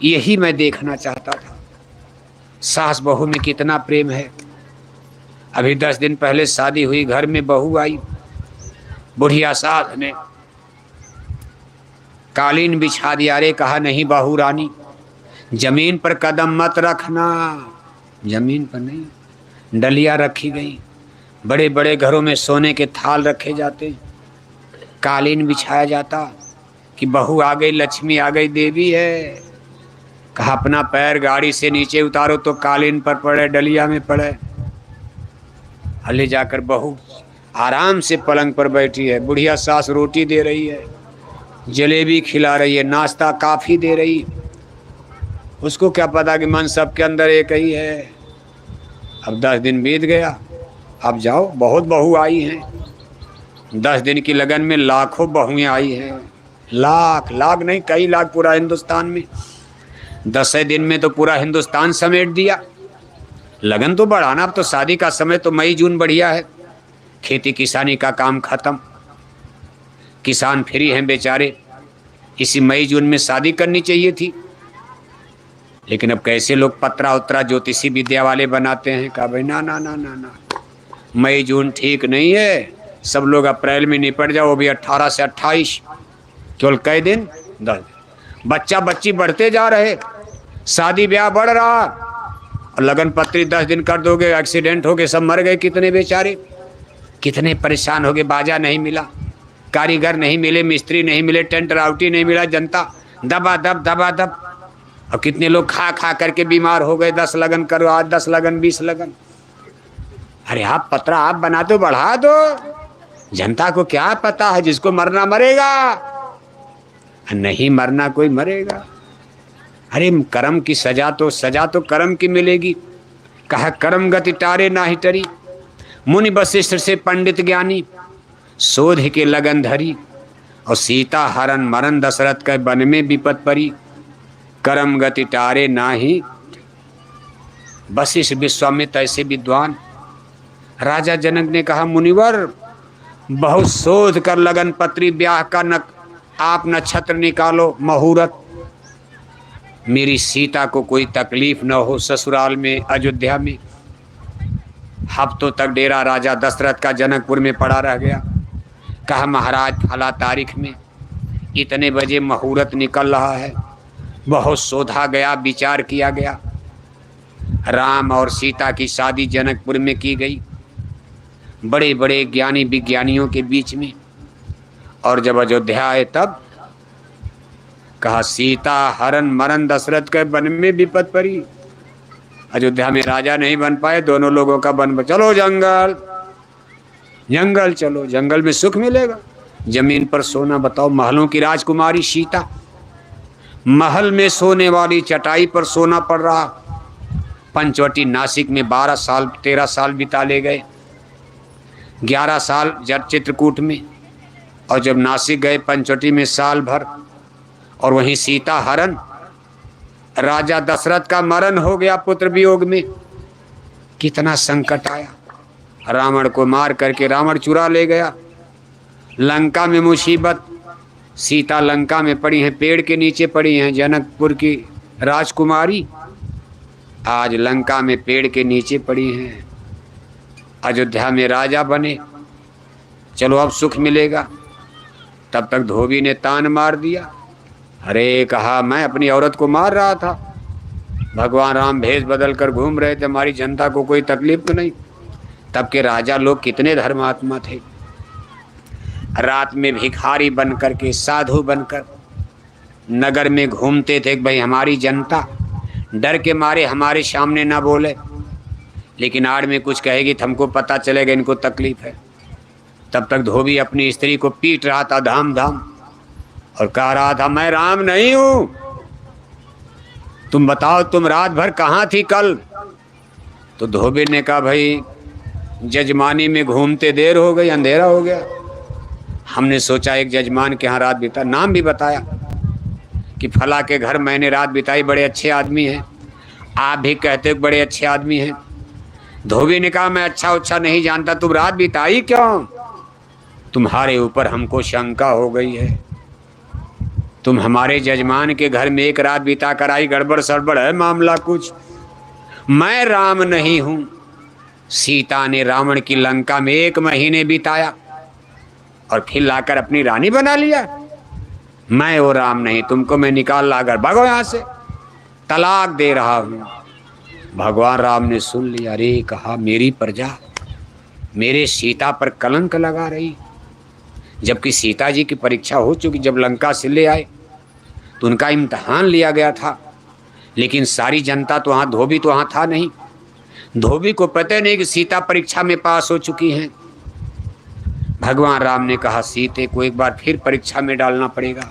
[SPEAKER 1] यही मैं देखना चाहता था, सास बहू में कितना प्रेम है। अभी 10 दिन पहले शादी हुई, घर में बहू आई, बुढ़िया सास ने कालीन बिछा दिया। रे कहा नहीं बहू रानी, जमीन पर कदम मत रखना, जमीन पर नहीं, डलिया रखी गई। बड़े बड़े घरों में सोने के थाल रखे जाते, कालीन बिछाया जाता कि बहू आ गई, लक्ष्मी आ गई, देवी है। कहा अपना पैर गाड़ी से नीचे उतारो तो कालीन पर पड़े, डलिया में पड़े। हले जाकर बहू आराम से पलंग पर बैठी है, बुढ़िया सास रोटी दे रही है, जलेबी खिला रही है, नाश्ता काफ़ी दे रही। उसको क्या पता कि मन सबके अंदर एक ही है। अब 10 दिन बीत गया, अब जाओ, बहुत बहू आई हैं। 10 दिन की लगन में लाखों बहुएं आई हैं, लाख नहीं कई लाख, पूरा हिंदुस्तान में। 10 दिन में तो पूरा हिंदुस्तान समेट दिया। लगन तो बढ़ाना, अब तो शादी का समय तो मई जून बढ़िया है, खेती किसानी का काम खत्म, किसान फ्री हैं बेचारे। इसी मई जून में शादी करनी चाहिए थी, लेकिन अब कैसे लोग पत्रा उत्रा ज्योतिषी विद्या वाले बनाते हैं। कहा भाई ना ना ना ना ना, मई जून ठीक नहीं है, सब लोग अप्रैल में निपट जाओ, वो भी 18 से 28, केवल कई दिन, 10 दिन। बच्चा बच्ची बढ़ते जा रहे, शादी ब्याह बढ़ रहा, और लगन पत्री 10 दिन कर दोगे, एक्सीडेंट हो गए, सब मर गए कितने बेचारे, कितने परेशान हो गए। बाजा नहीं मिला, कारीगर नहीं मिले, मिस्त्री नहीं मिले, टेंट राउटी नहीं मिला, जनता दबा दब। और कितने लोग खा खा करके बीमार हो गए। 10 लगन करो, आज 10 लगन 20 लगन। अरे आप पत्रा आप बना दो, बढ़ा दो, जनता को क्या पता है, जिसको मरना मरेगा, नहीं मरना कोई मरेगा। अरे कर्म की सजा तो कर्म की मिलेगी। कहा कर्म गति टारे ना ही टरी, मुनि वशिष्ठ से पंडित ज्ञानी शोध के लगन धरी, और सीता हरण मरण दशरथ के वन में विपत परी, करम गति टारे नाही। वशिष्ठ विश्वामित्र ऐसे विद्वान। राजा जनक ने कहा, मुनिवर बहुत शोध कर लगन पत्री ब्याह का आप नक्षत्र निकालो मुहूर्त, मेरी सीता को कोई तकलीफ न हो ससुराल में अयोध्या में। हफ्तों तक डेरा राजा दशरथ का जनकपुर में पड़ा रह गया। कहा, महाराज फला तारीख में इतने बजे मुहूर्त निकल रहा है। बहुत शोधा गया, विचार किया गया। राम और सीता की शादी जनकपुर में की गई, बड़े बड़े ज्ञानी विज्ञानियों के बीच में। और जब अयोध्या आए तब कहा, सीता हरण मरण दशरथ के वन में विपत पड़ी। अयोध्या में राजा नहीं बन पाए, दोनों लोगों का वन। चलो जंगल, जंगल चलो, जंगल में सुख मिलेगा, जमीन पर सोना। बताओ, महलों की राजकुमारी सीता, महल में सोने वाली चटाई पर सोना पड़ रहा। पंचवटी नासिक में 12 साल 13 साल बिता ले गए, 11 साल चित्रकूट में, और जब नासिक गए पंचवटी में साल भर। और वहीं सीता हरण, राजा दशरथ का मरण हो गया पुत्र वियोग में। कितना संकट आया। रावण को मार करके रावण चुरा ले गया। लंका में मुसीबत, सीता लंका में पड़ी हैं, पेड़ के नीचे पड़ी हैं। जनकपुर की राजकुमारी आज लंका में पेड़ के नीचे पड़ी हैं। अयोध्या में राजा बने, चलो अब सुख मिलेगा। तब तक धोबी ने तान मार दिया। अरे कहा, मैं अपनी औरत को मार रहा था, भगवान राम भेष बदल कर घूम रहे थे, हमारी जनता को कोई तकलीफ तो नहीं। तब के राजा लोग कितने धर्मात्मा थे। रात में भिखारी बनकर के, साधु बनकर नगर में घूमते थे। भाई हमारी जनता डर के मारे हमारे सामने ना बोले, लेकिन आड़ में कुछ कहेगी तो हमको पता चलेगा इनको तकलीफ है। तब तक धोबी अपनी स्त्री को पीट रहा था धाम धाम, और कह रहा था, मैं राम नहीं हूं, तुम बताओ तुम रात भर कहाँ थी कल। तो धोबी ने कहा, भाई जजमानी में घूमते देर हो गई, अंधेरा हो गया। हमने सोचा एक जजमान के यहाँ रात बिता, नाम भी बताया कि फला के घर मैंने रात बिताई, बड़े अच्छे आदमी हैं, आप भी कहते हो बड़े अच्छे आदमी हैं। धोबी ने कहा, मैं अच्छा उच्छा नहीं जानता, तुम रात बिताई क्यों? तुम्हारे ऊपर हमको शंका हो गई है, तुम हमारे जजमान के घर में एक रात बिता कर आई, गड़बड़ सड़बड़ है मामला कुछ। मैं राम नहीं हूं। सीता ने रावण की लंका में 1 महीने बिताया और फिर लाकर अपनी रानी बना लिया। मैं वो राम नहीं, तुमको मैं निकाल लाकर भागो यहां से, तलाक दे रहा हूं। भगवान राम ने सुन लिया। अरे कहा, मेरी प्रजा मेरे सीता पर कलंक लगा रही, जबकि सीता जी की परीक्षा हो चुकी। जब लंका से ले आए तो उनका इम्तहान लिया गया था, लेकिन सारी जनता तो वहाँ, धोबी तो वहाँ था नहीं। धोबी को पता नहीं कि सीता परीक्षा में पास हो चुकी हैं। भगवान राम ने कहा, सीते को एक बार फिर परीक्षा में डालना पड़ेगा।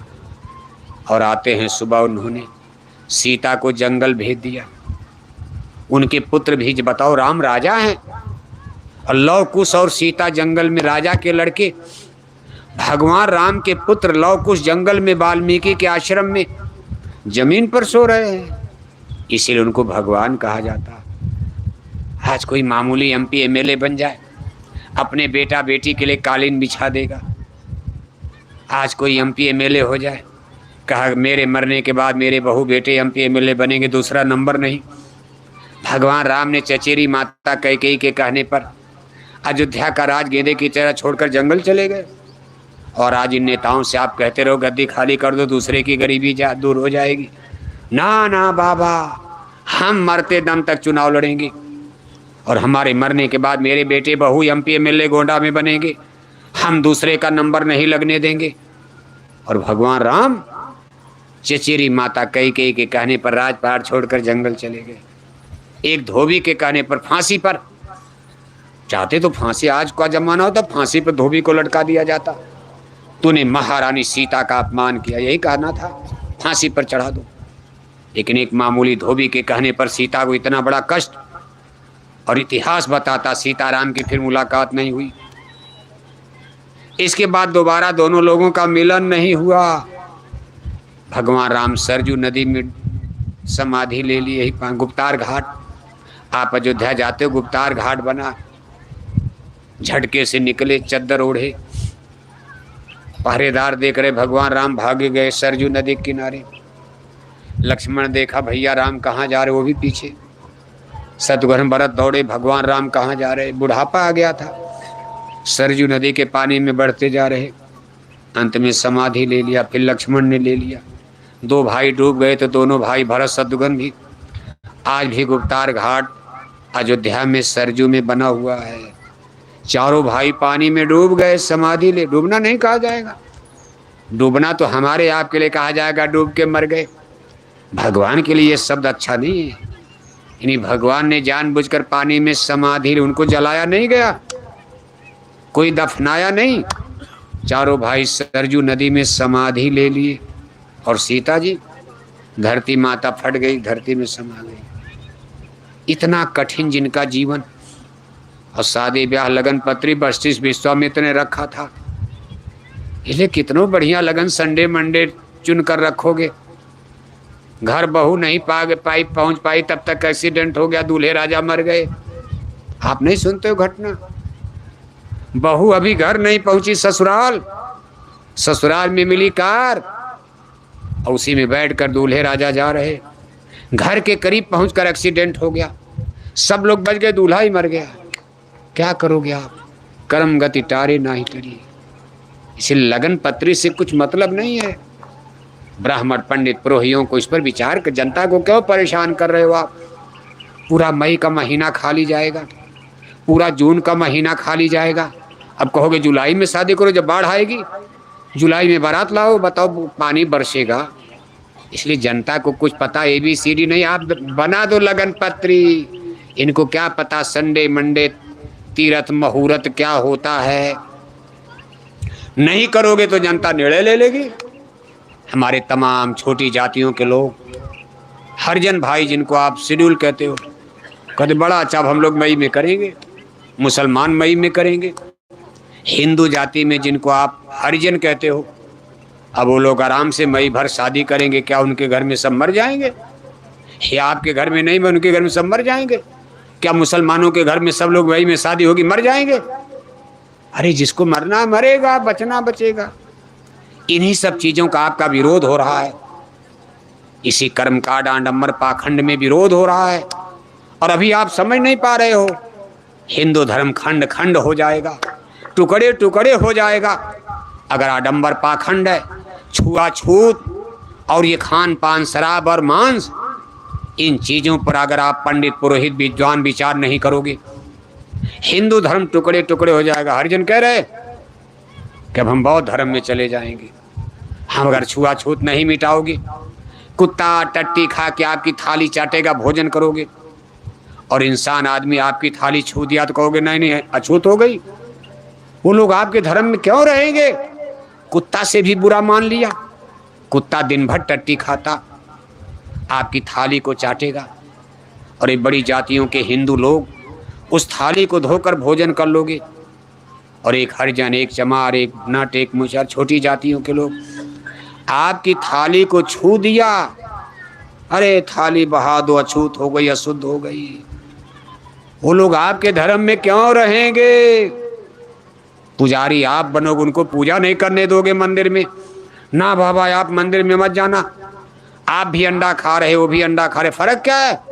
[SPEAKER 1] और आते हैं सुबह उन्होंने सीता को जंगल भेज दिया। उनके पुत्र भी, बताओ, राम राजा हैं, और लव कुश और सीता जंगल में राजा के लड़के। भगवान राम के पुत्र लव कुश जंगल में वाल्मीकि के आश्रम में जमीन पर सो रहे हैं, इसीलिए उनको भगवान कहा जाता। आज कोई मामूली एमपी एमएलए बन जाए, अपने बेटा बेटी के लिए कालीन बिछा देगा। आज कोई एमपी एमएलए हो जाए, कहा मेरे मरने के बाद मेरे बहू बेटे एमपी एमएलए बनेंगे, दूसरा नंबर नहीं। भगवान राम ने चचेरी माता कैकेयी के कहने पर अयोध्या का राज गेंदे की तरह छोड़कर जंगल चले गए। और आज इन नेताओं से आप कहते रहो गद्दी खाली कर दो, दूसरे की गरीबी दूर हो जाएगी। ना ना बाबा, हम मरते दम तक चुनाव लड़ेंगे, और हमारे मरने के बाद मेरे बेटे बहू एमपी एमएलए गोंडा में बनेंगे, हम दूसरे का नंबर नहीं लगने देंगे। और भगवान राम चचेरी माता कैकेयी के कहने पर राजपाट छोड़कर जंगल चले गए। एक धोबी के कहने पर फांसी पर, चाहते तो फांसी, आज का जमाना हो तो फांसी पर धोबी को लटका दिया जाता। तूने महारानी सीता का अपमान किया, यही कहना था, फांसी पर चढ़ा दो। लेकिन एक मामूली धोबी के कहने पर सीता को इतना बड़ा कष्ट। और इतिहास बताता सीताराम की फिर मुलाकात नहीं हुई। इसके बाद दोबारा दोनों लोगों का मिलन नहीं हुआ। भगवान राम सरजू नदी में समाधि ले लिए ही गुप्तार घाट। आप अयोध्या जाते हो, गुप्तार घाट बना, झटके से निकले चद्दर ओढ़े, पहरेदार देख रहे, भगवान राम भागे गए सरजू नदी के किनारे। लक्ष्मण देखा भैया राम कहाँ जा रहे, वो भी पीछे। शत्रुघ्न भरत दौड़े, भगवान राम कहाँ जा रहे, बुढ़ापा आ गया था, सरजू नदी के पानी में बढ़ते जा रहे। अंत में समाधि ले लिया, फिर लक्ष्मण ने ले लिया। दो भाई डूब गए तो दोनों भाई भरत शत्रुघ्न भी। आज भी गुप्तार घाट अयोध्या में सरजू में बना हुआ है। चारों भाई पानी में डूब गए, समाधि ले। डूबना नहीं कहा जाएगा, डूबना तो हमारे आपके लिए कहा जाएगा, डूब के मर गए। भगवान के लिए ये शब्द अच्छा नहीं है। यानी भगवान ने जानबूझकर पानी में समाधि ली, उनको जलाया नहीं गया, कोई दफनाया नहीं। चारों भाई सरजू नदी में समाधि ले लिए। और सीता जी, धरती माता फट गई, धरती में समा गई। इतना कठिन जिनका जीवन, और शादी ब्याह लगन पत्री वशिष्ठ विश्वामित्र ने रखा था। इसलिए कितनों बढ़िया लगन संडे मंडे चुन कर रखोगे, घर बहू नहीं पहुंच पाई, तब तक एक्सीडेंट हो गया, दूल्हे राजा मर गए। आप नहीं सुनते हो घटना? बहू अभी घर नहीं पहुंची, ससुराल में मिली कार, और उसी में बैठकर दूल्हे राजा जा रहे, घर के करीब पहुंचकर एक्सीडेंट हो गया, सब लोग बच गए, दूल्हा ही मर गया। क्या करोगे आप? कर्म गति टारे ना ही टरी। इसे लगन पत्री से कुछ मतलब नहीं है। ब्राह्मण पंडित पुरोहियों को इस पर विचार कर, जनता को क्यों परेशान कर रहे हो आप? पूरा मई का महीना खाली जाएगा, पूरा जून का महीना खाली जाएगा। अब कहोगे जुलाई में शादी करो, जब बाढ़ आएगी, जुलाई में बारात लाओ, बताओ पानी बरसेगा। इसलिए जनता को कुछ पता ABCD नहीं। आप बना दो लगन पत्री, इनको क्या पता संडे मंडे तीरथ मुहूर्त क्या होता है। नहीं करोगे तो जनता निर्णय ले लेगी। हमारे तमाम छोटी जातियों के लोग, हरिजन भाई जिनको आप शेड्यूल कहते हो, कहते बड़ा अच्छा, अब हम लोग मई में करेंगे, मुसलमान मई में करेंगे। हिंदू जाति में जिनको आप हरिजन कहते हो, अब वो लोग आराम से मई भर शादी करेंगे। क्या उनके घर में सब मर जाएंगे? या आपके घर में नहीं, उनके घर में सब मर जाएंगे? क्या मुसलमानों के घर में सब लोग मई में शादी होगी मर जाएंगे? अरे जिसको मरना मरेगा, बचना बचेगा। इन्हीं सब चीजों का आपका विरोध हो रहा है। इसी कर्मकांड आडंबर पाखंड में विरोध हो रहा है, और अभी आप समझ नहीं पा रहे हो। हिंदू धर्म खंड खंड हो जाएगा, टुकड़े टुकड़े हो जाएगा, अगर आडंबर पाखंड है, छुआछूत और ये खान पान शराब और मांस, इन चीजों पर अगर आप पंडित पुरोहित विद्वान विचार नहीं करोगे, हिंदू धर्म टुकड़े टुकड़े हो जाएगा। हरिजन कह रहे कि अब हम बौद्ध धर्म में चले जाएंगे। हम अगर छुआछूत नहीं मिटाओगे, कुत्ता टट्टी खा के आपकी थाली चाटेगा, भोजन करोगे, और इंसान आदमी आपकी थाली छू दिया तो कहोगे नहीं नहीं अछूत हो गई। वो लोग आपके धर्म में क्यों रहेंगे? कुत्ता से भी बुरा मान लिया। कुत्ता दिन भर टट्टी खाता, आपकी थाली को चाटेगा, और ये बड़ी जातियों के हिंदू लोग उस थाली को धोकर भोजन कर लोगे। और एक हरिजन, एक चमार, एक नट, एक मुसहर, छोटी जातियों के लोग आपकी थाली को छू दिया, अरे थाली बहा दो, अछूत हो गई, अशुद्ध हो गई। वो लोग आपके धर्म में क्यों रहेंगे? पुजारी आप बनोगे, उनको पूजा नहीं करने दोगे मंदिर में। ना बाबा आप मंदिर में मत जाना, आप भी अंडा खा रहे, वो भी अंडा खा रहे, फर्क क्या है?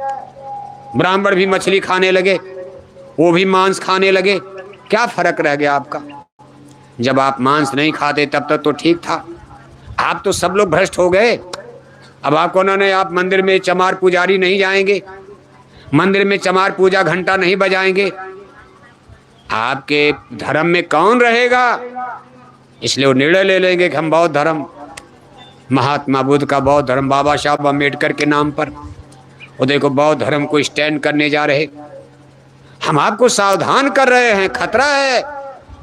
[SPEAKER 1] ब्राह्मण भी मछली खाने लगे, वो भी मांस खाने लगे, क्या फर्क रह गया आपका? जब आप मांस नहीं खाते तब तक तो ठीक था। आप तो सब लोग भ्रष्ट हो गए। अब आपको ना, आप मंदिर में चमार पुजारी नहीं जाएंगे, मंदिर में चमार पूजा घंटा नहीं बजाएंगे, आपके धर्म में कौन रहेगा? इसलिए वो निर्णय ले लेंगे कि हम बौद्ध धर्म, महात्मा बुद्ध का बौद्ध धर्म, बाबा साहब अम्बेडकर के नाम पर वो देखो बौद्ध धर्म को स्टैंड करने जा रहे। हम आपको सावधान कर रहे हैं, खतरा है,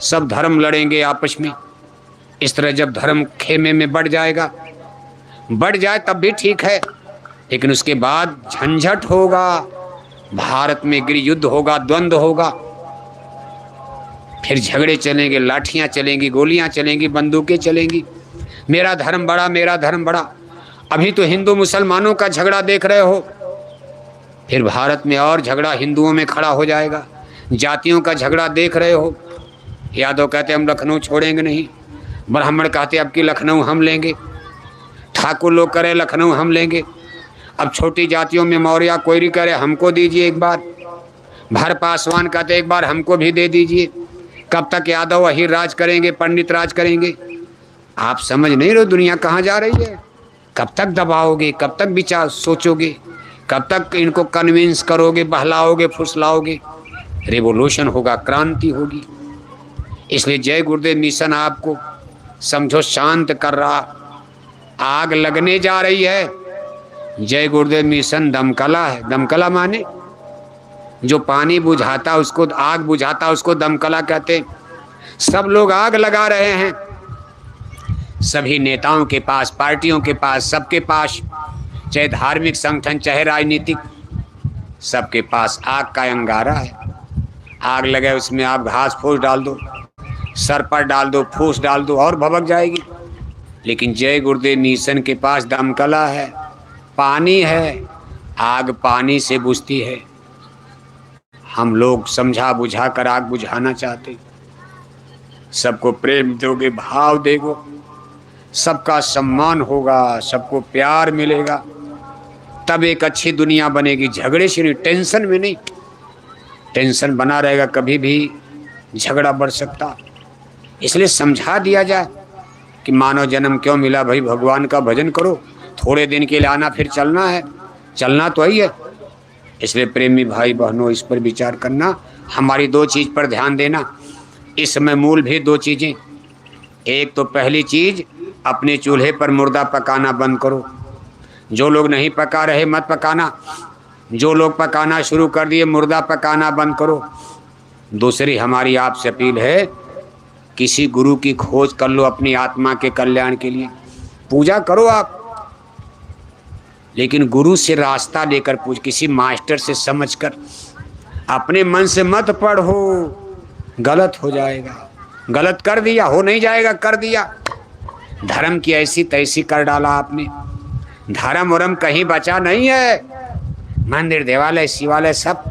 [SPEAKER 1] सब धर्म लड़ेंगे आपस में। इस तरह जब धर्म खेमे में बढ़ जाएगा, बढ़ जाए तब भी ठीक है, लेकिन उसके बाद झंझट होगा, भारत में गृह युद्ध होगा, द्वंद्व होगा, फिर झगड़े चलेंगे, लाठियां चलेंगी, गोलियां चलेंगी, बंदूकें चलेंगी। मेरा धर्म बड़ा, मेरा धर्म बड़ा। अभी तो हिंदू मुसलमानों का झगड़ा देख रहे हो, फिर भारत में और झगड़ा हिंदुओं में खड़ा हो जाएगा। जातियों का झगड़ा देख रहे हो। यादव कहते हम लखनऊ छोड़ेंगे नहीं, ब्राह्मण कहते अब की लखनऊ हम लेंगे, ठाकुर लोग करे लखनऊ हम लेंगे। अब छोटी जातियों में मौर्य कोयरी करे हमको दीजिए एक बार, भर पासवान कहते एक बार हमको भी दे दीजिए। कब तक यादव अहीर राज करेंगे, पंडित राज करेंगे? आप समझ नहीं रहे दुनिया कहाँ जा रही है। कब तक दबाओगे, कब तक विचार सोचोगे, कब तक इनको कन्विंस करोगे, बहलाओगे, फुसलाओगे? रिवोल्यूशन होगा, क्रांति होगी। इसलिए जय गुरुदेव मिशन आपको समझो शांत कर रहा, आग लगने जा रही है। जय गुरुदेव मिशन दमकला है। दमकला माने जो पानी बुझाता उसको, आग बुझाता उसको दमकला कहते। सब लोग आग लगा रहे हैं, सभी नेताओं के पास, पार्टियों के पास, सबके पास, चाहे धार्मिक संगठन चाहे राजनीतिक, सबके पास आग का अंगारा है। आग लगे उसमें आप घास फूस डाल दो, सर पर डाल दो, फूस डाल दो और भभक जाएगी। लेकिन जय गुरुदेव मिशन के पास दमकला है, पानी है, आग पानी से बुझती है। हम लोग समझा बुझा कर आग बुझाना चाहते। सबको प्रेम दोगे, भाव देगो, सबका सम्मान होगा, सबको प्यार मिलेगा, तब एक अच्छी दुनिया बनेगी। झगड़े से नहीं, टेंशन में नहीं। टेंशन बना रहेगा, कभी भी झगड़ा बढ़ सकता। इसलिए समझा दिया जाए कि मानव जन्म क्यों मिला भाई, भगवान का भजन करो, थोड़े दिन के लिए आना फिर चलना है, चलना तो ही है। इसलिए प्रेमी भाई बहनों इस पर विचार करना, हमारी दो चीज़ पर ध्यान देना। इस समय मूल भी दो चीज़ें। एक तो पहली चीज़, अपने चूल्हे पर मुर्दा पकाना बंद करो। जो लोग नहीं पका रहे मत पकाना, जो लोग पकाना शुरू कर दिए मुर्दा पकाना बंद करो। दूसरी हमारी आपसे अपील है, किसी गुरु की खोज कर लो अपनी आत्मा के कल्याण के लिए। पूजा करो आप, लेकिन गुरु से रास्ता लेकर पूछ, किसी मास्टर से समझकर। अपने मन से मत पढ़ो, गलत हो जाएगा। गलत कर दिया, हो नहीं जाएगा, कर दिया। धर्म की ऐसी तैसी कर डाला आपने। धर्म वरम कहीं बचा नहीं है। मंदिर देवालय शिवालय सब